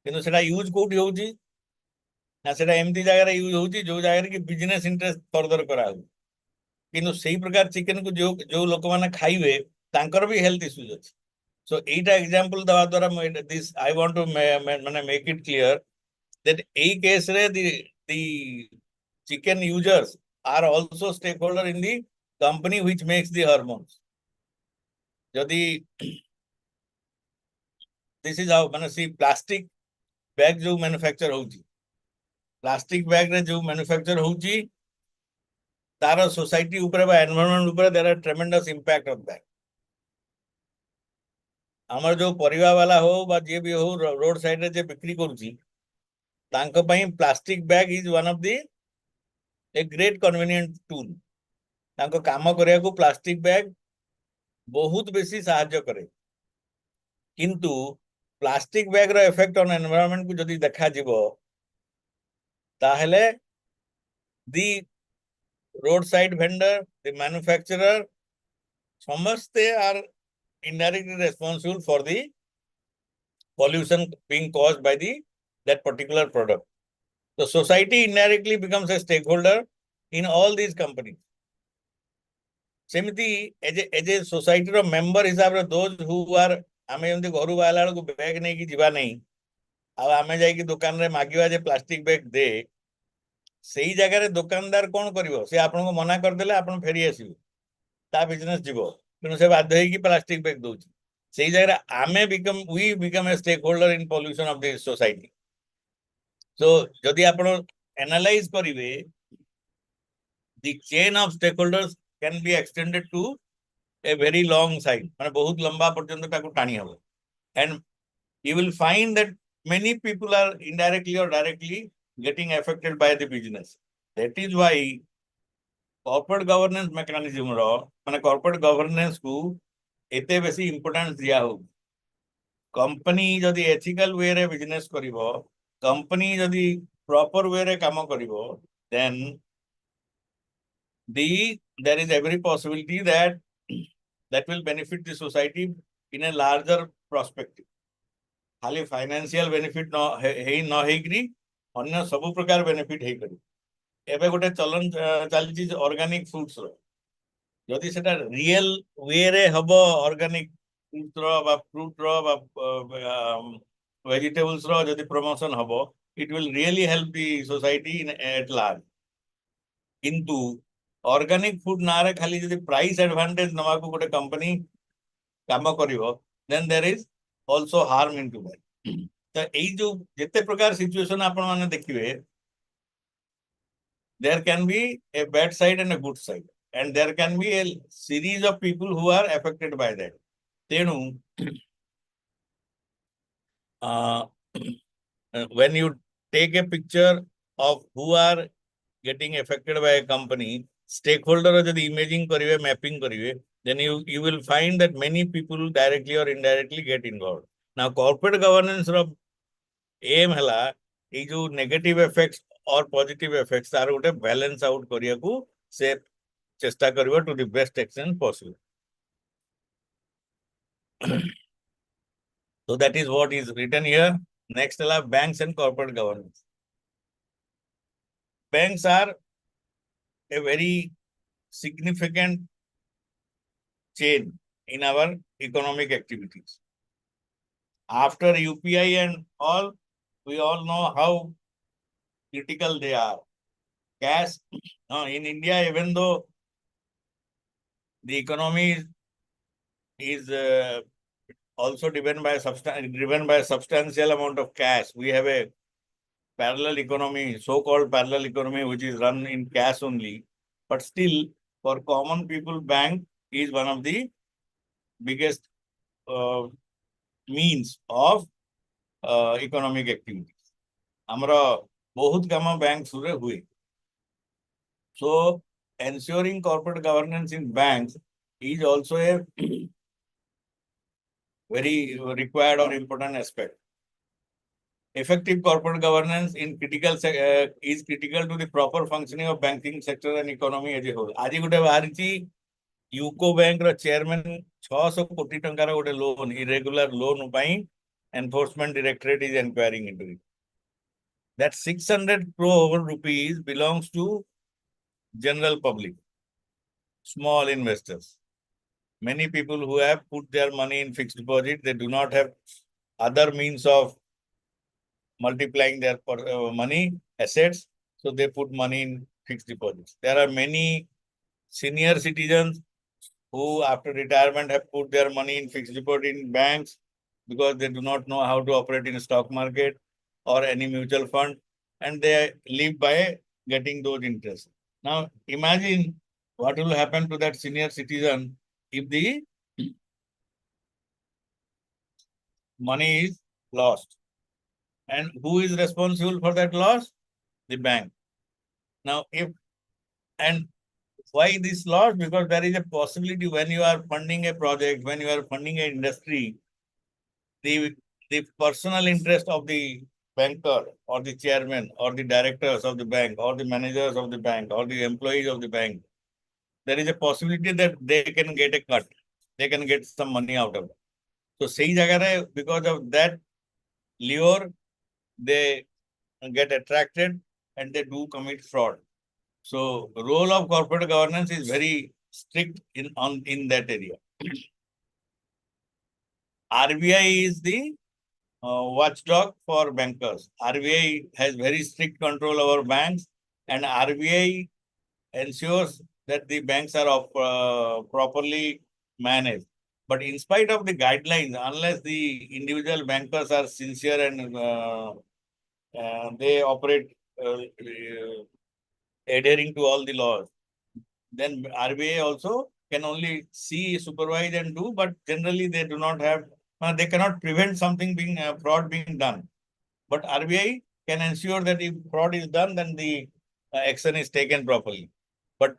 किंतु सेटा यूज कोठी होउची ना सेटा एमती जगह रे यूज होउची जो जगह रे कि बिजनेस इंटरेस्ट फर्दर करा हो किंतु सेही प्रकार चिकन को जो लोक माने खाइबे तांकर भी हेल्थ इश्यूज अछि. सो एटा एग्जांपल दवा द्वारा दिस आई वांट टू माने make it clear that a case re the chicken users are also stakeholder in the company which makes the hormones. Jodi this is how mane see plastic bag jo manufacture hoji plastic bag re jo manufacture hoji तार society ऊपर बा environment ऊपर there are tremendous impact of that. हमर जो परिवा वाला हो बा जे भी हो रोड साइड रे जे बिक्री करूची तांको पई plastic bag is one of the a great convenient tool. तांको काम करिया को प्लास्टिक बैग बहुत बेसी सहायता करे किंतु प्लास्टिक बैग रो इफेक्ट ऑन एनवायरनमेंट को जदी देखा जिवो ताहले the road side vendor the manufacturer समस्ते are indirectly responsible for the pollution being caused by that particular product. The society indirectly becomes a stakeholder in all these companies. सेमती as a society रो member हिसाब रे those who are आमे एमती घरु बाला को bag नहीं कि जीवा नहीं आ आमे जाई कि दुकान रे मागिवा जे प्लास्टिक बैग दे सेही जगह रे दुकानदार कोन करिवो से आपन को मना कर देले आपन फेरी आसीबो ତା ବିଜନେସ ଯିବ ତେଣୁ ସେ ବାଧ୍ୟ ହେଇକି ପ୍ଲାଷ୍ଟିକ ବ୍ୟାଗ ଦଉଛି ସେଇ ଜାଗାରେ ଆମେ we become a stakeholder in pollution of the society. So ଯଦି ଆପଣ analyze କରିବେ the chain of stakeholders can be extended to a very long side ମାନେ ବହୁତ ଲମ୍ବା ପର୍ଯ୍ୟନ୍ତ ତାକୁ ଟାଣି ହବ and you will find that many people are indirectly or directly getting affected by the business. That is why corporate governance mechanism ର ମାନେ corporate governance କୁ ଏତେ ବେଶୀ importance ଦିଆ ହଉଛି कंपनी जदि एथिकल वे रे बिजनेस करिवो कंपनी जदि प्रॉपर वे रे काम करिवो then there is every possibility that will benefit the society in a larger perspective. खाली फाइनेंशियल बेनिफिट न हेकरी अन्य सब प्रकार बेनिफिट हे करी एबे गोटे चलन चलती ऑर्गेनिक फूड्स रो जदि सेटा रियल वे रे हबो ऑर्गेनिक फ्रूट रो वेजिटेबल्स रो जदि प्रमोशन हबो it will really help the society at large. किंतु ऑर्गेनिक फूड ना रे खाली जदि प्राइस एडवांटेज नवा को गोटे कंपनी काम करिवो then there is also harm into that. तो एई जो जते प्रकार सिचुएशन आपण माने देखिबे there can be a bad side and a good side and there can be a series of people who are affected by that. तेनु when you take a picture of who are getting affected by a company stakeholder जदि imaging करिवे mapping करिवे then you will find that many people directly or indirectly get involved. Now corporate governance ro aim hela ए जो negative effects और positive effects तार गोटे balance out करिया को से चेष्टा करबो to the best extent possible. So that is what is written here. Next is banks and corporate governance. Banks are a very significant chain in our economic activities. After UPI and all, we all know how critical they are. Cash in India, even though the economy is also driven by a substantial amount of cash, we have a parallel economy, so-called parallel economy, which is run in cash only. But still, for common people, bank is one of the biggest means of economic activities. हमरा बहुत काम banks रे हुए. So ensuring corporate governance in banks is also a very required or important aspect. Effective corporate governance in is critical to the proper functioning of banking sector and economy as a whole. आज गोटे बाहरी UCO bank रो chairman 600 कोटी टंकार गोटे loan irregular loan pi enforcement directorate is inquiring into it. That 600 crore rupees belongs to general public, small investors. Many people who have put their money in fixed deposit, they do not have other means of multiplying their money assets, so they put money in fixed deposits. There are many senior citizens who after retirement have put their money in fixed deposit in banks because they do not know how to operate in a stock market or any mutual fund, and they live by getting those interests. Now imagine what will happen to that senior citizen if the money is lost. And who is responsible for that loss? The bank. Now why this loss? Because there is a possibility when you are funding a project, when you are funding an industry, the personal interest of the banker or the chairman or the directors of the bank or the managers of the bank or the employees of the bank, there is a possibility that they can get a cut. They can get some money out of it. So, sahi jagah because of that lure, they get attracted and they do commit fraud. So, role of corporate governance is very strict in that area. RBI is the watchdog for bankers. RBI has very strict control over banks, and RBI ensures that the banks are properly managed. But in spite of the guidelines, unless the individual bankers are sincere and they operate adhering to all the laws, then RBI also can only see, supervise and do, but generally they do not have, they cannot prevent something being, fraud being done. But RBI can ensure that if fraud is done, then the action is taken properly. But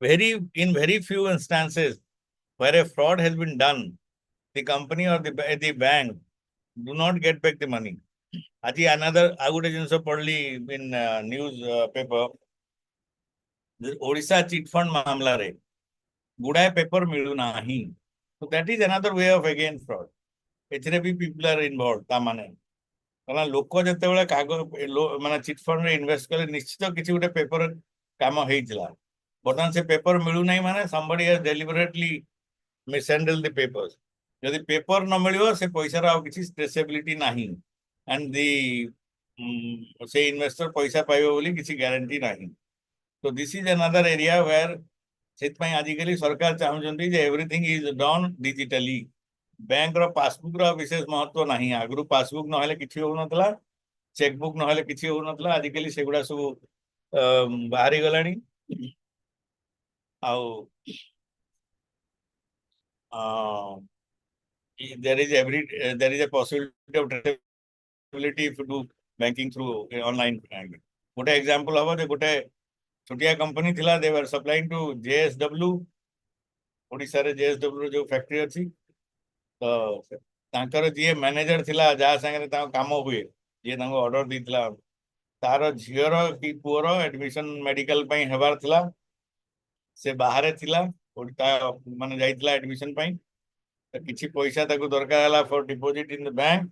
in very few instances where a fraud has been done, the company or the bank do not get back the money. Aji another, I would have probably in news paper, the Odisha cheat fund मामला रे गुड़ाए paper मिलू नाही. So that is another way of again fraud. एथिरे भी people are involved ता माने कारण लोक जेतेबेले कागज माने चिट फंड रे इन्वेस्ट कले निश्चित किछि गुटे पेपर काम हेइतिला. बर्तमान से पेपर मिलू नाही माने somebody has deliberately mishandled the papers. यदि पेपर न मिलियो से पैसा रा किछि ट्रेसेबिलिटी नाही and the say investor पैसा पाइबो बोली किछि गारंटी नाही. So this is another area where सेतपई आजिकली सरकार चाहुचंती जे everything is done digitally. Bank रो पासबुक रो विशेष महत्व नाही. आगरु पासबुक न हेले किछि हो नतला, चेकबुक न हेले किछि हो नतला. आजिकली सेगुडा सब बाहरी गलानी. आउ there is a possibility of traceability if you do banking through online banking. गोटे एग्जांपल हबो जे गोटे छोटिया कंपनी थिला, they were supplying to JSW. Odisha रे JSW जो फैक्ट्री अछि, तो तांकर जे मैनेजर थिला जा संगे ता काम हुए, जे तांको ऑर्डर दिथिला, तार झियर की पुअर एडमिशन मेडिकल पई हेबार थिला. से बाहर थिला, ओडिता माने जाइथिला एडमिशन पई. तो किछि पैसा ताको दरकार हला for deposit in the bank.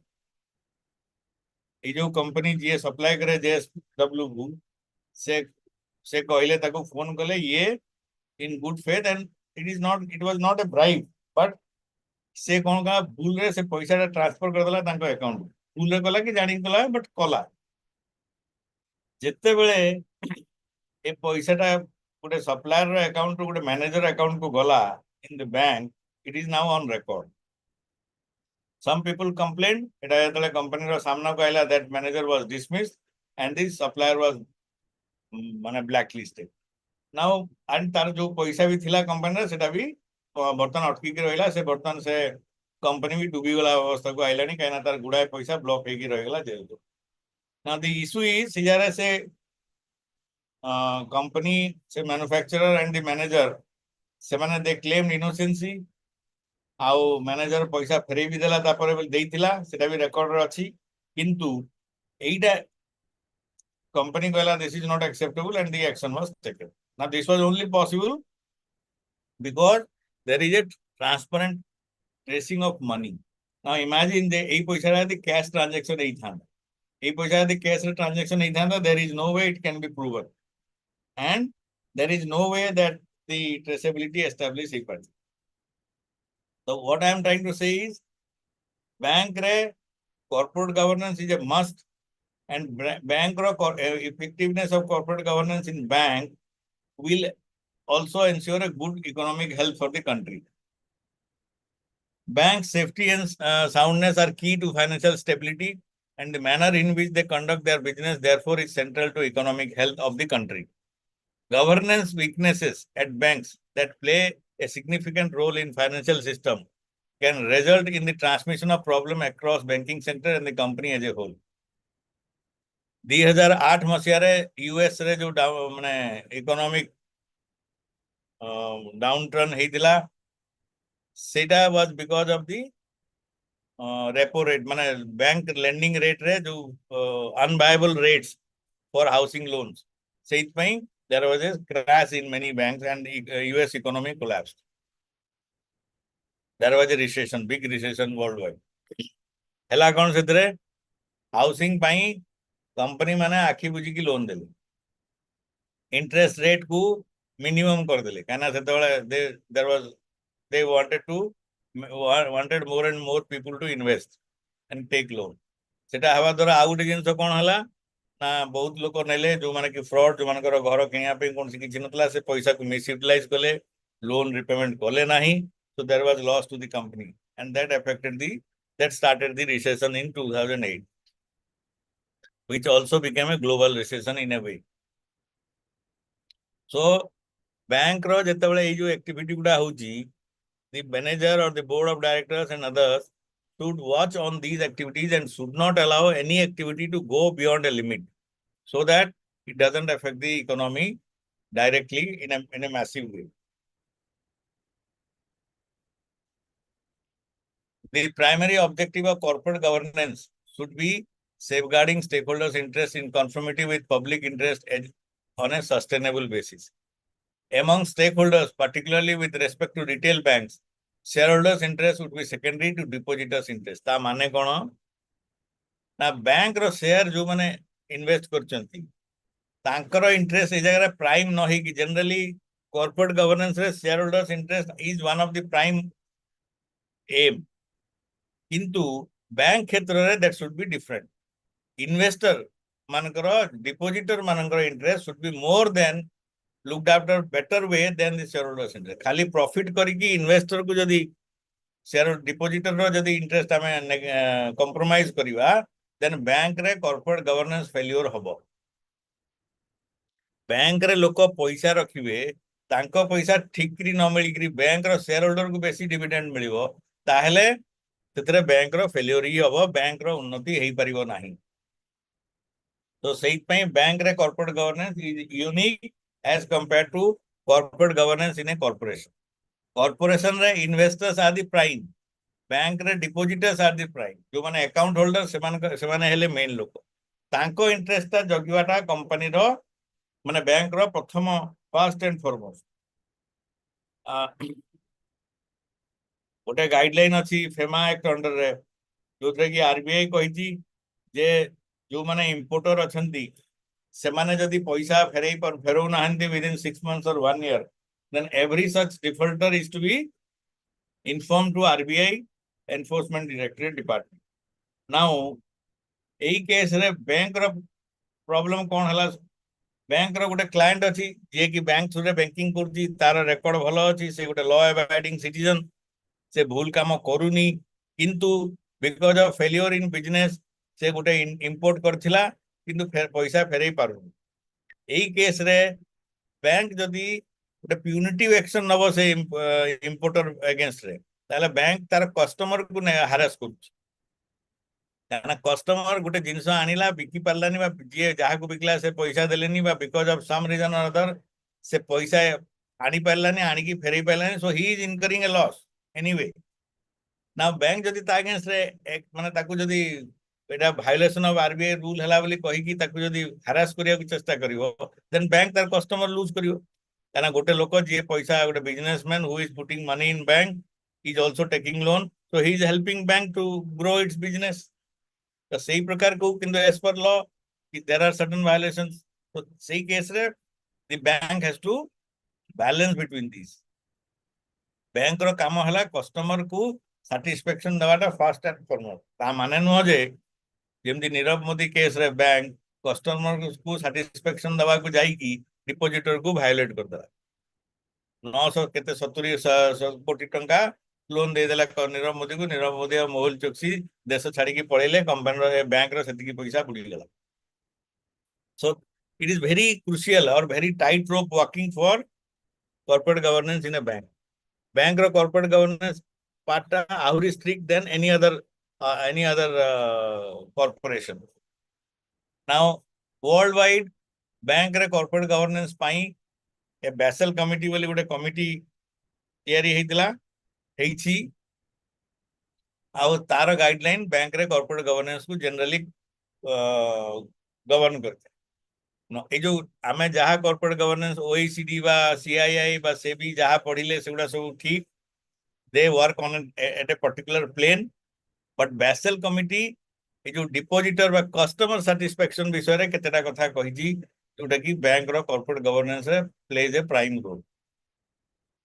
ये जो कंपनी जी सप्लाई करे JSW को से कहले ताको फोन कले ये in good faith and it was not a bribe, but से कौन का भूल रे से पैसा ट्रांसफर कर देला तांको अकाउंट. भूल रे कला कि जानि कला बट कला. जेते बेले ए पैसाटा गोटे सप्लायर रो अकाउंट गोटे मैनेजर अकाउंट को गला in the bank, it is now on record. Some people complained, eta company ro samna ko aila that manager was dismissed and this supplier was mane blacklisted. Now and tar jo paisa भी थिला company रे सेटा भी बर्तन अटकी के रहला. से बर्तन से कंपनी भी डूबी गला अवस्था को आइलानी काइना तार गुडाय पैसा ब्लॉक हेकी रहगला जेल को. Now the issue is सिजारे से company से manufacturer and the manager से माने they claimed innocency. आउ मैनेजर पैसा फेरे भी देला तापर देइतिला, सेटा भी रेकॉर्ड रे अछि. किंतु एइटा कंपनी कहला this is not acceptable and the action was taken. Now this was only possible because there is a transparent tracing of money. Now imagine they एई पैसा रा द कैश ट्रांजैक्शन एई थांदा, एई पैसा रा द कैश ट्रांजैक्शन एई थांदा, there is no way it can be proven and there is no way that the traceability establish ही पार्टी. So what I am trying to say is, bank re corporate governance is a must, and bank ro effectiveness of corporate governance in bank will also ensure a good economic health for the country. Bank safety and soundness are key to financial stability, and the manner in which they conduct their business therefore is central to economic health of the country. Governance weaknesses at banks that play a significant role in financial system can result in the transmission of problem across banking sector and the company as a whole. 2008 मसिया रे US रे जो माने economic down turn हेतिला, सेटा was because of the repo rate माने bank lending rate रे जो unviable rates for housing loans, सेइत पई there was a crash in many banks and US economy collapsed. There was a recession, big recession worldwide. हला कौन से तरे housing पाई company माने आखी बुझी की लोन देले, इंटरेस्ट रेट को मिनिमम कर देले काना सेते they wanted more and more people to invest and take loan. सेटा हवा द्वारा आउ गोटे जिंस कोन हला ना बहुत लोक नेले जो माने कि फ्रॉड जो मानकर घर किनिया पे कोन से किछि नतला से पैसा को मिस यूटिलाइज कले लोन रिपेमेंट कले नाही so there was loss to the company and that affected that started the recession in 2008 which also became a global recession in a way. So bank ro jetebale ei jo activity guda hoji the manager or the board of directors and others should watch on these activities and should not allow any activity to go beyond a limit so that it doesn't affect the economy directly in a massive way. The primary objective of corporate governance should be safeguarding stakeholders' interests in conformity with public interest on a sustainable basis. Among stakeholders, particularly with respect to retail banks, shareholders' interest would be secondary to depositors' interest. ता माने कोन ना bank रो share जो माने invest करचंती तांकर interest ए जगह prime न ही कि जनरली कॉर्पोरेट गवर्नेंस रे shareholders interest is one of the prime aim किंतु बैंक क्षेत्र रे that should be different investor मानकर डिपोजिटर मानकर interest should be more than looked after better way than the shareholders interest खाली profit करके investor को जदी शेयर डिपोजिटर रो जदी इंटरेस्ट हमें कंप्रोमाइज करिवा देन बैंक रे कॉर्पोरेट गवर्नेंस फेल्योर हबो बैंक रे लोक पैसा रखिबे तांको पैसा ठीकरी न मिली करी बैंक रो शेयर होल्डर को बेसी डिविडेंड मिलिबो ताहेले तेतरे बैंक रो फेल्योर ही हबो बैंक रो उन्नति हेई परिबो नाही तो सही पई बैंक रे corporate governance is unique as compared to corporate governance in a corporation. Corporation रे investors are the prime. Bank रे depositors are the prime. जो माने account holder से माने हेले main लोग. तांको interest ता जगिवाटा company रो माने बैंक रो प्रथम first and foremost. गोटे गाइडलाइन अच्छी फेमा एक्ट अंडर रे जो कि आरबीआई कही जे जो माने इंपोर्टर अछंती से माने जदी पैसा फेरौ नाहंती within 6 months or 1 year then every such defaulter is to be informed to RBI enforcement directorate department. Now AE case रे बैंक रो प्रॉब्लम कोन हला बैंक रो गोटे क्लाइंट अछि जे कि बैंक थ्रू रे बैंकिंग करछि तार रेकॉर्ड भलो अछि से गोटे लॉ अबाइडिंग सिटीजन से भूल काम करूनी किंतु because of failure in business से गोटे इंपोर्ट करथिला किंतु पैसा फेरई पारु एई केस रे बैंक जदी गोटे प्यूनिटिव एक्शन नबो से इंपोर्टर अगेंस्ट रे ताले बैंक तार कस्टमर को हारेस करछ काना कस्टमर गोटे जिंस आनिला बिकी पारलानी बा जे जहा को बिकला से पैसा देलेनी बा बिकॉज ऑफ सम रीजन और अदर से पैसा आनी पारलानी आनी की फेरई पारलानी so he is incurring a loss anyway now bank जदी ता अगेंस्ट रे एक माने ताकू जदी एटा वायोलेशन ऑफ आरबीआई रूल हला बोली कहि कि ताकू जदी हरास करिया को चेष्टा करिवो देन बैंक तार कस्टमर लूज करिवो काना गोटे लोक जे पैसा गोटे businessman who is putting money in bank is also taking loan so he is helping bank to grow its business तो सही प्रकार को किंतु as per law there are certain violations तो सही केस रे the bank has to balance between this bank रो काम हला कस्टमर को सैटिस्फैक्शन देवाटा फर्स्ट एंड फॉरमोस्ट ता माने न जे जेमती नीरव मोदी केस रे बैंक कस्टमर को सैटिस्फैक्शन दवा को जाई की डिपोजिटर को वायोलेट कर दला 900 केते 70 कोटी टंका लोन दे देला नीरव मोदी और मोहुल चोक्सी देश छाड़ी की पळेले कंपनी रो बैंक रो सेति की पैसा बुडी गेला so it is very crucial और very tight rope walking for corporate governance in a bank रो कॉर्पोरेट गवर्नेंस पार्ट आउरी strict then any other corporation. Now worldwide bank रे corporate governance पाई ए Basel committee वाली गोटे committee तैयारी हेतिला हेछि आउ तार गाइडलाइन बैंक रे corporate governance को जनरली गवर्न करते नो ए जो आमे जहा corporate governance OECD बा CII बा सेबी जहा पढिले सेगुडा सब ठीक they work on at a particular plane but Basel committee ए जो डिपोजिटर बा कस्टमर सैटिस्फैक्शन विषय रे केतेटा कथा कहिजी जोटा कि बैंक रो कॉर्पोरेट गवर्नेंस रे plays a prime role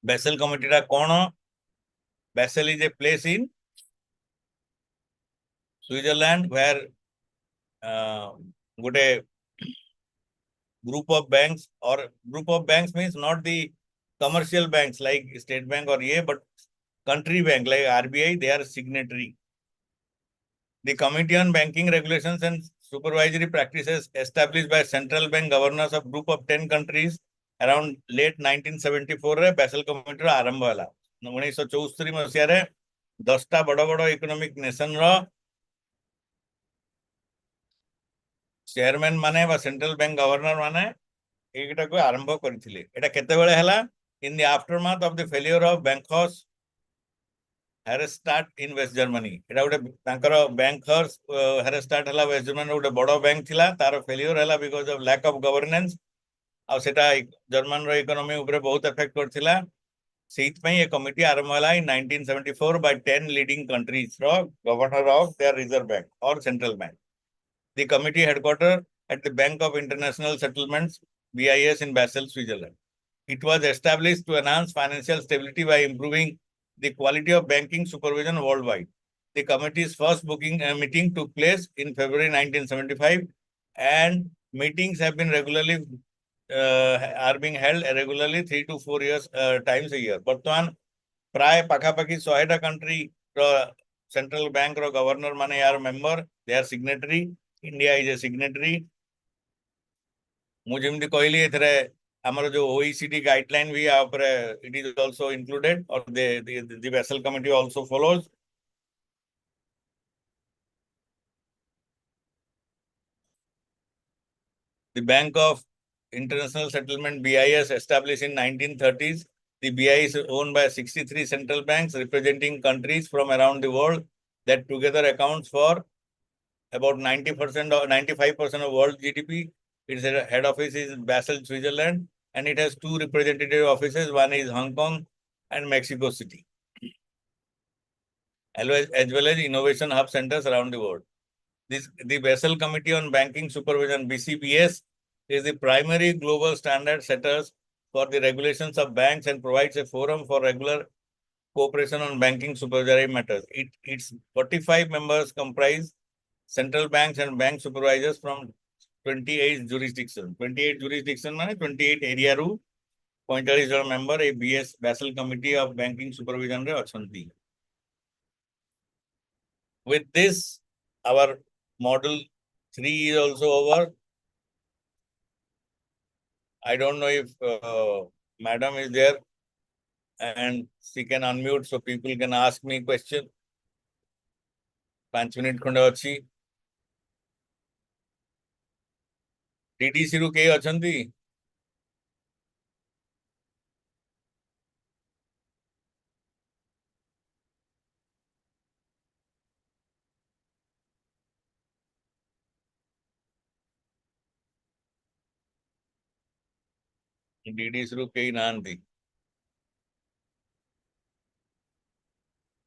Basel committee रा कोन Basel is a place in Switzerland where गोटे group of banks, or group of banks means not the commercial banks like State Bank or EA, but country bank like RBI, they are signatory. The Committee on Banking Regulations and Supervisory Practices established by central bank governors of group of 10 countries around late 1974 रे basal committee आरंभ होला 1974 मसिया रे 10टा बड़ बड़ economic nation रो chairman माने बा central bank governor माने एटा को आरंभ करथिले एटा केते बेले हला in the aftermath of the failure of bankers Herestadt in West Germany. एटा गोटे तांकर बैंकर्स Herestadt हला वेस्ट जर्मनी गोटे बड़ बैंक थिला तार फेलियर हला because of lack of governance आ सेटा जर्मन रो इकोनॉमी ऊपर बहुत इफेक्ट करथिला सेइत पई ए कमिटी आरंभ होला इन 1974 by 10 leading countries रो governor of their reserve bank और central bank. The committee headquartered at the Bank of International Settlements BIS in Basel, Switzerland. It was established to enhance financial stability by improving the quality of banking supervision worldwide. The committee's first meeting took place in February 1975, and meetings have been are being held regularly 3 to 4 years times a year. Bartman प्राय पाखापाखी 100 country central bank ro governor mane are member, they are signatory. India is a signatory. मुझे एमती कहली एथरे हमर जो OECD guideline भी आपरे it is also included, or the Basel committee also follows. The Bank of International Settlement BIS established in 1930s. The BIS is owned by 63 central banks representing countries from around the world that together accounts for about 90% or 95% of world GDP. Its head office is Basel, Switzerland, and it has 2 representative offices. One is Hong Kong and Mexico City, as well as innovation hub centers around the world. The Basel Committee on Banking Supervision, BCBS, is the primary global standard setters for the regulations of banks and provides a forum for regular cooperation on banking supervisory matters. Its 45 members comprise central banks and bank supervisors from 28 jurisdictions. 28 jurisdictions means 28 area ru 45 John member a BS Basel Committee of Banking Supervision re achanti. With this, our model 3 is also over. I don't know if madam is there and she can unmute so people can ask me question. 5 minute khonde achi. DDC ru ke achanti? DDC ru ke naanti.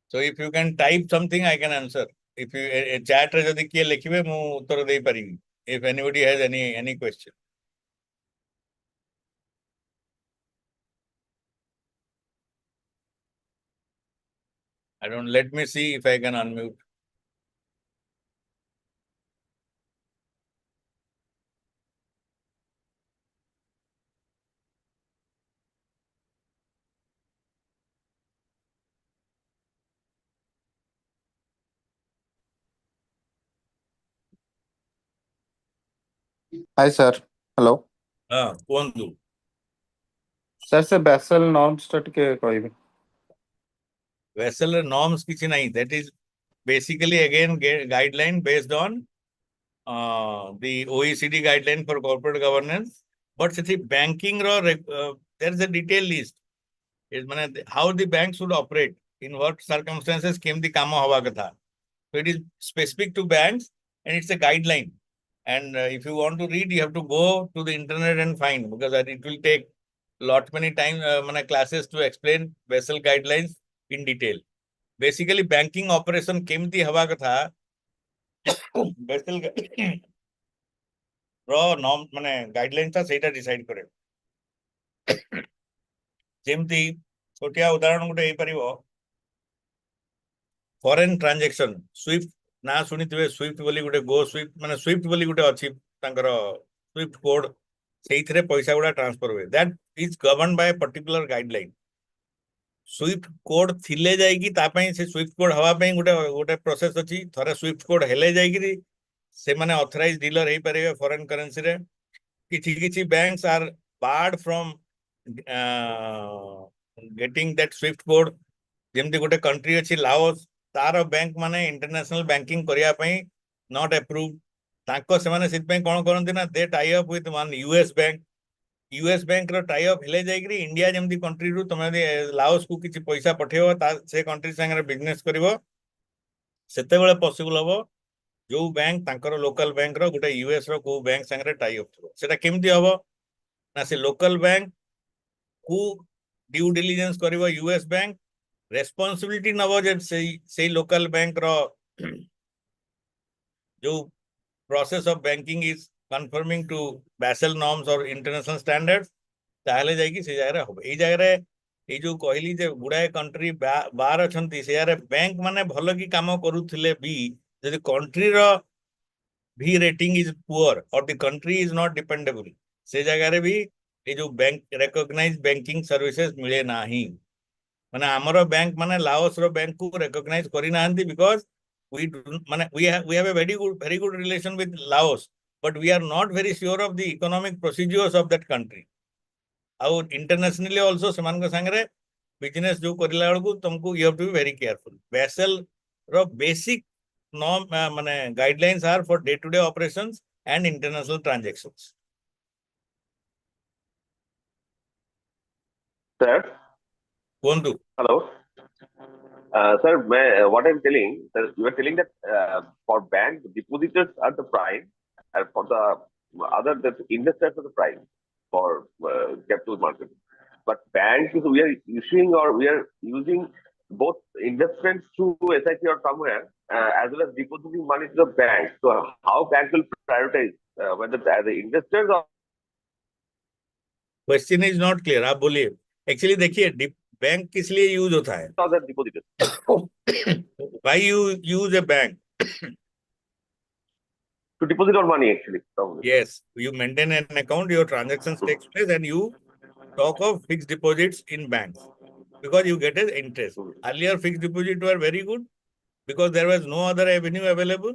So if you can type something, I can answer. If you chat re jodi kiye lekhibe mu uttar dei paribi. If anybody has any question. I don't, let me see if I can unmute. Hi, sir. Hello. କୁହନ୍ତୁ. Sir, se Basel norms ଟା ଟିକେ କହିବେ. Basel norms kichi nahi. That is basically again guideline based on the OECD guideline for corporate governance. But see, banking there is a detailed list. It means how the bank should operate, in what circumstances केमती काम हवा कथा. So it is specific to banks and it's a guideline. And if you want to read, you have to go to the internet and find, because it will take many time classes to explain Basel guidelines in detail. Basically, banking operation केमती हवा कथा Basel norm guidelines था सेटा decide करे. जेमती छोटिया उदाहरण गुटे परिवो foreign transaction SWIFT ना सुनिथिबे SWIFT बोली गुटे गो SWIFT स्विफ्ट बोली गुटे अछि तांकर SWIFT कोड ସେଇଥିରେ ପଇସା ଗୁଡା transfer ହୁଏ. That is governed by a particular guideline. Swift code ଥିଲେ ଯାଇକି ତା ପାଇଁ ସେ ସୁଇଫ୍ଟ କୋଡ୍ ହବା ପାଇଁ ଗୋଟେ ପ୍ରୋସେସ ଅଛି. ଥରେ ସୁଇଫ୍ଟ କୋଡ୍ ହେଲେ ଯାଇକିରି ସେମାନେ ଅଥରାଇଜ ଡିଲର ହେଇପାରିବେ ଫରେନ୍ କରେନ୍ସିରେ. କିଛି banks R barred from getting that swift code. ଯେମିତି ଗୋଟେ କଣ୍ଟ୍ରି ଅଛି ଲାଓସ, ତାର ବ୍ୟାଙ୍କ ମାନେ ଇଣ୍ଟରନ୍ୟାସନାଲ ବ୍ୟାଙ୍କିଂ କରିବା ପାଇଁ ନଟ୍ ଆପ୍ରୁଭ. ସେମାନେ ସେଥିପାଇଁ କଣ କରନ୍ତି ନା they tie up with one US bank. US ବ୍ୟାଙ୍କର ଟାଇ ଅପ୍ ହେଲେ ଯାଇକିରି ଇଣ୍ଡିଆ ଯେମିତି କଣ୍ଟ୍ରିରୁ ତମେ ଯଦି ଲାଓସକୁ କିଛି ପଇସା ପଠେଇବ ସେ କଣ୍ଟ୍ରି ସାଙ୍ଗରେ ବିଜନେସ କରିବ, ସେତେବେଳେ ପସିବଲ ହବ ଯୋଉ ବ୍ୟାଙ୍କ ତାଙ୍କର ଲୋକାଲ ବ୍ୟାଙ୍କର ଗୋଟେ ୟୁଏସ୍ ର କୋଉ ବ୍ୟାଙ୍କ ସାଙ୍ଗରେ ଟାଇ ଅପ୍ ଥିବ. ସେଟା କେମିତି ହବ ନା ସେ ଲୋକାଲ ବ୍ୟାଙ୍କ କୁ ଡ୍ୟୁ ଡିଲିଜେନ୍ସ କରିବ ୟୁଏସ୍ ବ୍ୟାଙ୍କ, ରେସ୍ପନ୍ସିବିଲିଟି ନବ ଯେ ସେଇ ଲୋକାଲ ବ୍ୟାଙ୍କର ଯୋଉ process of banking is conforming to Basel norms or international standards, ତାହେଲେ ଯାଇକି ସେ ଜାଗାରେ ହବ. ଏଇ ଜାଗାରେ ଏଇ ଯୋଉ କହିଲି ଯେ ଗୁଡାଏ କଣ୍ଟ୍ରି ବାର ଅଛନ୍ତି, ସେ ଜାଗାରେ ବ୍ୟାଙ୍କ ମାନେ ଭଲ କି କାମ କରୁଥିଲେ ବି ଯଦି କଣ୍ଟ୍ରିର ଭି ରେଟିଂ ଇଜ ପୁଅର or the country is not dependable, ସେ ଜାଗାରେ ବି ଏଇ ଯୋଉ ବ୍ୟାଙ୍କ ରେକଗ୍ନାଇଜ ବ୍ୟାଙ୍କିଂ ସର୍ଭିସେସ ମିଳେ ନାହିଁ. ମାନେ ଆମର ବ୍ୟାଙ୍କ ମାନେ ଲାଓସ ର ବ୍ୟାଙ୍କକୁ ରେକଗ୍ନାଇଜ କରିନାହାନ୍ତି because we have a very good relation with Laos, but we are not very sure of the economic procedures of that country. ଆଉ internationally also ସେମାନଙ୍କ ସାଙ୍ଗରେ ବିଜନେସ ଯୋଉ କରିଲା ବେଳକୁ ତମକୁ you have to be very careful. Basel ର basic norm ମାନେ guidelines are for day to day operations and international transactions. Sir, କୁହନ୍ତୁ. hello. Sir, what I'm telling, sir, you are telling that for bank depositors are the prime, and for the the investors are the prime for capital market. But banks, we are issuing or we are using both investments through SIP or somewhere, as well as depositing money to the bank. So how bank will prioritize whether the investors or Question is not clear. आप बोलिए. Actually देखिए bank किस लिए use होता है? the depositors? Why you use a bank? To deposit our money, actually. Probably. Yes, you maintain an account, your transactions takes place, and you talk of fixed deposits in banks because you get an interest. Earlier, fixed deposit were very good because there was no other avenue available.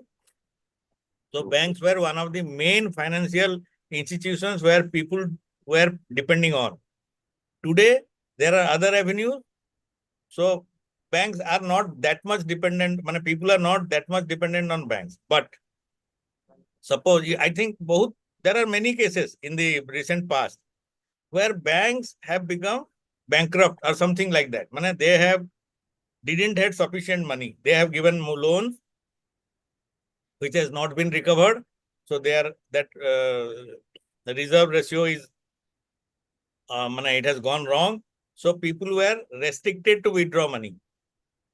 So banks were one of the main financial institutions where people were depending on. Today, there are other avenues. So banks are not that much dependent. People are not that much dependent on banks. But suppose, I think there are many cases in the recent past where banks have become bankrupt or something like that. They didn't have sufficient money. They have given loans which has not been recovered. So the reserve ratio is it has gone wrong. So people were restricted to withdraw money.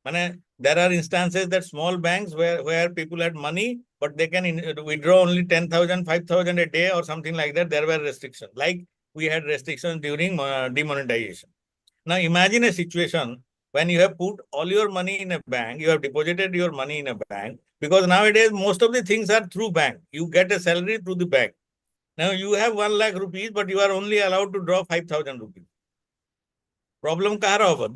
There are instances that small banks where people had money, but they can withdraw only 10,000, 5,000 a day or something like that. There were restrictions. Like we had restrictions during demonetization. Now imagine a situation when you have put all your money in a bank, you have deposited your money in a bank, because nowadays most of the things are through bank. You get a salary through the bank. Now you have 1 lakh rupees, but you are only allowed to draw 5,000 rupees. Problem kahar hoga?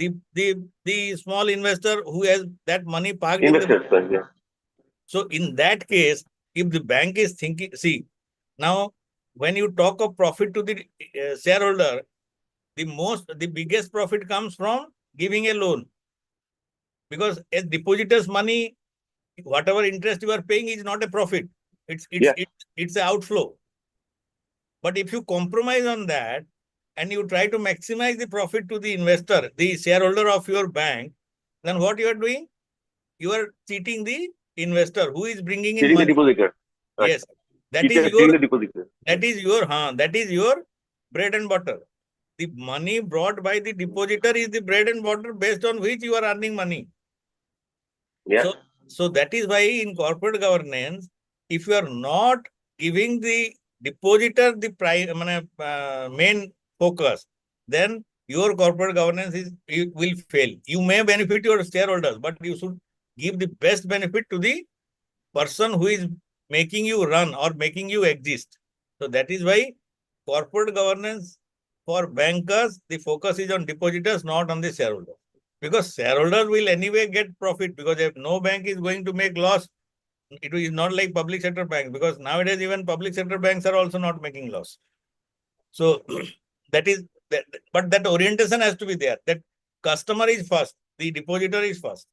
The small investor who has that money parked in the bank. Yeah. So in that case, if the bank is thinking, see, now when you talk of profit to the shareholder, the biggest profit comes from giving a loan. Because as depositors' money, whatever interest you are paying is not a profit. It's an outflow. But if you compromise on that and you try to maximize the profit to the investor, the shareholder of your bank, then what you are doing? You are cheating the investor who is bringing in money. The depositor. Yes, that is your bread and butter. The money brought by the depositor is the bread and butter based on which you are earning money. Yeah. So that is why in corporate governance, if you are not giving the depositor the main focus, then your corporate governance will fail. You may benefit your shareholders, but you should give the best benefit to the person who is making you run or making you exist. So that is why corporate governance for bankers, the focus is on depositors, not on the shareholders. Because shareholders will anyway get profit, because if no bank is going to make loss, it is not like public sector banks, because nowadays even public sector banks are also not making loss. So that is that, but that orientation has to be there. That customer is first, the depositor is first.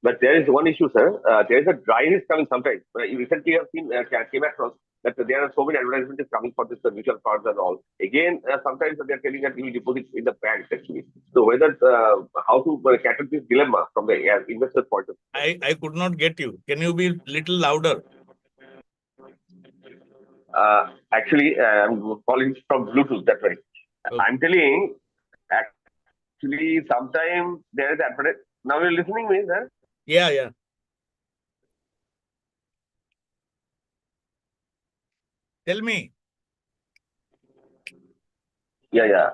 But there is one issue, sir. There is a dryness coming sometimes. You recently have seen, came across that there are so many advertisements coming for this mutual funds and all. Again, sometimes they are telling that you deposit in the banks actually. So whether how to cater this dilemma from the investor point of view. I could not get you. Can you be little louder? Actually, I'm calling from Bluetooth. That's right. Okay. I'm telling. Actually, sometimes there is advertisement. Now you're listening me, sir. Yeah, yeah. Tell me. Yeah, yeah.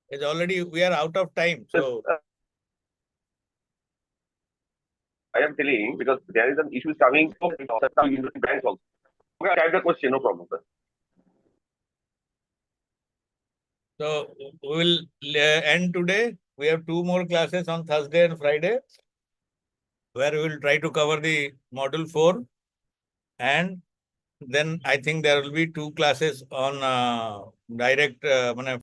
It's already, we are out of time. So I am telling because there is an issue coming from university banks also. Okay, I have the question, no problem, sir. So we will end today. We have 2 more classes on Thursday and Friday, where we will try to cover the module 4. And then I think there will be 2 classes on direct